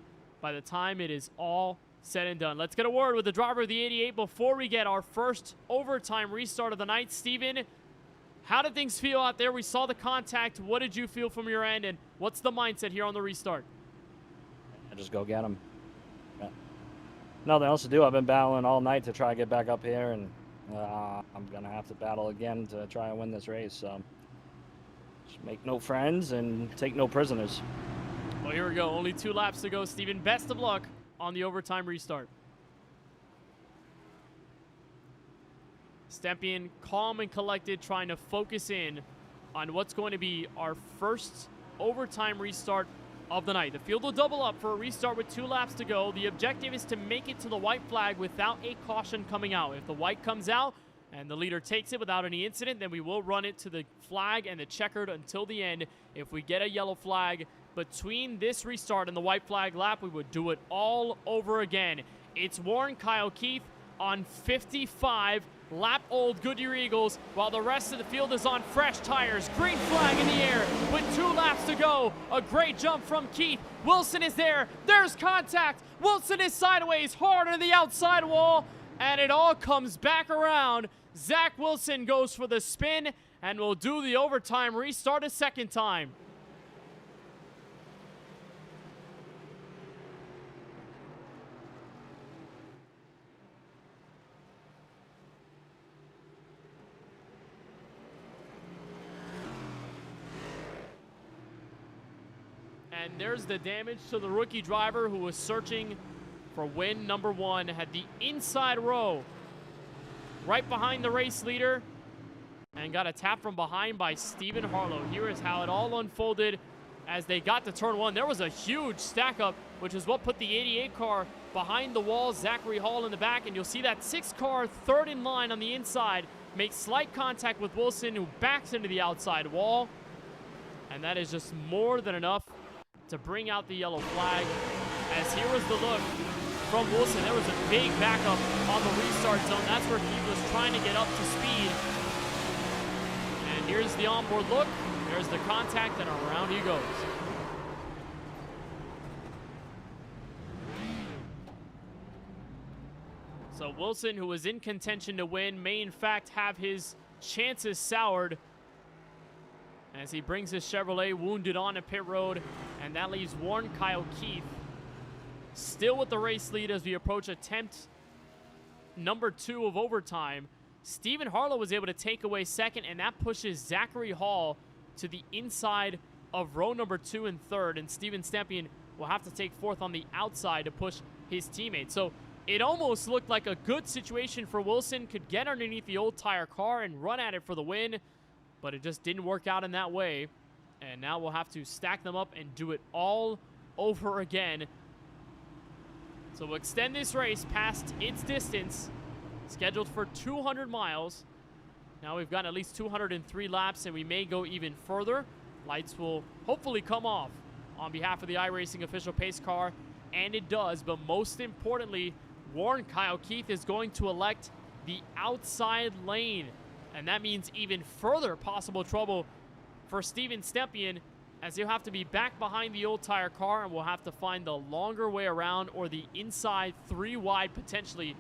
by the time it is all said and done. Let's get a word with the driver of the 88 before we get our first overtime restart of the night. Steven, how did things feel out there? We saw the contact. What did you feel from your end, and what's the mindset here on the restart? I just go get him. Nothing else to do. I've been battling all night to try to get back up here, and I'm going to have to battle again to try and win this race. So just make no friends and take no prisoners. Well, here we go. Only 2 laps to go, Steven. Best of luck on the overtime restart. Stempien, calm and collected, trying to focus in on what's going to be our first overtime restart of the night. The field will double up for a restart with 2 laps to go. The objective is to make it to the white flag without a caution coming out. If the white comes out and the leader takes it without any incident, then we will run it to the flag and the checkered until the end. If we get a yellow flag between this restart and the white flag lap, we would do it all over again. It's Warren Kyle Keith on 55 lap-old Goodyear Eagles, while the rest of the field is on fresh tires. Green flag in the air with 2 laps to go. A great jump from Keith. Wilson is there. There's contact. Wilson is sideways, hard on the outside wall, and it all comes back around. Zach Wilson goes for the spin, and will do the overtime restart a second time. And there's the damage to the rookie driver who was searching for win number 1. Had the inside row right behind the race leader and got a tap from behind by Stephen Harlow. Here is how it all unfolded as they got to turn 1. There was a huge stack up, which is what put the 88 car behind the wall. Zachary Hall in the back, and you'll see that 6 car third in line on the inside makes slight contact with Wilson, who backs into the outside wall. And that is just more than enough to bring out the yellow flag. As here was the look from Wilson. There was a big backup on the restart zone. That's where he was trying to get up to speed. And here's the onboard look. There's the contact, and around he goes. So Wilson, who was in contention to win, may in fact have his chances soured as he brings his Chevrolet wounded on a pit road. And that leaves Warren Kyle Keith still with the race lead as we approach attempt number 2 of overtime. Stephen Harlow was able to take away second, and that pushes Zachary Hall to the inside of row number 2 and 3rd. And Steven Stempien will have to take 4th on the outside to push his teammate. So it almost looked like a good situation for Wilson. Could get underneath the old tire car and run at it for the win, but it just didn't work out in that way. And now we'll have to stack them up and do it all over again. So we'll extend this race past its distance, scheduled for 200 miles. Now we've got at least 203 laps, and we may go even further. Lights will hopefully come off on behalf of the iRacing official pace car, and it does. But most importantly, Warren Kyle Keith is going to elect the outside lane, and that means even further possible trouble for Steven Stempien, as he'll have to be back behind the old tire car, and we'll have to find the longer way around, or the inside 3 wide potentially,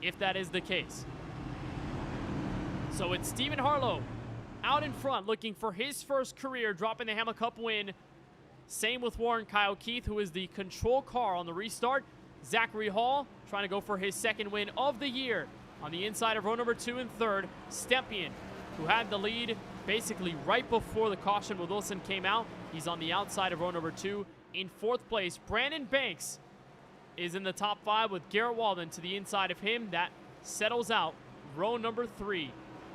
if that is the case. So it's Stephen Harlow out in front, looking for his first career Droppin the Hammah Cup win. Same with Warren Kyle Keith, who is the control car on the restart. Zachary Hall trying to go for his 2nd win of the year on the inside of row number 2 and 3rd. Stempien, who had the lead basically right before the caution with Wilson came out. He's on the outside of row number 2 in 4th place. Brandon Banks is in the top 5 with Garrett Walden to the inside of him. That settles out row number 3.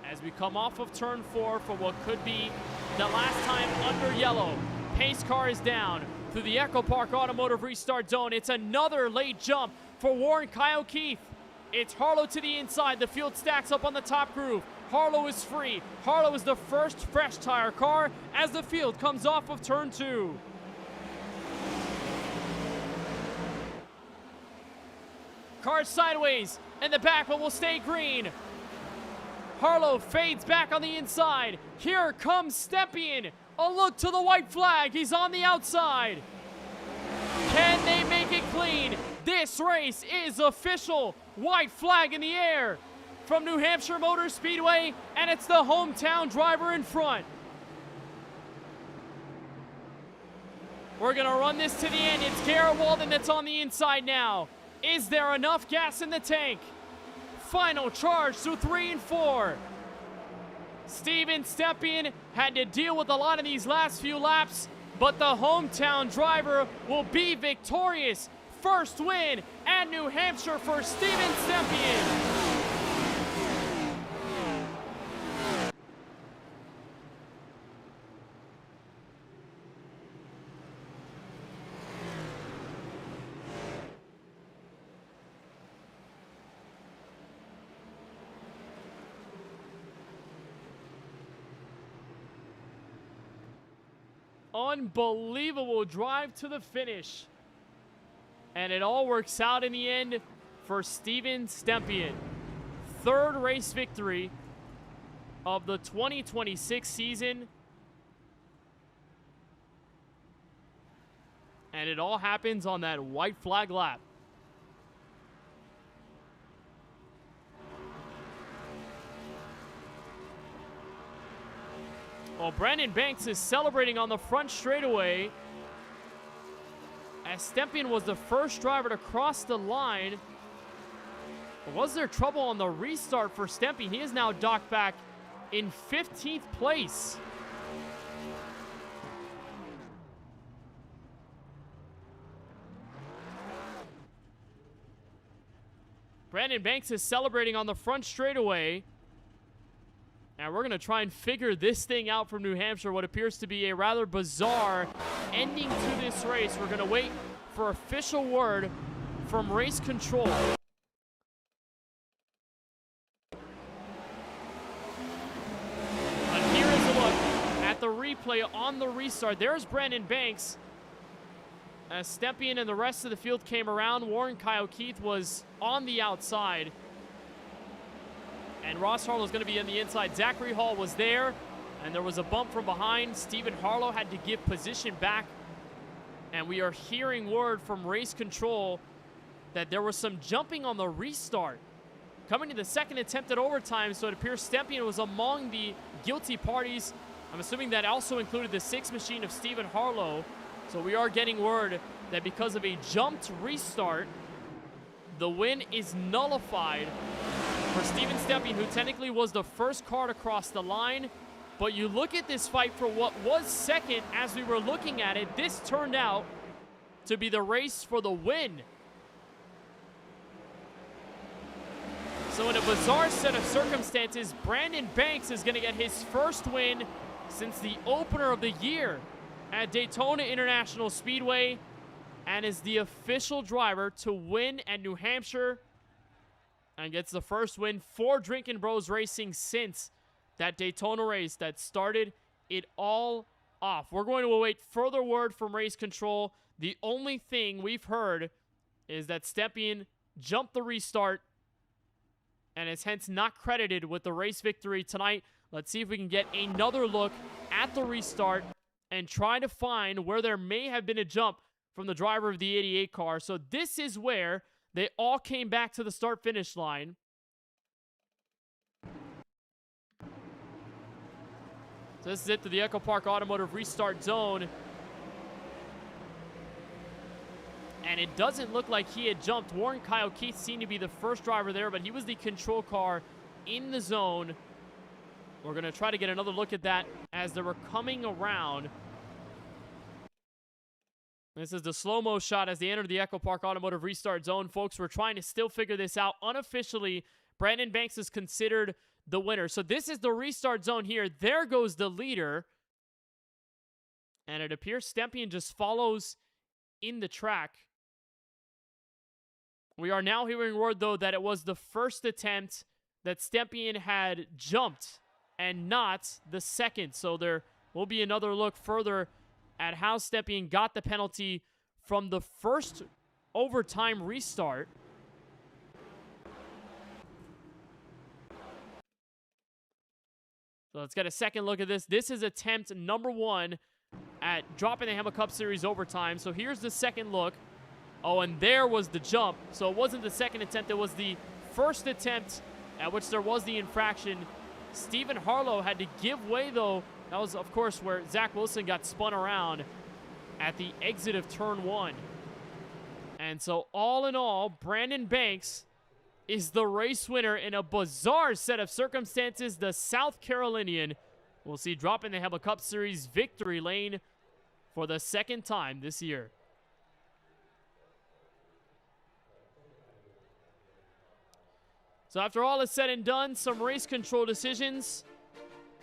as we come off of turn 4 for what could be the last time under yellow. Pace car is down through the Echo Park Automotive Restart Zone. It's another late jump for Warren Kyle Keith. It's Harlow to the inside. The field stacks up on the top groove. Harlow is free. Harlow is the first fresh tire car as the field comes off of turn 2. Car sideways, and the back one will stay green. Harlow fades back on the inside. Here comes Stepien. A look to the white flag. He's on the outside. Can they make it clean? This race is official. White flag in the air from New Hampshire Motor Speedway, and it's the hometown driver in front. We're gonna run this to the end. It's Garrett Walden that's on the inside now. Is there enough gas in the tank? Final charge through 3 and 4. Steven Stepien had to deal with a lot of these last few laps, but the hometown driver will be victorious. First win at New Hampshire for Steven Stepien. Unbelievable drive to the finish. And it all works out in the end for Steven Stepien. Third race victory of the 2026 season. And it all happens on that white flag lap. Well, Brandon Banks is celebrating on the front straightaway as Stepien was the first driver to cross the line. Was there trouble on the restart for Stepien? He is now docked back in 15th place. Brandon Banks is celebrating on the front straightaway. And we're going to try and figure this thing out from New Hampshire, what appears to be a rather bizarre ending to this race. We're going to wait for official word from race control. And here is a look at the replay on the restart. There's Brandon Banks. As Stepien and the rest of the field came around, Warren Kyle Keith was on the outside. And Ross Harlow is going to be on the inside. Zachary Hall was there, and there was a bump from behind. Stephen Harlow had to give position back. And we are hearing word from race control that there was some jumping on the restart. Coming to the second attempt at overtime, so it appears Stepien was among the guilty parties. I'm assuming that also included the 6 machine of Stephen Harlow. So we are getting word that because of a jumped restart, the win is nullified for Steven Stepien, who technically was the first car to cross the line. But you look at this fight for what was second as we were looking at it. This turned out to be the race for the win. So in a bizarre set of circumstances, Brandon Banks is going to get his first win since the opener of the year at Daytona International Speedway, and is the official driver to win at New Hampshire, and gets the first win for Drinkin' Bros Racing since that Daytona race that started it all off. We're going to await further word from race control. The only thing we've heard is that Stepien jumped the restart and is hence not credited with the race victory tonight. Let's see if we can get another look at the restart and try to find where there may have been a jump from the driver of the 88 car. So this is where they all came back to the start-finish line. So this is it to the Echo Park Automotive Restart Zone. And it doesn't look like he had jumped. Warren Kyle Keith seemed to be the first driver there, but he was the control car in the zone. We're going to try to get another look at that as they were coming around. This is the slow-mo shot as they enter the Echo Park Automotive Restart Zone. Folks, we're trying to still figure this out. Unofficially, Brandon Banks is considered the winner. So this is the restart zone here. There goes the leader. And it appears Stepien just follows in the track. We are now hearing word, though, that it was the first attempt that Stepien had jumped and not the second. So there will be another look further at how Stepien got the penalty from the first overtime restart. So let's get a second look at this. This is attempt number 1 at dropping the Hammah Cup Series overtime. So here's the second look. Oh, and there was the jump. So it wasn't the second attempt. It was the first attempt at which there was the infraction. Stephen Harlow had to give way, though. That was, of course, where Zach Wilson got spun around at the exit of turn 1. And so all in all, Brandon Banks is the race winner in a bizarre set of circumstances. The South Carolinian will see Droppin the Hammah Cup Series victory lane for the second time this year. So after all is said and done, some race control decisions.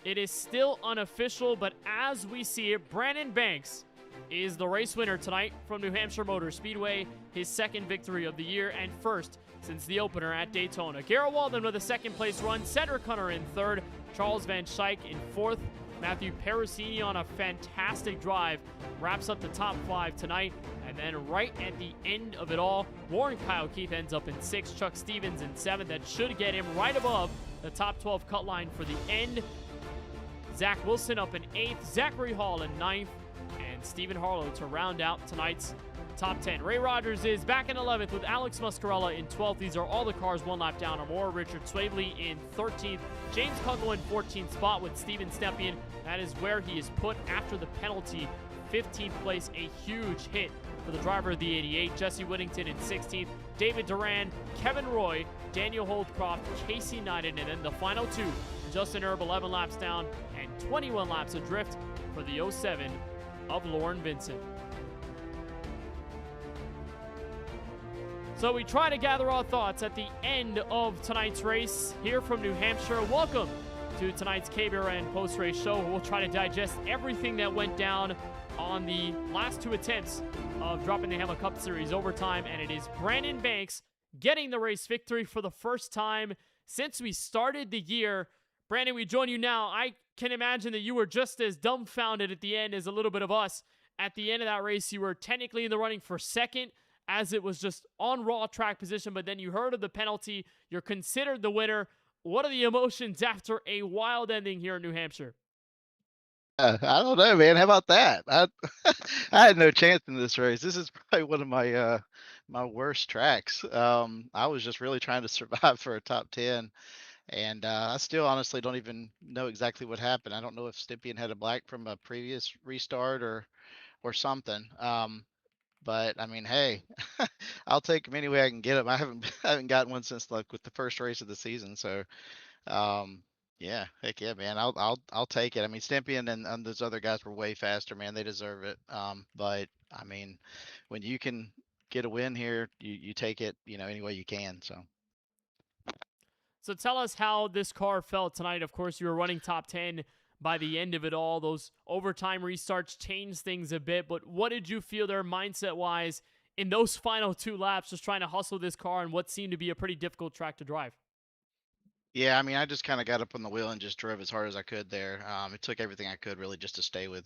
It is still unofficial, but as we see it, Brandon Banks is the race winner tonight from New Hampshire Motor Speedway, his second victory of the year and first since the opener at Daytona. Garrett Walden with a second place run, Cedric Hunter in third, Charles Van Schaik in fourth, Matthew Perosini on a fantastic drive wraps up the top 5 tonight. And then right at the end of it all, Warren Kyle Keith ends up in 6th, Chuck Stevens in 7th. That should get him right above the top 12 cut line for the end. Zach Wilson up in 8th, Zachary Hall in 9th, and Stephen Harlow to round out tonight's top 10. Ray Rogers is back in 11th with Alex Muscarella in 12th. These are all the cars one lap down or more. Richard Swavely in 13th. James Kunkel in 14th spot with Steven Stepien. That is where he is put after the penalty. 15th place, a huge hit for the driver of the 88. Jesse Whittington in 16th. David Duran, Kevin Roy, Daniel Holdcroft, Casey Knighton, and then the final 2. Justin Erb 11 laps down and 21 laps adrift for the 07 of Lauren Vincent. So we try to gather our thoughts at the end of tonight's race here from New Hampshire. Welcome to tonight's KBueno post-race show. We'll try to digest everything that went down on the last 2 attempts of dropping the Hammah Cup Series overtime, and it is Brandon Banks getting the race victory for the first time since we started the year. Brandon, we join you now. I can imagine that you were just as dumbfounded at the end as a little bit of us. At the end of that race, you were technically in the running for second, as it was just on raw track position, but then you heard of the penalty. You're considered the winner. What are the emotions after a wild ending here in New Hampshire? I don't know, man. How about that? I had no chance in this race. This is probably one of my my worst tracks. I was just really trying to survive for a top 10, and I still honestly don't even know exactly what happened. I don't know if Stepien had a black from a previous restart or something. But I mean, hey, I'll take them any way I can get them. I haven't gotten one since like with the first race of the season. So, yeah, heck yeah, man. I'll take it. I mean, Stepien and those other guys were way faster, man. They deserve it. But I mean, when you can get a win here, you take it, any way you can. So tell us how this car felt tonight. Of course, you were running top 10 by the end of it all. Those overtime restarts changed things a bit, but what did you feel there mindset-wise in those final 2 laps, just trying to hustle this car in what seemed to be a pretty difficult track to drive? Yeah, I mean, I just kind of got up on the wheel and just drove as hard as I could there. It took everything I could really just to stay with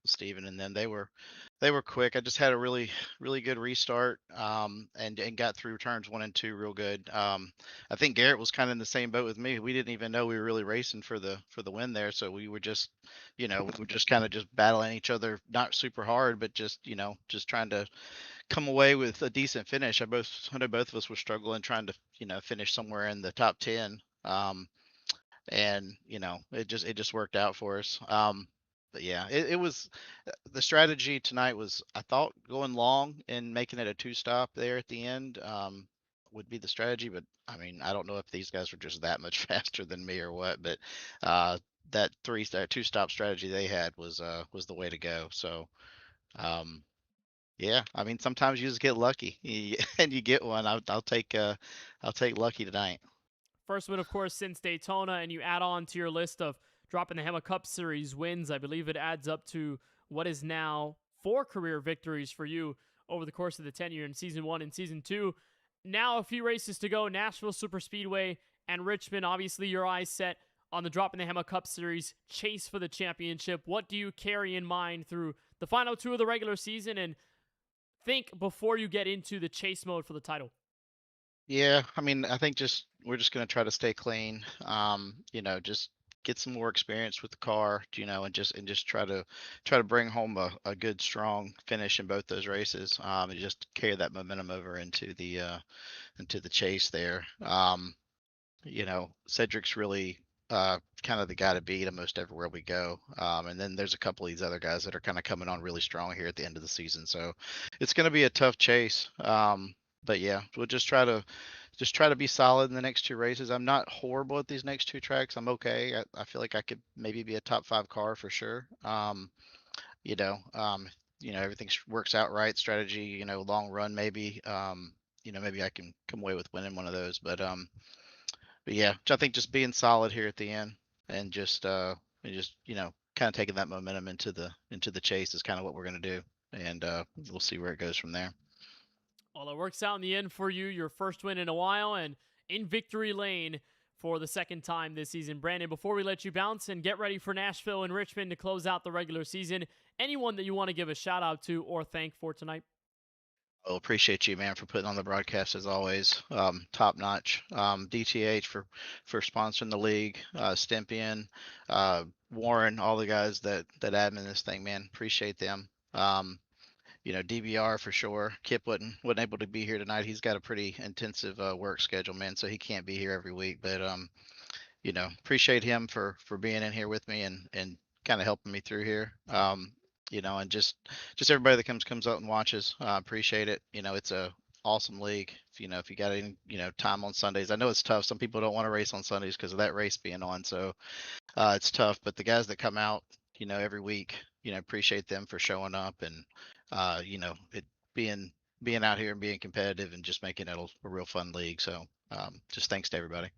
Steven, and then they were quick. I just had a really good restart, and got through turns 1 and 2 real good. I think Garrett was kind of in the same boat with me. We didn't even know we were really racing for the win there, so we were just, we were just kind of just battling each other, not super hard, but just just trying to come away with a decent finish. I know both of us were struggling trying to finish somewhere in the top 10. And it just worked out for us. But yeah, it was the strategy tonight was, I thought, going long and making it a 2-stop there at the end would be the strategy. But I mean, I don't know if these guys were just that much faster than me or what, but that 2-stop strategy they had was the way to go. So yeah, I mean, sometimes you just get lucky and you get one. I'll take lucky tonight. First win, of course, since Daytona, and you add on to your list of dropping the Hammah Cup Series wins. I believe it adds up to what is now 4 career victories for you over the course of the tenure in Season 1 and Season 2. Now a few races to go, Nashville Superspeedway and Richmond. Obviously, your eyes set on the Droppin' the Hammah Cup Series chase for the championship. What do you carry in mind through the final 2 of the regular season and think before you get into the chase mode for the title? Yeah, I mean, I think we're just gonna try to stay clean. Just get some more experience with the car, and just try to bring home a good strong finish in both those races. And just carry that momentum over into the chase there. Cedric's really kind of the guy to beat almost everywhere we go. And then there's a couple of these other guys that are kind of coming on really strong here at the end of the season. So it's going to be a tough chase. But yeah, we'll just try to be solid in the next 2 races. I'm not horrible at these next 2 tracks. I'm okay. I feel like I could maybe be a top 5 car for sure. You know, um, Everything works out right. Strategy, long run maybe. Maybe I can come away with winning one of those. But yeah, I think just being solid here at the end and just kind of taking that momentum into the chase is kind of what we're gonna do, and we'll see where it goes from there. Well, it works out in the end for you. Your first win in a while and in victory lane for the second time this season. Brandon, before we let you bounce and get ready for Nashville and Richmond to close out the regular season, anyone that you want to give a shout out to or thank for tonight? Well, appreciate you, man, for putting on the broadcast as always. Top notch. DTH for sponsoring the league. Stempian, Warren, all the guys that admin this thing, man. Appreciate them. DBR for sure. Kip wasn't able to be here tonight. He's got a pretty intensive work schedule, man, so he can't be here every week. But appreciate him for being in here with me and kind of helping me through here. And just everybody that comes out and watches. Appreciate it. It's a awesome league. If you got any time on Sundays, I know it's tough. Some people don't want to race on Sundays because of that race being on, so it's tough. But the guys that come out, every week, appreciate them for showing up and it being out here and being competitive and just making it a real fun league. So just thanks to everybody.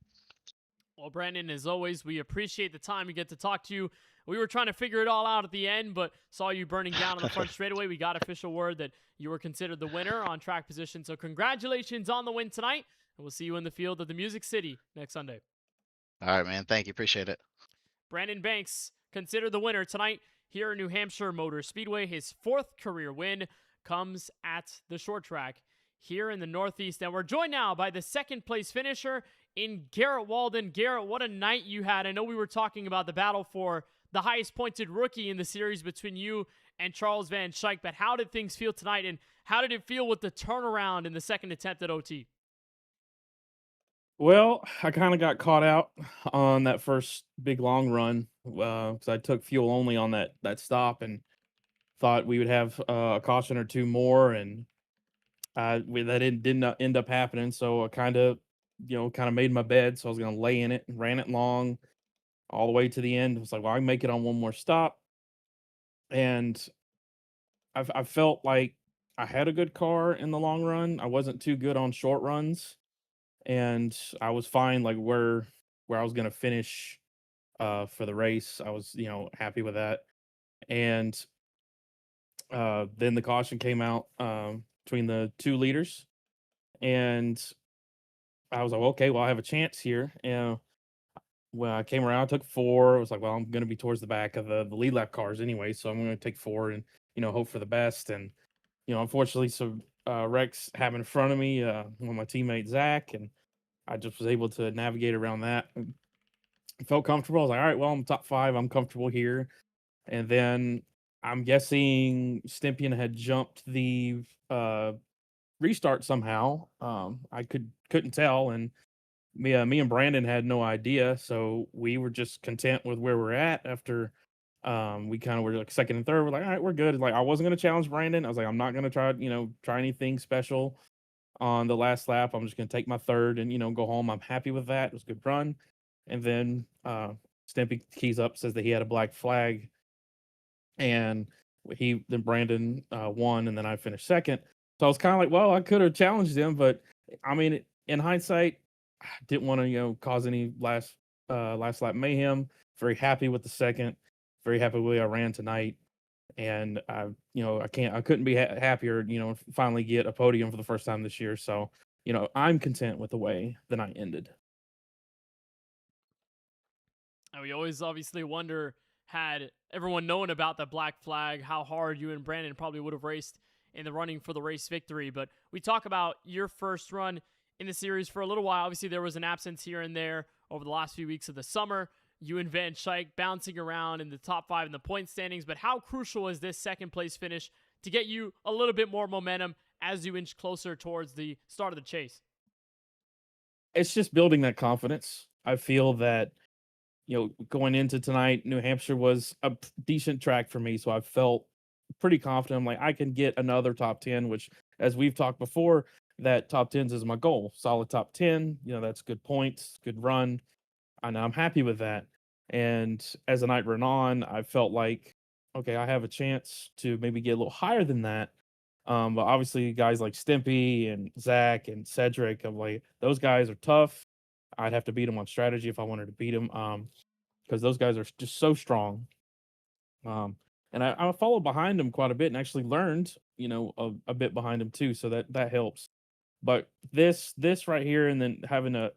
Well, Brandon, as always, we appreciate the time we get to talk to you. We were trying to figure it all out at the end, but saw you burning down on the front straightaway. We got official word that you were considered the winner on track position. So congratulations on the win tonight, and we'll see you in the field at the Music City next Sunday. All right, man. Thank you. Appreciate it. Brandon Banks, considered the winner tonight here in New Hampshire Motor Speedway. His 4th career win comes at the short track here in the Northeast. And we're joined now by the 2nd place finisher in Garrett Walden. Garrett, what a night you had. I know we were talking about the battle for the highest pointed rookie in the series between you and Charles Van Schaik, but how did things feel tonight, and how did it feel with the turnaround in the 2nd attempt at OT? Well, I kind of got caught out on that first big long run because I took fuel only on that stop and thought we would have a caution or 2 more, and that did not end up happening. So I kind of made my bed. So I was going to lay in it and ran it long all the way to the end. I was like, well, I can make it on 1 more stop. And I felt like I had a good car in the long run. I wasn't too good on short runs. And I was fine, like where I was going to finish for the race. I was, happy with that. And then the caution came out between the 2 leaders. And I was like, okay, well, I have a chance here. And when I came around, I took 4. I was like, well, I'm going to be towards the back of the lead lap cars anyway, so I'm going to take 4 and, hope for the best. And, unfortunately, some wrecks happened in front of me, with my teammate Zach, and I just was able to navigate around that. I felt comfortable. I was like, all right, well, I'm top 5. I'm comfortable here. And then I'm guessing Stempian had jumped the restart somehow. I couldn't tell, and me and Brandon had no idea, so we were just content with where we're at after we kind of were like 2nd and 3rd. We're like, all right, we're good. Like, I wasn't gonna challenge Brandon. I was like, I'm not gonna try anything special on the last lap. I'm just gonna take my 3rd and go home. I'm happy with that. It was a good run. And then Stempy keys up, says that he had a black flag, and then Brandon won, and then I finished 2nd. So I was kind of like, well, I could have challenged him, but I mean, in hindsight, didn't want to cause any last lap mayhem. Very happy with the second. Very happy with the way I ran tonight. And I couldn't be happier, finally get a podium for the first time this year. So, I'm content with the way the night ended. And we always obviously wonder, had everyone known about the black flag, how hard you and Brandon probably would have raced in the running for the race victory. But we talk about your first run in the series for a little while. Obviously, there was an absence here and there over the last few weeks of the summer. You and Van Schaik bouncing around in the top 5 in the point standings. But how crucial is this second place finish to get you a little bit more momentum as you inch closer towards the start of the chase? It's just building that confidence. I feel that, going into tonight, New Hampshire was a decent track for me. So I felt pretty confident. I'm like, I can get another top 10, which, as we've talked before, that top 10s is my goal. Solid top 10, that's good points, good run. And I'm happy with that. And as the night ran on, I felt like, okay, I have a chance to maybe get a little higher than that. But obviously, guys like Stimpy and Zach and Cedric, I'm like, those guys are tough. I'd have to beat them on strategy if I wanted to beat them, because those guys are just so strong. And I followed behind them quite a bit and actually learned, a bit behind them too. So that helps. But this right here, and then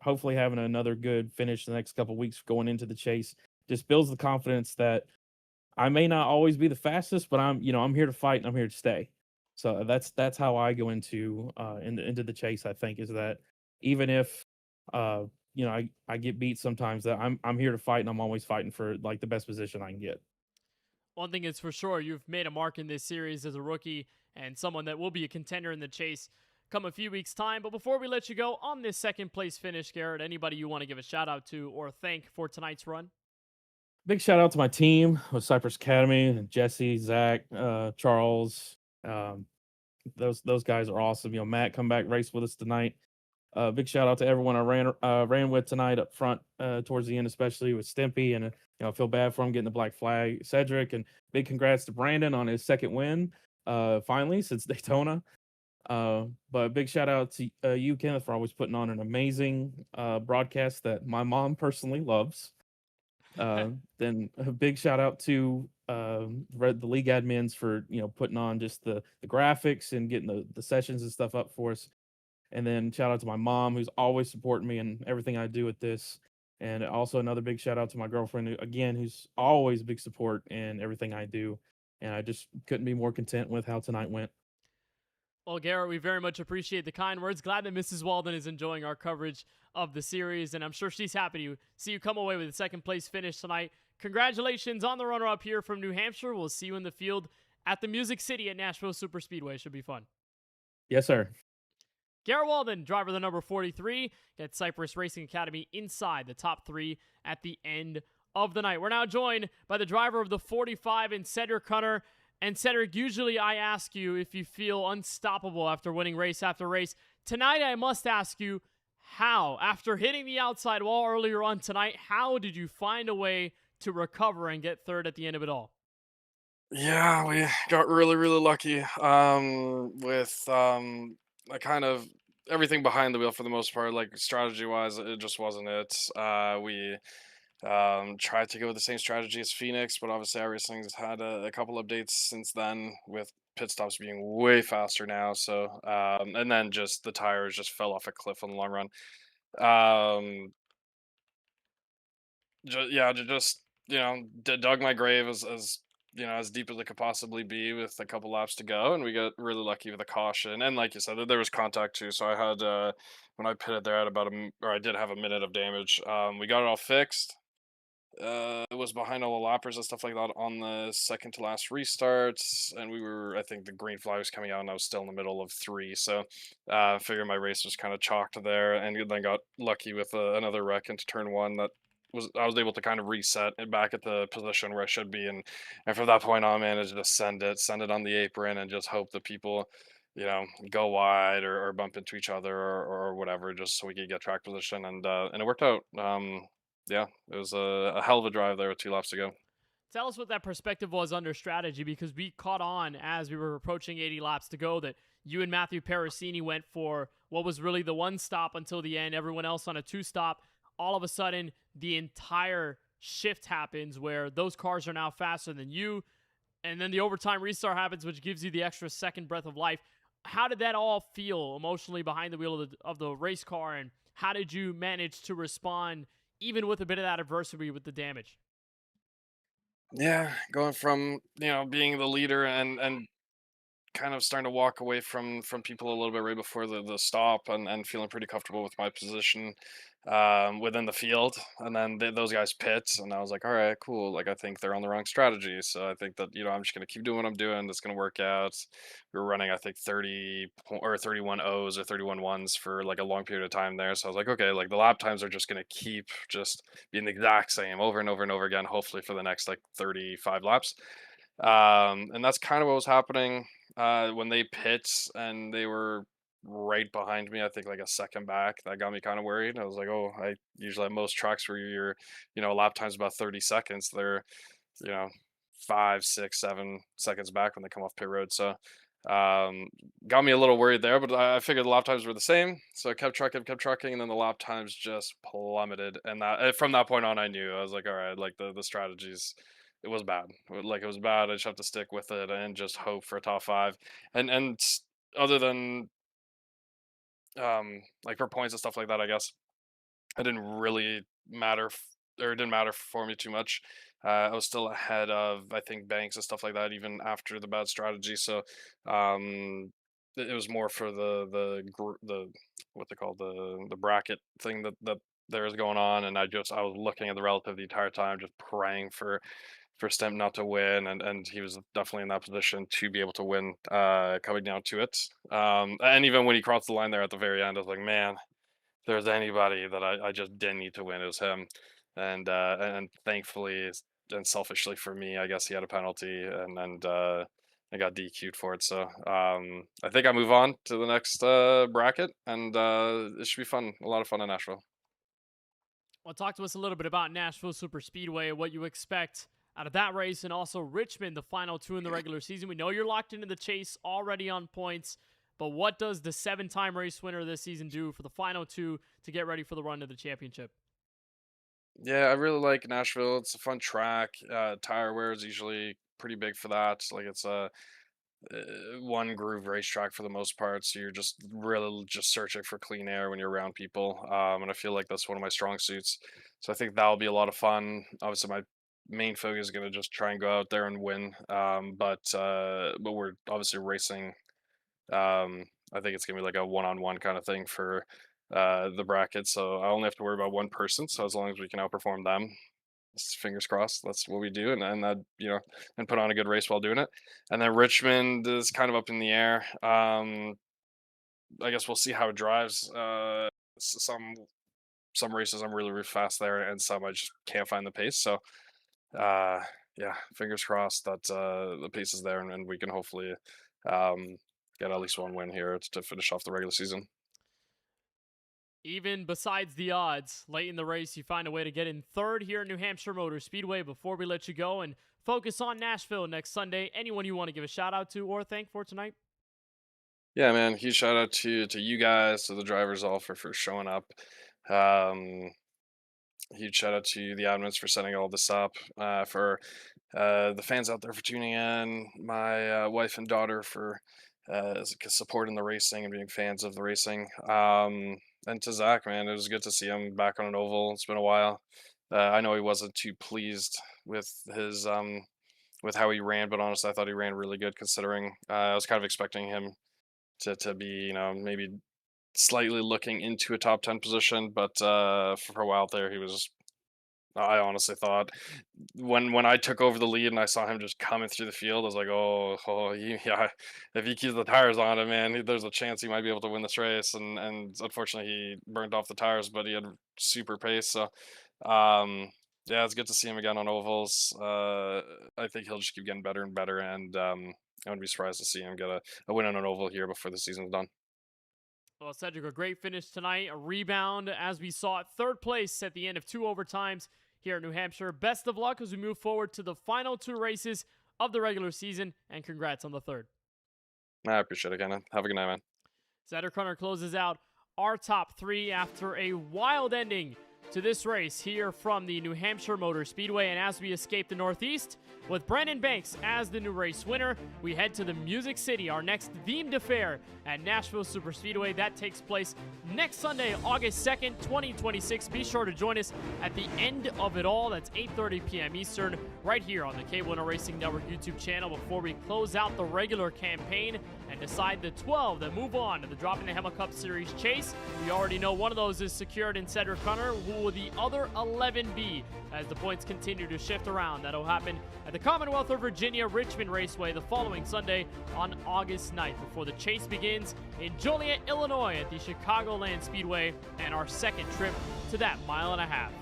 hopefully having another good finish the next couple of weeks going into the chase, just builds the confidence that I may not always be the fastest, but I'm here to fight and I'm here to stay. So that's how I go into the chase. I think is that even if I get beat sometimes, that I'm here to fight and I'm always fighting for like the best position I can get. One thing is for sure, you've made a mark in this series as a rookie and someone that will be a contender in the chase come a few weeks' time. But before we let you go on this second place finish, Garrett, anybody you want to give a shout out to or thank for tonight's run? Big shout out to my team with Cypress Academy, Jesse, Zach, Charles. Those guys are awesome. Matt come back race with us tonight. Big shout out to everyone I ran with tonight up front towards the end, especially with Stimpy, and I feel bad for him getting the black flag. Cedric, and big congrats to Brandon on his second win finally since Daytona. But big shout out to you, Kenneth, for always putting on an amazing broadcast that my mom personally loves. Then a big shout out to the league admins for putting on just the graphics and getting the sessions and stuff up for us. And then shout out to my mom, who's always supporting me in everything I do with this. And also another big shout out to my girlfriend, who's always a big support in everything I do. And I just couldn't be more content with how tonight went. Well, Garrett, we very much appreciate the kind words. Glad that Mrs. Walden is enjoying our coverage of the series, and I'm sure she's happy to see you come away with a second place finish tonight. Congratulations on the runner-up here from New Hampshire. We'll see you in the field at the Music City at Nashville Superspeedway. Should be fun. Yes, sir. Garrett Walden, driver the number 43, at Cypress Racing Academy inside the top 3 at the end of the night. We're now joined by the driver of the 45 and Cedric Hunter. And Cedric, usually I ask you if you feel unstoppable after winning race after race. Tonight I must ask you, how? After hitting the outside wall earlier on tonight, how did you find a way to recover and get third at the end of it all? Yeah, we got really, really lucky with kind of everything behind the wheel for the most part. Like strategy wise, it just wasn't it. We tried to go with the same strategy as Phoenix, but obviously iRacing's had a couple updates since then, with pit stops being way faster now. So and then just the tires just fell off a cliff on the long run. Um, just dug my grave as as deep as it could possibly be with a couple laps to go, and we got really lucky with a caution. And like you said, there was contact too, so I had when I pitted there, I had I did have a minute of damage. We got it all fixed. It was behind all the lappers and stuff like that on the second to last restarts, and I think the green flag was coming out, and I was still in the middle of 3. So I figured my race was kind of chalked there, and then got lucky with another wreck into turn 1 that I was able to kind of reset it back at the position where I should be, and from that point on, man, is just send it on the apron, and just hope that people go wide or bump into each other, or whatever, just so we could get track position, and it worked out. Yeah, it was a hell of a drive there with 2 laps to go. Tell us what that perspective was under strategy, because we caught on as we were approaching 80 laps to go that You and Matthew Parasini went for what was really the one stop until the end, everyone else on a two stop. All of a sudden, the entire shift happens where those cars are now faster than you, and then the overtime restart happens, which gives you the extra second breath of life. How did that all feel emotionally behind the wheel of the race car, and how did you manage to respond even with a bit of that adversity with the damage? Yeah, going from being the leader and kind of starting to walk away from people a little bit right before the stop, and feeling pretty comfortable with my position within the field, and then those guys pit, and I was like, all right, cool, like I think they're on the wrong strategy, so I think that I'm just going to keep doing what I'm doing. It's going to work out. We were running, I think, 31 O's or 31 ones for like a long period of time there, so I was like, okay, like the lap times are just going to keep just being the exact same over and over and over again, hopefully for the next like 35 laps. And that's kind of what was happening when they pit, and they were right behind me. I think like a second back. That got me kind of worried. I was like, oh, I usually at most tracks where lap time's about 30 seconds. They're, you know, 5, 6, 7 seconds back when they come off pit road. So got me a little worried there, but I figured the lap times were the same. So I kept trucking, and then the lap times just plummeted. And from that point on, I knew. I was like, all right, like the strategies, it was bad. Like it was bad. I just have to stick with it and just hope for a top five. And other than like for points and stuff like that, I guess it didn't really or it didn't matter for me too much. I was still ahead of, I think, Banks and stuff like that, even after the bad strategy. So it was more for the what they call the bracket thing that there is going on, and I was looking at the relative the entire time, just praying for Stemp not to win, and he was definitely in that position to be able to win coming down to it. And even when he crossed the line there at the very end, I was like, man, if there's anybody that I just didn't need to win, it was him. And thankfully and selfishly for me, I guess he had a penalty, and I got DQ'd for it. So I think I move on to the next bracket, and it should be fun, a lot of fun in Nashville. Well, talk to us a little bit about Nashville Super Speedway, what you expect out of that race, and also Richmond, the final two in the regular season. We know you're locked into the chase already on points, but what does the 7-time race winner this season do for the final two to get ready for the run to the championship? Yeah, I really like Nashville. It's a fun track. Tire wear is usually pretty big for that. Like it's a one groove racetrack for the most part, so you're just really just searching for clean air when you're around people, and I feel like that's one of my strong suits. So I think that'll be a lot of fun. Obviously my main focus is going to just try and go out there and win, but we're obviously racing. I think it's going to be like a one-on-one kind of thing for the bracket, so I only have to worry about one person, so as long as we can outperform them, fingers crossed, that's what we do, and that and put on a good race while doing it. And then Richmond is kind of up in the air. I guess we'll see how it drives. Some races I'm really fast there, and some I just can't find the pace. So uh, yeah, fingers crossed that the pace is there, and we can hopefully get at least one win here to finish off the regular season. Even besides the odds, late in the race, you find a way to get in third here at New Hampshire Motor Speedway. Before we let you go and focus on Nashville next Sunday, anyone you want to give a shout out to or thank for tonight? Yeah, man, huge shout out to you guys, to the drivers all for showing up. Um, Huge shout out to the admins for setting all this up, for the fans out there for tuning in, my wife and daughter for supporting the racing and being fans of the racing. And to Zach, man, it was good to see him back on an oval. It's been a while. I know he wasn't too pleased with his with how he ran, but honestly, I thought he ran really good considering. I was kind of expecting him to be, maybe slightly looking into a top 10 position, but for a while there, he was. I honestly thought when I took over the lead and I saw him just coming through the field, I was like, yeah, if he keeps the tires on him, man, there's a chance he might be able to win this race. And unfortunately, he burned off the tires, but he had super pace. So, yeah, it's good to see him again on ovals. I think he'll just keep getting better and better, and I wouldn't be surprised to see him get a win on an oval here before the season's done. Well, Cedric, a great finish tonight. A rebound, as we saw, third place at the end of 2 overtimes here in New Hampshire. Best of luck as we move forward to the final 2 races of the regular season, and congrats on the third. I appreciate it, Kenneth. Have a good night, man. Cedric Hunter closes out our top 3 after a wild ending to this race here from the New Hampshire Motor Speedway. And as we escape the Northeast with Brandon Banks as the new race winner, we head to the Music City, our next themed affair at Nashville Superspeedway. That takes place next Sunday, August 2nd, 2026. Be sure to join us at the end of it all. That's 8:30 p.m. Eastern, right here on the KBueno Racing Network YouTube channel, before we close out the regular campaign and decide the 12 that move on to the Droppin' the Hammah Cup Series chase. We already know one of those is secured in Cedric Hunter. Who will the other 11 be as the points continue to shift around? That'll happen at the Commonwealth of Virginia Richmond Raceway the following Sunday on August 9th, before the chase begins in Joliet, Illinois at the Chicagoland Speedway, and our second trip to that 1.5 miles.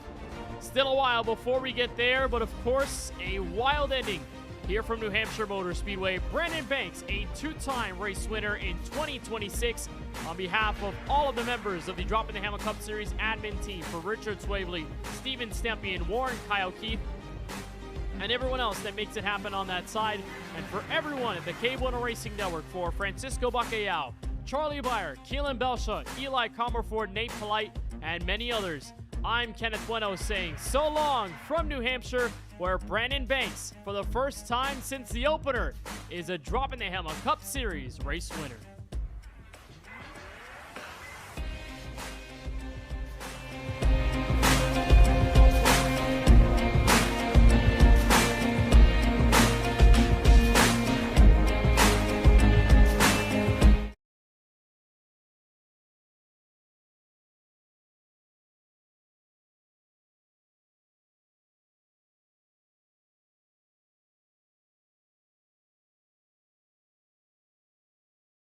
Still a while before we get there, but of course a wild ending here from New Hampshire Motor Speedway. Brandon Banks, a 2-time race winner in 2026. On behalf of all of the members of the Droppin' the Hammah Cup Series admin team, for Richard Swavely, Steven Stempian, Warren Kyle Keith, and everyone else that makes it happen on that side, and for everyone at the KBueno Racing Network, for Francisco Bacallao, Charlie Beyer, Keelan Belsha, Eli Comerford, Nate Polite, and many others, I'm Kenneth Bueno saying so long from New Hampshire, where Brandon Banks, for the first time since the opener, is a Droppin' the Hammah Cup Series race winner.